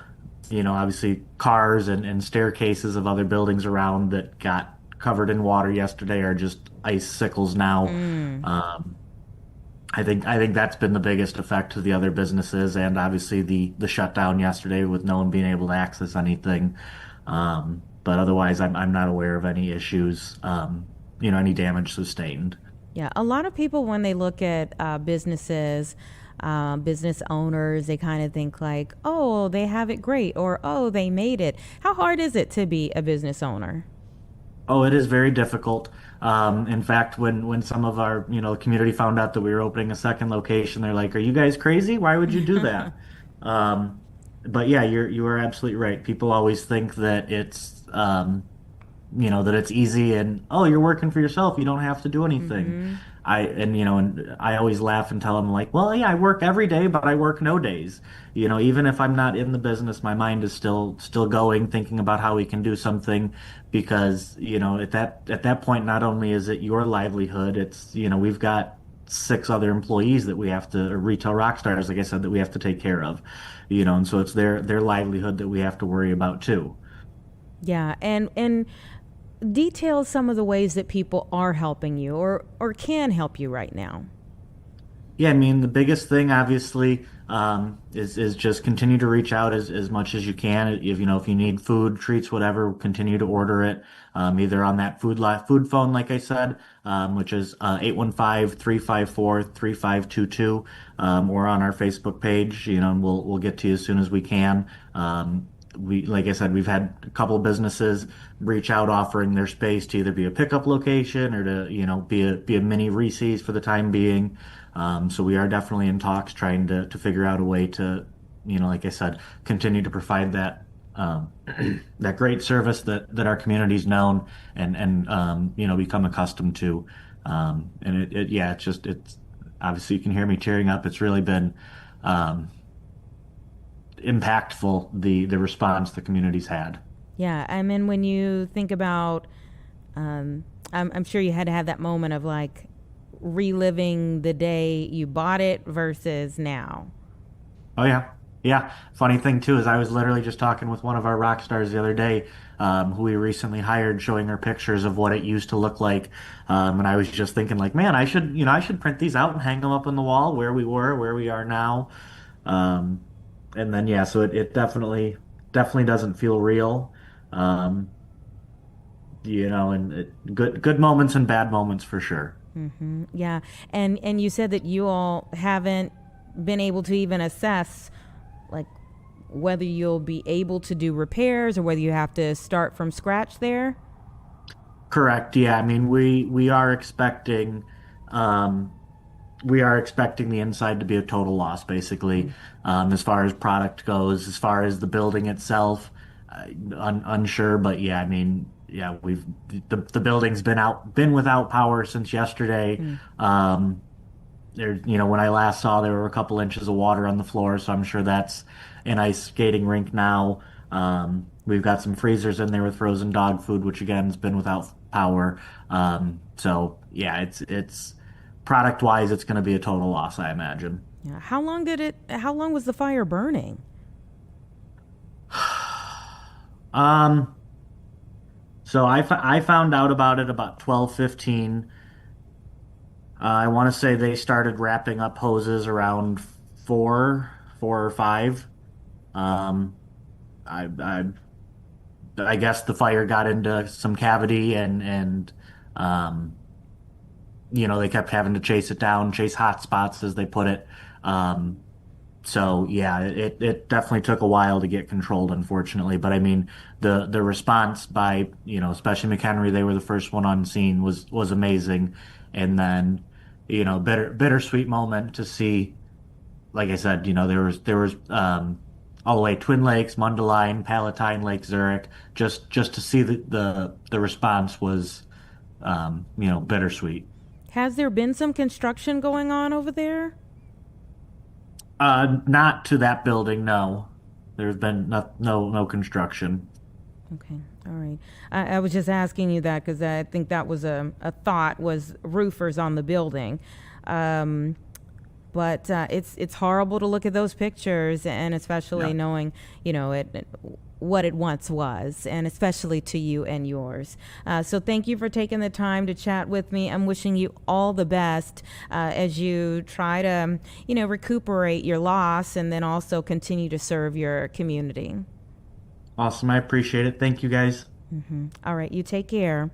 obviously cars and staircases of other buildings around that got covered in water yesterday are just icicles now. Um, I think that's been the biggest effect to the other businesses, and obviously the shutdown yesterday with no one being able to access anything. But otherwise, I'm not aware of any issues, any damage sustained.
Yeah, a lot of people, when they look at businesses, business owners, they kind of think like, oh, they have it great, or oh, they made it. How hard is it to be a business owner?
Oh, it is very difficult. In fact, when some of our, community found out that we were opening a second location, they're like, "Are you guys crazy? Why would you do that?" Um, but yeah, you are absolutely right. People always think that that it's easy and, oh, you're working for yourself. You don't have to do anything. And I always laugh and tell them like, well, yeah, I work every day, but I work no days. Even if I'm not in the business, my mind is still going, thinking about how we can do something because, at that point, not only is it your livelihood, it's, we've got six other employees that we have to, or retail rock stars, like I said, that we have to take care of, and so it's their livelihood that we have to worry about too.
Yeah, and detail some of the ways that people are helping you or can help you right now.
Yeah, I mean, the biggest thing obviously is just continue to reach out as much as you can. If you need food, treats, whatever, continue to order it either on that food phone, like I said, which is 815-354-3522, or on our Facebook page. And we'll get to you as soon as we can. Like I said, we've had a couple of businesses reach out offering their space to either be a pickup location or to, be a mini Reese's for the time being. So we are definitely in talks trying to figure out a way to, like I said, continue to provide that that great service that our community's known and become accustomed to. It's obviously you can hear me tearing up. It's really been impactful, the response the community's had.
Yeah, I mean, when you think about, I'm sure you had to have that moment of like reliving the day you bought it versus now.
Oh yeah. Funny thing too is I was literally just talking with one of our rock stars the other day, who we recently hired, showing her pictures of what it used to look like, and I was just thinking like, man, I should print these out and hang them up on the wall where we were, where we are now. And then yeah, so it definitely doesn't feel real. um good moments and bad moments for sure.
Yeah, and you said that you all haven't been able to even assess like whether you'll be able to do repairs or whether you have to start from scratch there.
Correct, yeah. I mean, we are expecting the inside to be a total loss, basically, as far as product goes. As far as the building itself, unsure, but yeah, I mean, yeah, the building's been without power since yesterday. When I last saw, there were a couple inches of water on the floor, so I'm sure that's an ice skating rink now. We've got some freezers in there with frozen dog food, which again has been without power. So yeah, it's product wise, it's going to be a total loss, I imagine.
Yeah. How long was the fire burning?
So I found out about it about 12:15. I want to say they started wrapping up hoses around four or five. Um, I I guess the fire got into some cavity and they kept having to chase it down, chase hot spots as they put it. Um, so yeah, it definitely took a while to get controlled, unfortunately. But I mean, the response by, especially McHenry, they were the first one on scene, was amazing. And then, bittersweet moment to see, like I said, there was all the way Twin Lakes, Mundelein, Palatine, Lake Zurich, just to see the response was, bittersweet.
Has there been some construction going on over there?
Not to that building, no. There's been no construction.
Okay, all right. I was just asking you that because I think that was a thought, was roofers on the building. Um, but it's horrible to look at those pictures, and especially
Yeah.
knowing, what it once was, and especially to you and yours. So thank you for taking the time to chat with me. I'm wishing you all the best as you try to, recuperate your loss and then also continue to serve your community.
Awesome. I appreciate it. Thank you guys.
All right, you take care.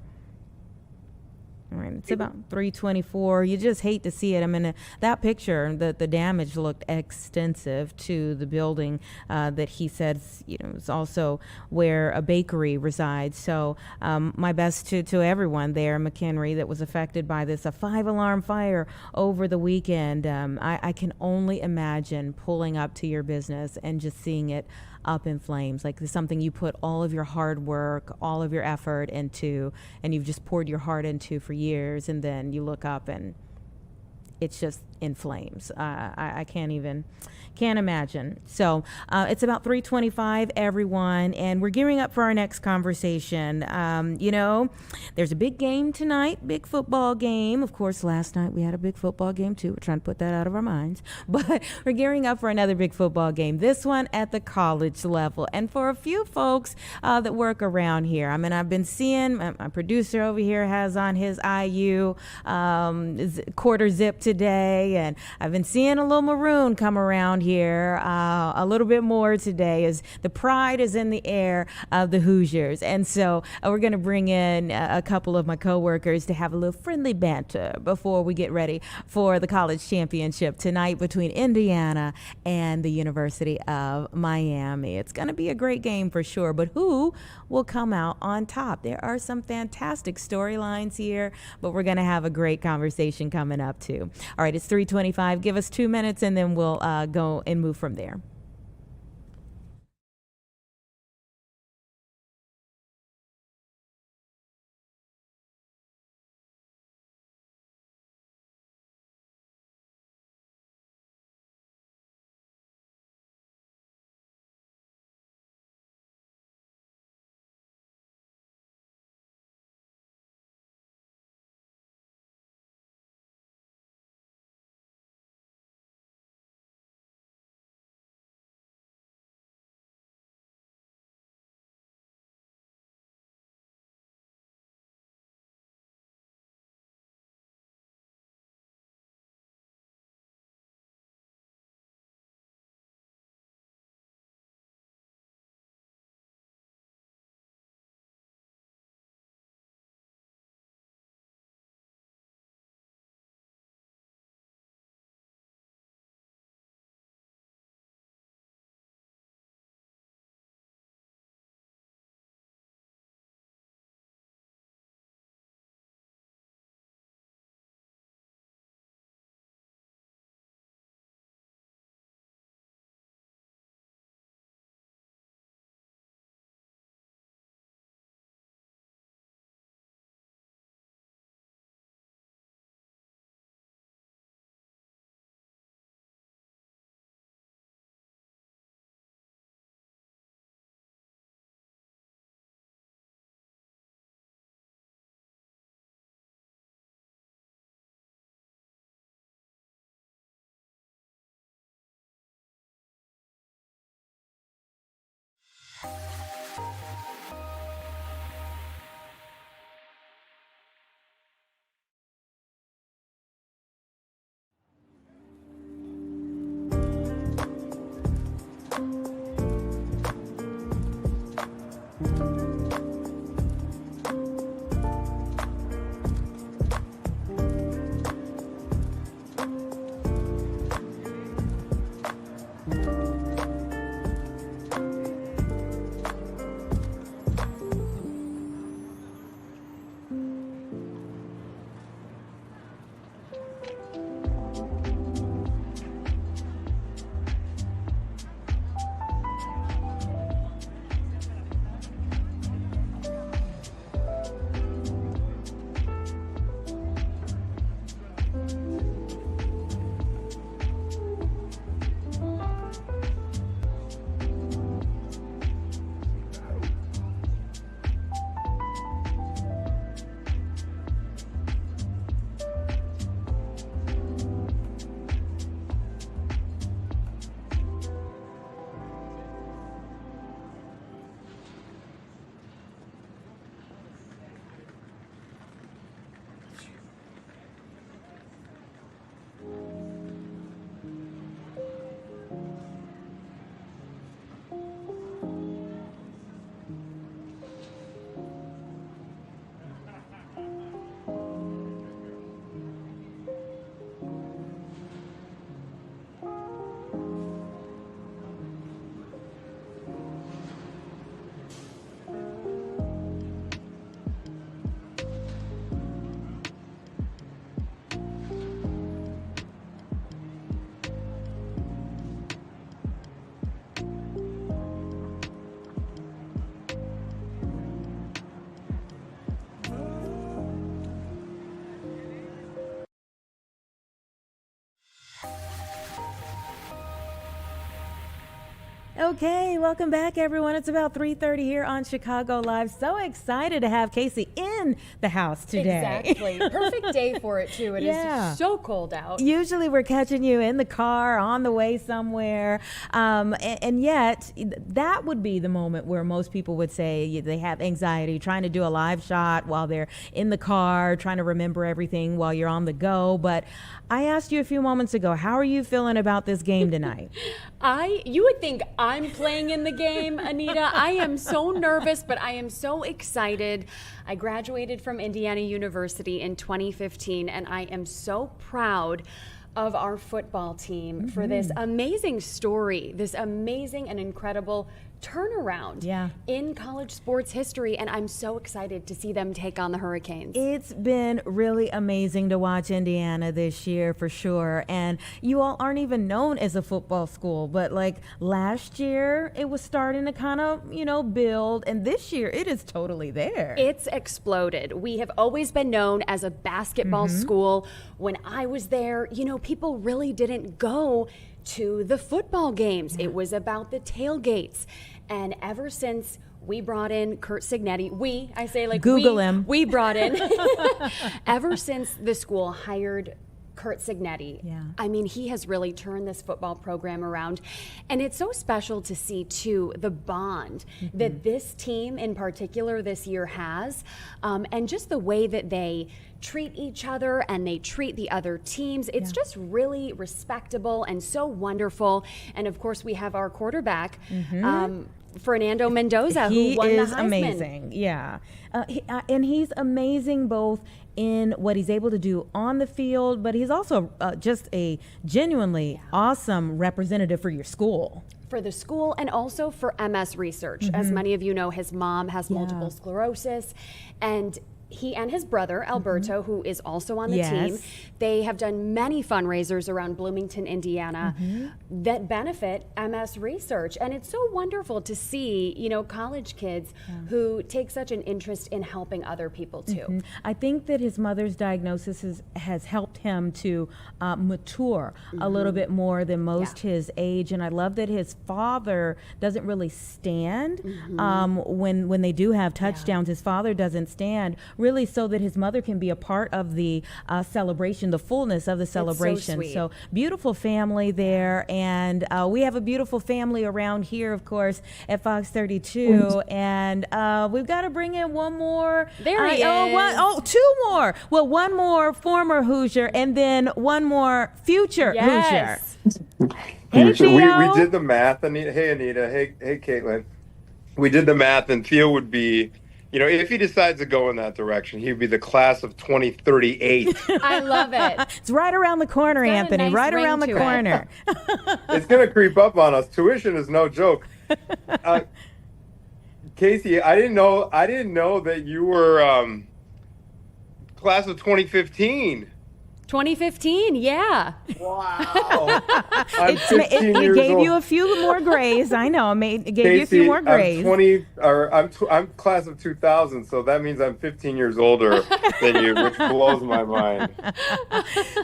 All right, it's about 3:24. You just hate to see it. I mean, that picture, the damage looked extensive to the building that he says, is also where a bakery resides. So my best to everyone there, McHenry, that was affected by this, a 5-alarm fire over the weekend. I can only imagine pulling up to your business and just seeing it up in flames. Like it's something you put all of your hard work, all of your effort into, and you've just poured your heart into for years, and then you look up and it's just in flames. I can't imagine. So it's about 3:25, everyone, and we're gearing up for our next conversation. There's a big game tonight, big football game. Of course, last night we had a big football game too. We're trying to put that out of our minds, but we're gearing up for another big football game. This one at the college level, and for a few folks that work around here. I mean, I've been seeing my producer over here has on his IU quarter zip today, and I've been seeing a little maroon come around here a little bit more today, as the pride is in the air of the Hoosiers. And so we're going to bring in a couple of my coworkers to have a little friendly banter before we get ready for the college championship tonight between Indiana and the University of Miami. It's going to be a great game for sure, but who will come out on top? There are some fantastic storylines here, but we're going to have a great conversation coming up too. All right, it's 3:25. Give us 2 minutes and then we'll go and move from there. Okay, welcome back, everyone. It's about 3:30 here on Chicago Live. So excited to have Casey in the house today.
Exactly. Perfect day for it, too. It is so cold out.
Usually we're catching you in the car, on the way somewhere. And yet, that would be the moment where most people would say they have anxiety trying to do a live shot while they're in the car, trying to remember everything while you're on the go. But I asked you a few moments ago, how are you feeling about this game tonight?
You would think I'm playing in the game, Anita. I am so nervous, but I am so excited. I graduated from Indiana University in 2015, and I am so proud of our football team for this amazing story, this amazing and incredible turnaround in college sports history, and I'm so excited to see them take on the Hurricanes.
It's been really amazing to watch Indiana this year for sure, and you all aren't even known as a football school, but like last year it was starting to kind of, build, and this year it is totally there.
It's exploded. We have always been known as a basketball school. When I was there, people really didn't go to the football games. It was about the tailgates. And ever since we brought in Curt Cignetti, I say like
Google him.
We brought in, ever since the school hired Curt Cignetti, I mean, he has really turned this football program around. And it's so special to see, too, the bond that this team in particular this year has, and just the way that they treat each other and they treat the other teams. It's just really respectable and so wonderful. And of course, we have our quarterback, Fernando Mendoza, who won the Heisman. He is
amazing, and he's amazing both in what he's able to do on the field, but he's also just a genuinely awesome representative for your school.
For the school and also for MS Research. As many of you know, his mom has multiple sclerosis, and he and his brother, Alberto, who is also on the team, they have done many fundraisers around Bloomington, Indiana, that benefit MS Research. And it's so wonderful to see, college kids who take such an interest in helping other people, too.
I think that his mother's diagnosis has helped him to mature a little bit more than most his age. And I love that his father doesn't really stand when they do have touchdowns. His father doesn't stand, really, so that his mother can be a part of the celebration, the fullness of the celebration. So beautiful family there, and we have a beautiful family around here, of course, at Fox 32, and we've got to bring in one more.
There he is.
Two more. Well, one more former Hoosier, and then one more future Hoosier. Hey,
we did the math, Anita. Hey, Anita. Hey, Caitlin. We did the math, and Theo would be, if he decides to go in that direction, he'd be the class of 2038.
I love it.
It's right around the corner, Anthony.
Nice
right around the corner.
It's going to creep up on us. Tuition is no joke. Casey, I didn't know that you were class of 2015.
2015, yeah.
Wow. It
gave you a few more grays. I know. It gave
Casey,
you a few more grays.
I'm class of 2000, so that means I'm 15 years older than you, which blows my mind.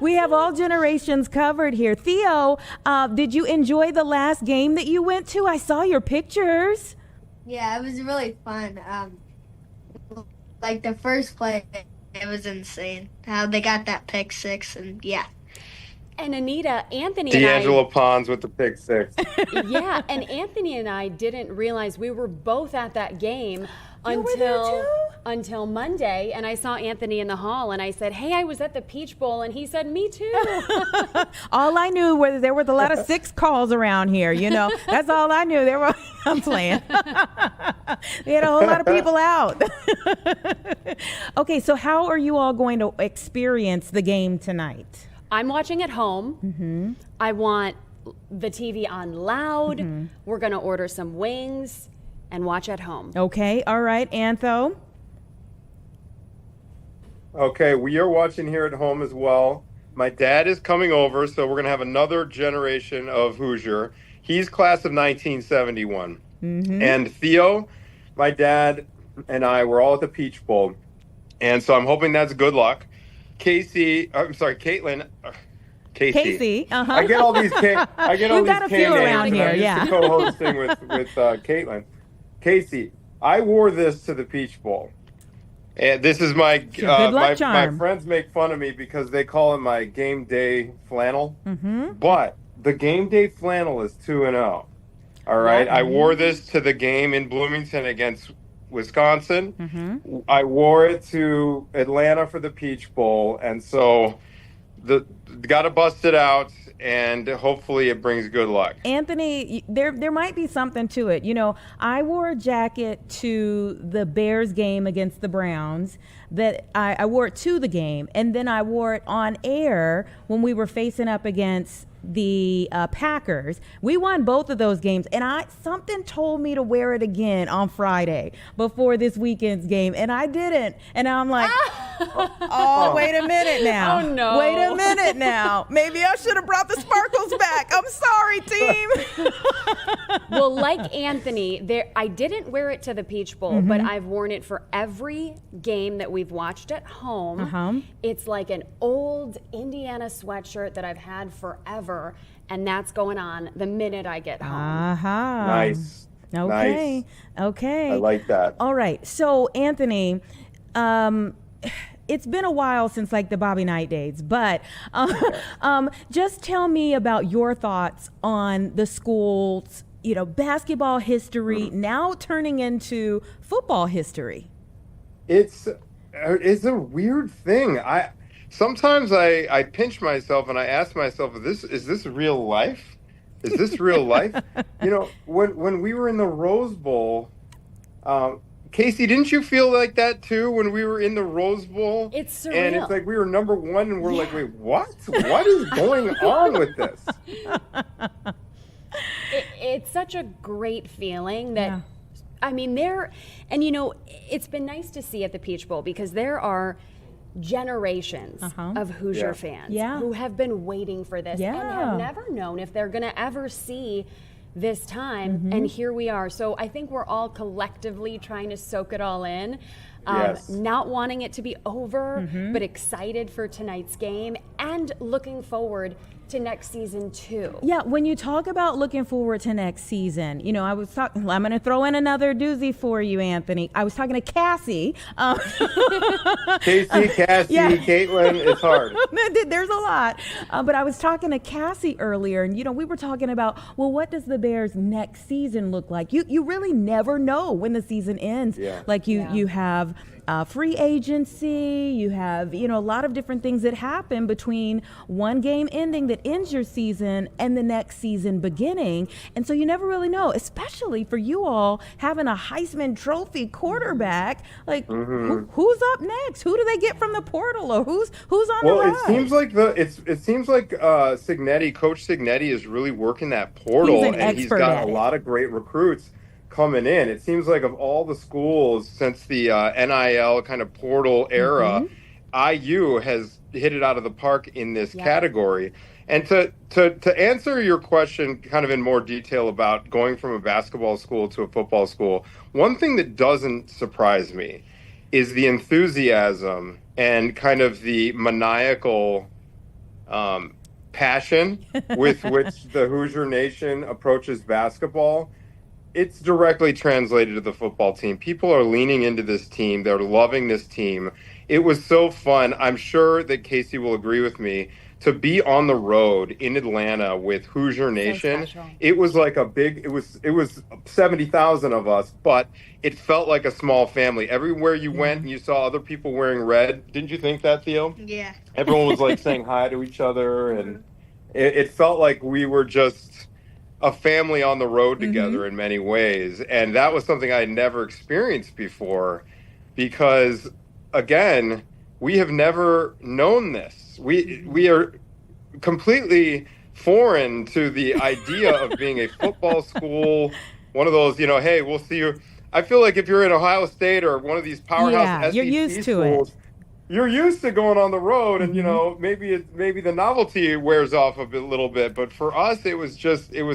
We have all generations covered here. Theo, did you enjoy the last game that you went to? I saw your pictures.
Yeah, it was really fun. Like the first play, it was insane how they got that pick six, and
And Anita, Anthony
D'Angelo Pons with the pick six.
Yeah, and Anthony and I didn't realize we were both at that game until Monday, and I saw Anthony in the hall, and I said, "Hey, I was at the Peach Bowl," and he said, "Me too."
All I knew was there were a lot of six calls around here. That's all I knew. I'm playing. They had a whole lot of people out. Okay, so how are you all going to experience the game tonight?
I'm watching at home. I want the TV on loud. We're going to order some wings and watch at home.
Okay, all right, Antho.
Okay, we are watching here at home as well. My dad is coming over, so we're going to have another generation of Hoosier. He's class of 1971. And Theo, my dad, and I were all at the Peach Bowl. And so I'm hoping that's good luck. Caitlin,
Casey. Uh-huh.
I get all these I get all
We've
these
got a
K
few
names,
around
and
here,
I'm used
yeah.
to co-hosting with Caitlin. Casey, I wore this to the Peach Bowl. And this is my
It's your good luck
my
charm.
friends make fun of me because they call it my game day flannel.
Mm-hmm.
But the game day flannel is 2-0. All right.
Yep.
I wore this to the game in Bloomington against Wisconsin.
Mm-hmm.
I wore it to Atlanta for the Peach Bowl, and so got to bust it out, and hopefully it brings good luck.
Anthony, there might be something to it. You know, I wore a jacket to the Bears game against the Browns that I wore it to the game, and then I wore it on air when we were facing up against the Packers. We won both of those games, and something told me to wear it again on Friday before this weekend's game, and I didn't. And I'm like, oh, wait a minute now.
Oh, no.
Wait a minute now. Maybe I should have brought the sparkles back. I'm sorry, team.
Well, like Anthony, I didn't wear it to the Peach Bowl, but I've worn it for every game that we've watched at home.
Uh-huh.
It's like an old Indiana sweatshirt that I've had forever, and that's going on the minute I get home.
Uh-huh.
Nice.
Okay.
Nice.
Okay.
I like that.
All right. So, Anthony, it's been a while since like the Bobby Knight days, but just tell me about your thoughts on the school's, basketball history now turning into football history.
It's a weird thing. Sometimes I pinch myself and I ask myself, is this real life? Is this real life? When we were in the Rose Bowl, Casey, didn't you feel like that too when we were in the Rose Bowl?
It's surreal.
And it's like we were number one and we're like, wait, what? What is going on with this?
It's such a great feeling that, it's been nice to see at the Peach Bowl because there are generations of Hoosier fans who have been waiting for this and have never known if they're going to ever see this time, and here we are. So I think we're all collectively trying to soak it all in, not wanting it to be over, but excited for tonight's game and looking forward to next season too.
Yeah, when you talk about looking forward to next season, I'm going to throw in another doozy for you, Anthony. I was talking to Cassie.
Casey, Caitlin, it's hard.
There's a lot. But I was talking to Cassie earlier, and, we were talking about, well, what does the Bears' next season look like? You really never know when the season ends.
Yeah.
Like you have free agency, you have, a lot of different things that happen between one game ending that ends your season and the next season beginning. And so you never really know, especially for you all having a Heisman Trophy quarterback. Like, who's up next? Who do they get from the portal, or who's on the rise?
It seems like Signetti, Coach Signetti, is really working that portal, and he's got a lot of great recruits coming in. It seems like of all the schools since the NIL kind of portal era, IU has hit it out of the park in this category. And to answer your question kind of in more detail about going from a basketball school to a football school, one thing that doesn't surprise me is the enthusiasm and kind of the maniacal passion with which the Hoosier Nation approaches basketball. It's directly translated to the football team. People are leaning into this team. They're loving this team. It was so fun. I'm sure that Casey will agree with me to be on the road in Atlanta with Hoosier Nation. It was like it was 70,000 of us, but it felt like a small family. Everywhere you went and you saw other people wearing red. Didn't you think that, Theo?
Yeah.
Everyone was like saying hi to each other, and it felt like we were just a family on the road together in many ways. And that was something I had never experienced before because, again, we have never known this. We are completely foreign to the idea of being a football school, one of those, hey, we'll see you. I feel like if you're in Ohio State or one of these powerhouse SEC
you're used to
schools,
it.
You're used to going on the road, and maybe the novelty wears off a little bit. But for us, it was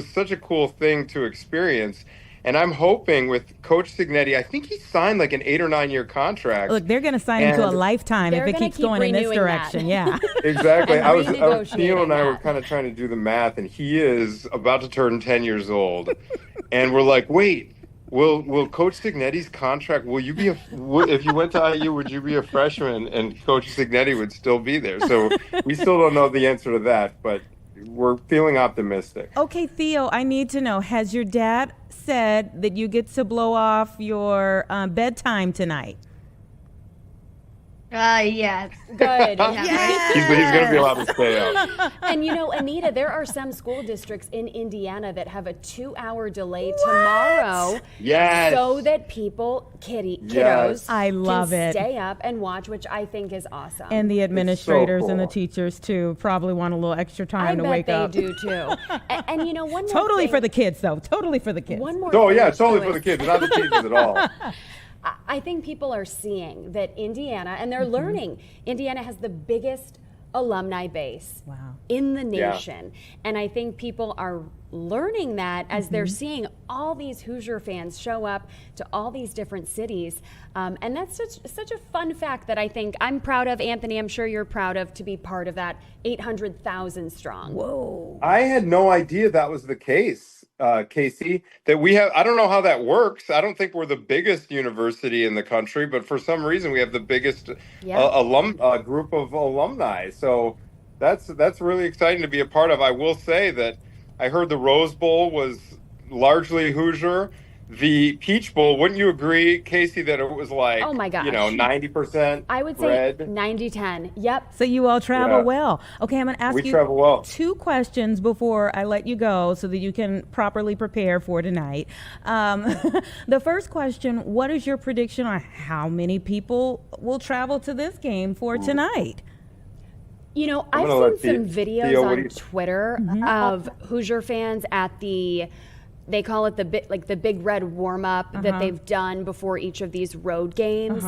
such a cool thing to experience. And I'm hoping with Coach Signetti, I think he signed like an 8 or 9 year contract.
Look, they're going to sign him to a lifetime if it keeps going in this direction. Yeah.
Exactly. Theo and I were kind of trying to do the math, and he is about to turn 10 years old. And we're like, wait, will Coach Signetti's contract, if you went to IU, would you be a freshman? And Coach Signetti would still be there. So we still don't know the answer to that, but we're feeling optimistic.
Okay, Theo, I need to know, has your dad said that you get to blow off your bedtime tonight?
Yeah.
Good.
Yes.
He's going to be allowed to stay up.
And Anita, there are some school districts in Indiana that have a 2-hour delay tomorrow.
Yes.
So that kiddos
I love
can
it.
stay up and watch, which I think is awesome.
And the administrators and the
cool.
teachers too probably want a little extra time to wake up.
I bet they do too. And one more
Totally
thing.
for the kids though. Totally for the kids.
One more
Oh,
thing
yeah,
too
totally for
is-
the kids, not the teachers at all.
I think people are seeing that Indiana, and they're learning, Indiana has the biggest alumni base in the nation. And I think people are learning that as they're seeing all these Hoosier fans show up to all these different cities. And that's such a fun fact that I think I'm proud of. Anthony, I'm sure you're proud of, to be part of that 800,000 strong.
Whoa.
I had no idea that was the case, Casey, that we have. I don't know how that works. I don't think we're the biggest university in the country, but for some reason we have the biggest group of alumni. So that's really exciting to be a part of. I will say that I heard the Rose Bowl was largely Hoosier. The Peach Bowl, wouldn't you agree, Casey, that it was like,
oh my gosh,
90%
I would say
red?
90-10. Yep.
So you all travel well. Okay, I'm going to ask you
travel well.
2 questions before I let you go so that you can properly prepare for tonight. The first question, what is your prediction on how many people will travel to this game for tonight?
I've seen some videos on Twitter of Hoosier fans at they call it the big red warm up that they've done before each of these road games.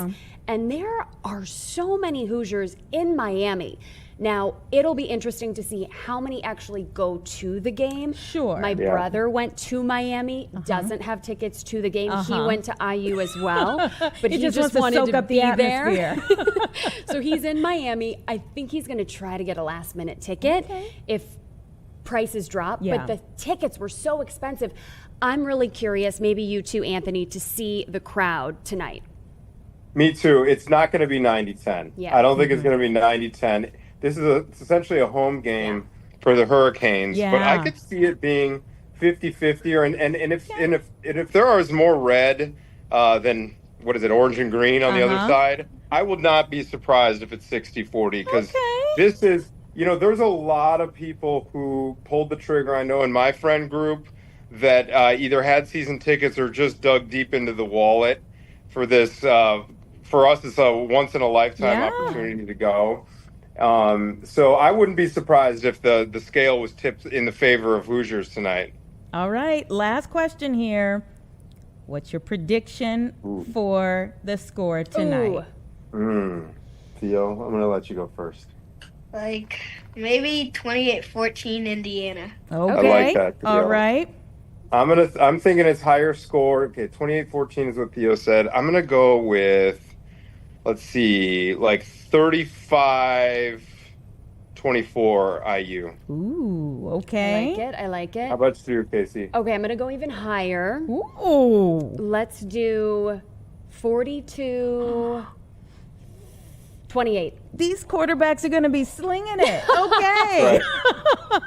And there are so many Hoosiers in Miami. Now, it'll be interesting to see how many actually go to the game.
Sure.
My brother went to Miami, doesn't have tickets to the game. He went to IU as well, but he just
wants to
wanted
soak
to
up
be
the atmosphere.
there. So he's in Miami. I think he's going to try to get a last minute ticket if prices drop, but the tickets were so expensive. I'm really curious, maybe you too, Anthony, to see the crowd tonight.
Me too. It's not going to be 90-10.
Yeah.
I don't think it's going to be 90-10. This is it's essentially a home game for the Hurricanes, but I could see it being 50-50, if there is more red than orange and green on the other side, I will not be surprised if it's 60-40, because this is, there's a lot of people who pulled the trigger. I know in my friend group that either had season tickets or just dug deep into the wallet for this. For us, it's a once in a lifetime opportunity to go. So I wouldn't be surprised if the scale was tipped in the favor of Hoosiers tonight.
All right, last question here. What's your prediction for the score tonight?
Theo, I'm going to let you go first.
Like maybe 28-14 Indiana.
Okay.
I like that, Theo.
All right.
I'm thinking it's higher score. Okay, 28-14 is what Theo said. I'm going to go with, let's see, like 35-24 IU.
Ooh, okay.
I like it.
How about you, Casey?
Okay, I'm going to go even higher.
Ooh.
Let's do 42-28.
These quarterbacks are going to be slinging it. Okay.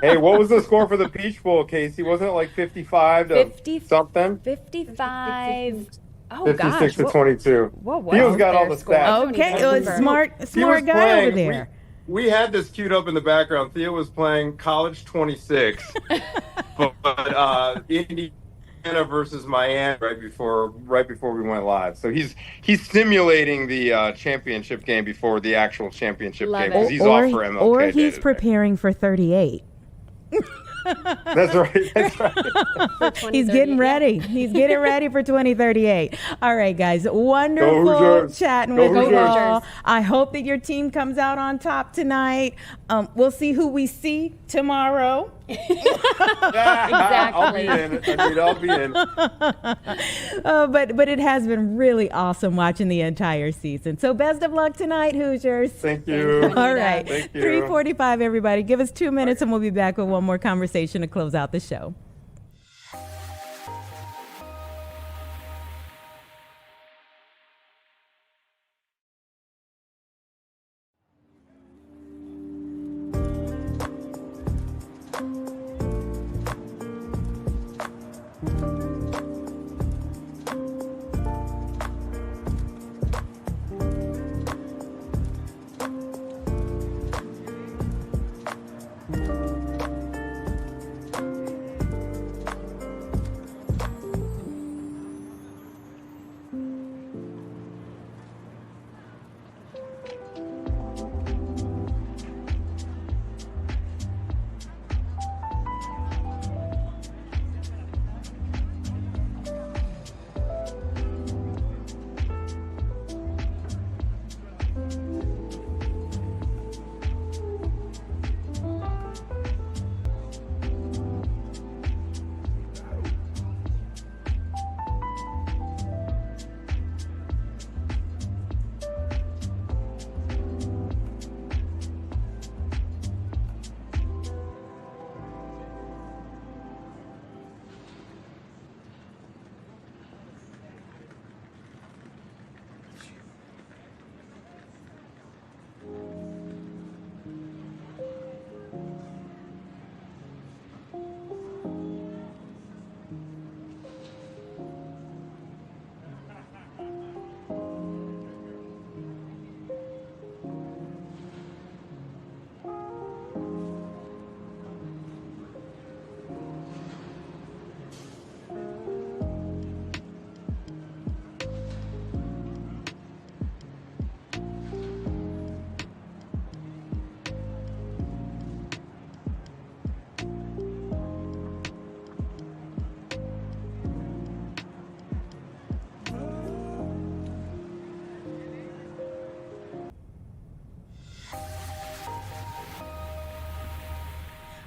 Hey, what was the score for the Peach Bowl, Casey? Wasn't it like 55 to something?
55. Oh,
56
gosh.
to 22.
Whoa.
Theo's got all the stats.
Okay, smart guy over there.
We had this queued up in the background. Theo was playing College 26, but Indiana versus Miami right before we went live. So he's simulating the championship game before the actual championship game, because he's off for MLK.
Or he's preparing for 38.
That's right.
He's getting ready. He's getting ready for 2038. All right, guys. Wonderful chatting with you all. I hope that your team comes out on top tonight. We'll see who we see tomorrow.
I'll be in. I'll be in.
But it has been really awesome watching the entire season. So best of luck tonight, Hoosiers.
Thank you.
All right.
Thank you.
3:45, everybody. Give us 2 minutes and we'll be back with one more conversation to close out the show.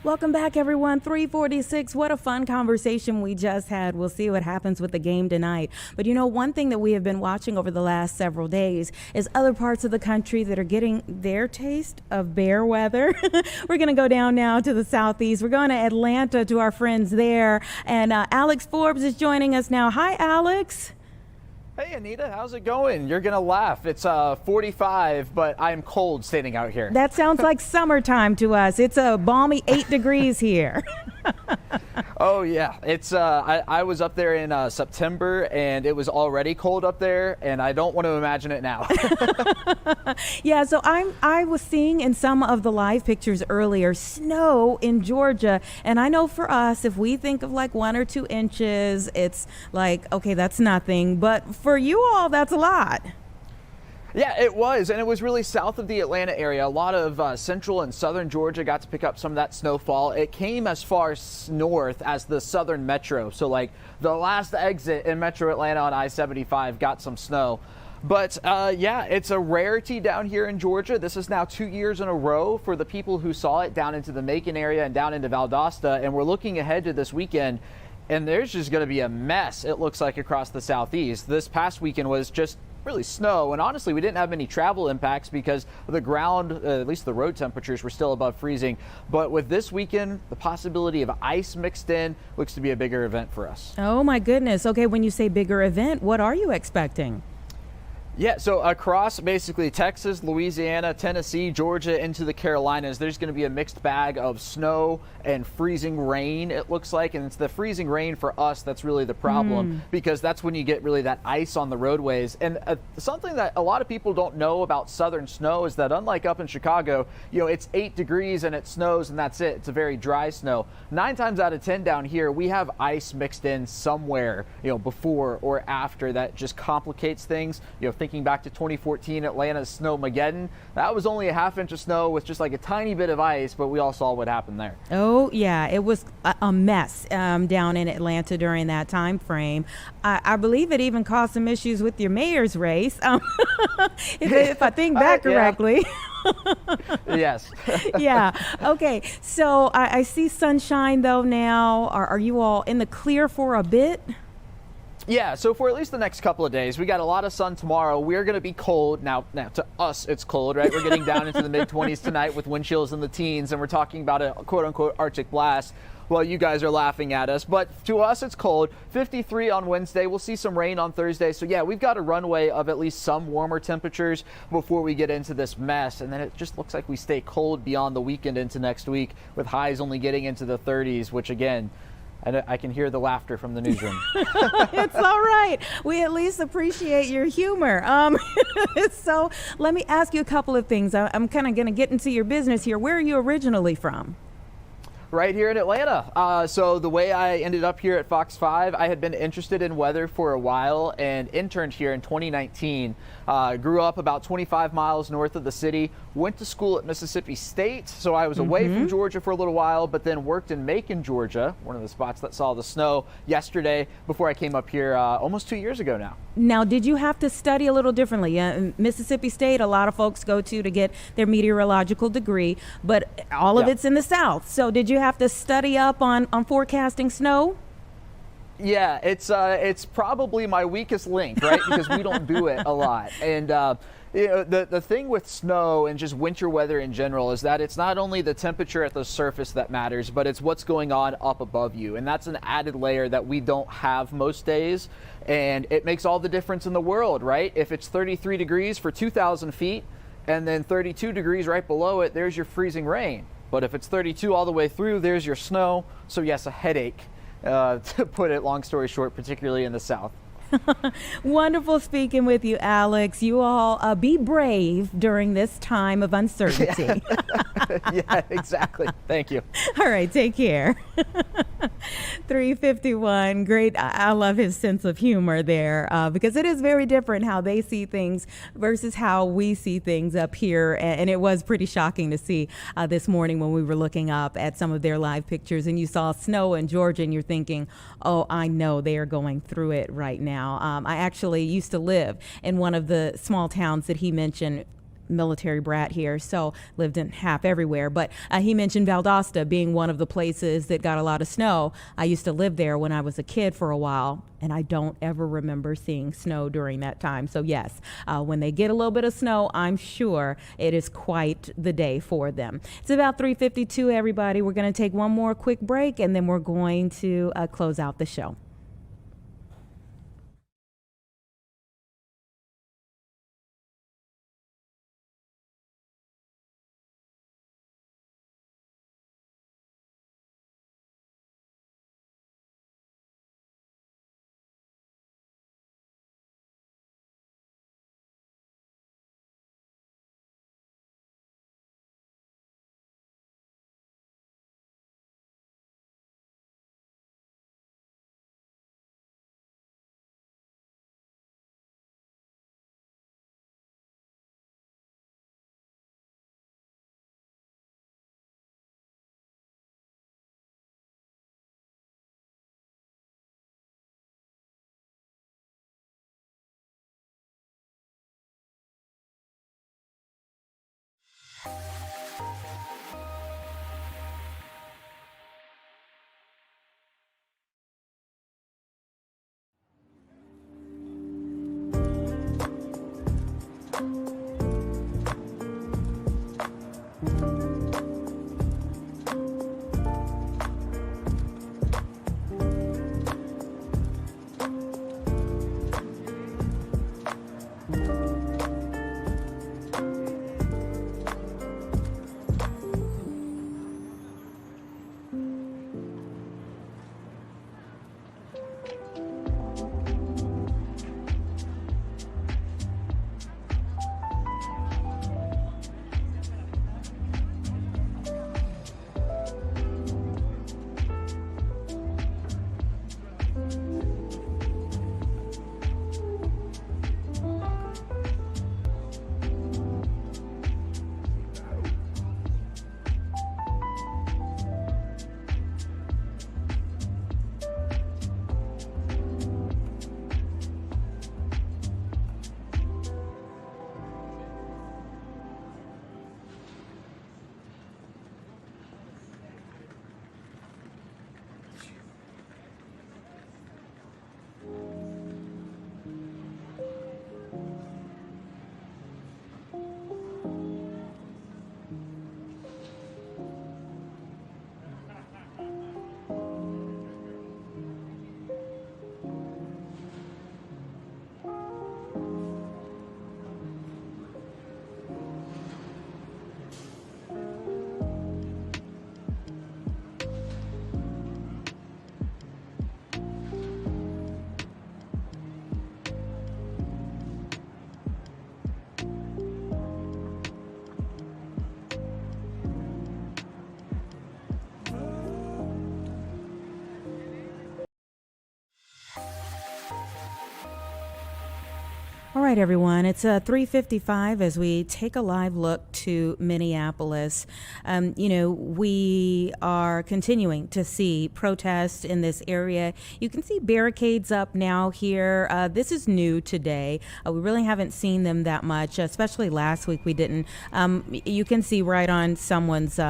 Welcome back, everyone. 3:46. What a fun conversation we just had. We'll see what happens with the game tonight. But you know, one thing that we have been watching over the last several days is other parts of the country that are getting their taste of bear weather. We're going to go down now to the southeast. We're going to Atlanta to our friends there. And Alex Forbes is joining us now. Hi, Alex.
Hey, Anita, how's it going? You're going to laugh. It's 45, but I'm cold standing out here.
That sounds like summertime to us. It's a balmy 8 degrees here.
Oh, yeah. It's I was up there in September, and it was already cold up there, and I don't want to imagine it now.
Yeah, so I was seeing in some of the live pictures earlier, snow in Georgia. And I know for us, if we think of like 1 or 2 inches, it's like, okay, that's nothing. But for you all, that's a lot.
Yeah, it was, and it was really south of the Atlanta area. A lot of central and southern Georgia got to pick up some of that snowfall. It came as far north as the southern metro. So like the last exit in metro Atlanta on I-75 got some snow. But yeah, it's a rarity down here in Georgia. This is now 2 years in a row for the people who saw it down into the Macon area and down into Valdosta. And we're looking ahead to this weekend, and there's just going to be a mess, it looks like, across the southeast. This past weekend was just really snow, and honestly we didn't have any travel impacts because the ground, at least the road temperatures, were still above freezing. But with this weekend, the possibility of ice mixed in looks to be a bigger event for us.
Oh my goodness. Okay, when you say bigger event, what are you expecting?
Yeah, so across basically Texas, Louisiana, Tennessee, Georgia, into the Carolinas, there's going to be a mixed bag of snow and freezing rain, it looks like. And it's the freezing rain for us that's really the problem, because that's when you get really that ice on the roadways. And something that a lot of people don't know about southern snow is that unlike up in Chicago, you know, it's 8 degrees and it snows and that's it. It's a very dry snow. 9 times out of 10 down here, we have ice mixed in somewhere, you know, before or after. That just complicates things. You know, thinking back to 2014 Atlanta's Snowmageddon, that was only a ½ inch of snow with just like a tiny bit of ice, but we all saw what happened there.
Oh yeah, it was a mess down in Atlanta during that time frame. I believe it even caused some issues with your mayor's race, if I think back correctly.
Yes.
Yeah. Okay. So I see sunshine though now. Are you all in the clear for a bit?
Yeah, so for at least the next couple of days, we got a lot of sun tomorrow. We're going to be cold. Now, to us, it's cold, right? We're getting down into the mid-20s tonight with wind chills in the teens, and we're talking about a quote-unquote Arctic blast while you guys are laughing at us. But to us, it's cold. 53 on Wednesday. We'll see some rain on Thursday. So, yeah, we've got a runway of at least some warmer temperatures before we get into this mess. And then it just looks like we stay cold beyond the weekend into next week with highs only getting into the 30s, which, again, I can hear the laughter from the newsroom.
It's all right. We at least appreciate your humor. So let me ask you a couple of things. I'm kind of going to get into your business here. Where are you originally from?
Right here in Atlanta. So the way I ended up here at Fox 5, I had been interested in weather for a while and interned here in 2019. Grew up about 25 miles north of the city, went to school at Mississippi State, so I was away from Georgia for a little while, but then worked in Macon, Georgia, one of the spots that saw the snow yesterday before I came up here almost 2 years ago now.
Now, did you have to study a little differently? Mississippi State, a lot of folks go to get their meteorological degree, but all of it's in the South. So did you have to study up on forecasting snow?
Yeah, it's probably my weakest link, right? Because we don't do it a lot. And you know, the thing with snow and just winter weather in general is that it's not only the temperature at the surface that matters, but it's what's going on up above you. And that's an added layer that we don't have most days. And it makes all the difference in the world, right? If it's 33 degrees for 2,000 feet and then 32 degrees right below it, there's your freezing rain. But if it's 32 all the way through, there's your snow. So yes, a headache, to put it long story short, particularly in the South.
Wonderful speaking with you, Alex. You all be brave during this time of uncertainty.
Yeah, exactly. Thank you.
All right, take care. 351. Great. I love his sense of humor there because it is very different how they see things versus how we see things up here. And it was pretty shocking to see this morning when we were looking up at some of their live pictures and you saw snow in Georgia and you're thinking, oh, I know they are going through it right now. I actually used to live in one of the small towns that he mentioned. Military brat here, so lived in half everywhere. But he mentioned Valdosta being one of the places that got a lot of snow. I used to live there when I was a kid for a while, and I don't ever remember seeing snow during that time. So yes, when they get a little bit of snow, I'm sure it is quite the day for them. It's about 3:52, everybody. We're going to take one more quick break, and then we're going to close out the show. All right, everyone. It's 3:55 as we take a live look to Minneapolis. We are continuing to see protests in this area. You can see barricades up now here. This is new today. We really haven't seen them that much, especially last week we didn't. You can see right on someone's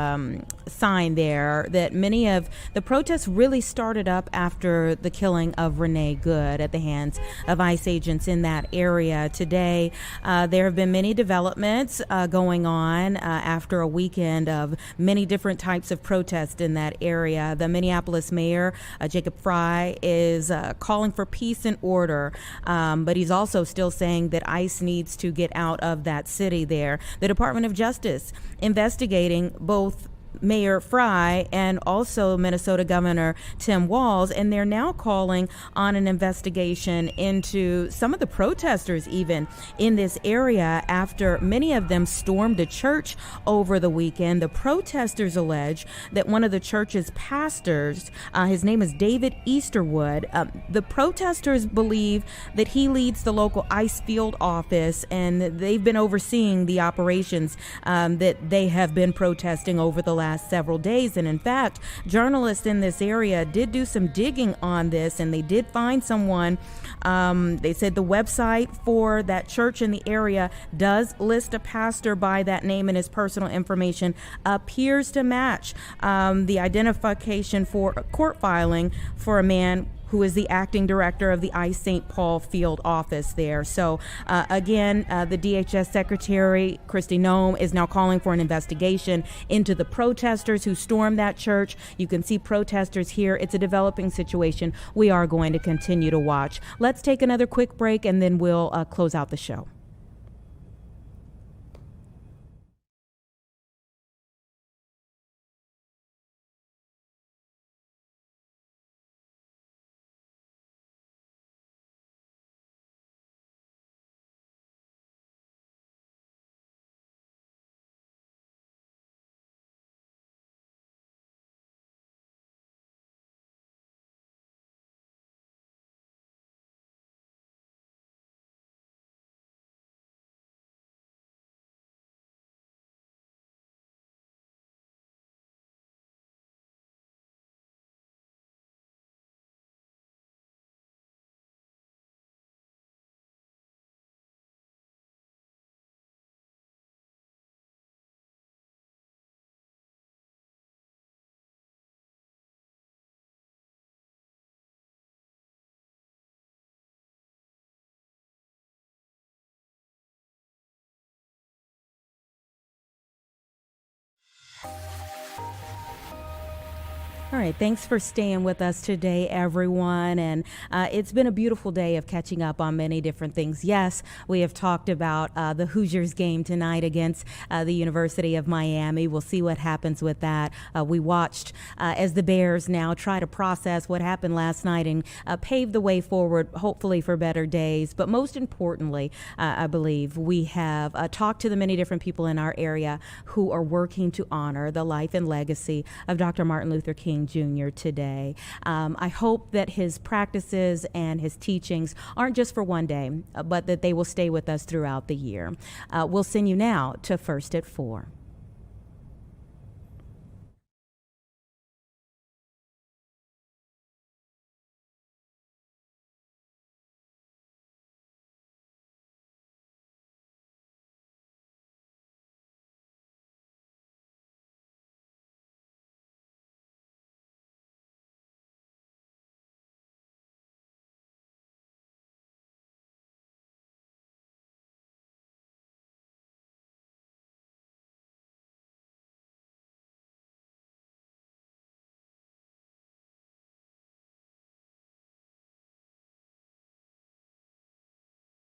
sign there that many of the protests really started up after the killing of Renee Good at the hands of ICE agents in that area. Today, there have been many developments going on after a weekend of many different types of protests in that area. The Minneapolis mayor, Jacob Frey, is calling for peace and order, but he's also still saying that ICE needs to get out of that city there. The Department of Justice investigating both Mayor Frey and also Minnesota Governor Tim Walz, and they're now calling on an investigation into some of the protesters even in this area after many of them stormed a church over the weekend. The protesters allege that one of the church's pastors, his name is David Easterwood, the protesters believe that he leads the local ICE field office, and they've been overseeing the operations that they have been protesting over the last several days. And in fact, journalists in this area did do some digging on this, and they did find someone. They said the website for that church in the area does list a pastor by that name, and his personal information appears to match the identification for a court filing for a man who is the acting director of the ICE St. Paul field office there. So again, the DHS Secretary, Kristi Noem, is now calling for an investigation into the protesters who stormed that church. You can see protesters here. It's a developing situation. We are going to continue to watch. Let's take another quick break, and then we'll close out the show. All right, thanks for staying with us today, everyone. And it's been a beautiful day of catching up on many different things. Yes, we have talked about the Hoosiers game tonight against the University of Miami. We'll see what happens with that. We watched as the Bears now try to process what happened last night and pave the way forward, hopefully for better days. But most importantly, I believe we have talked to the many different people in our area who are working to honor the life and legacy of Dr. Martin Luther King Jr. today. I hope that his practices and his teachings aren't just for one day, but that they will stay with us throughout the year. We'll send you now to First at 4.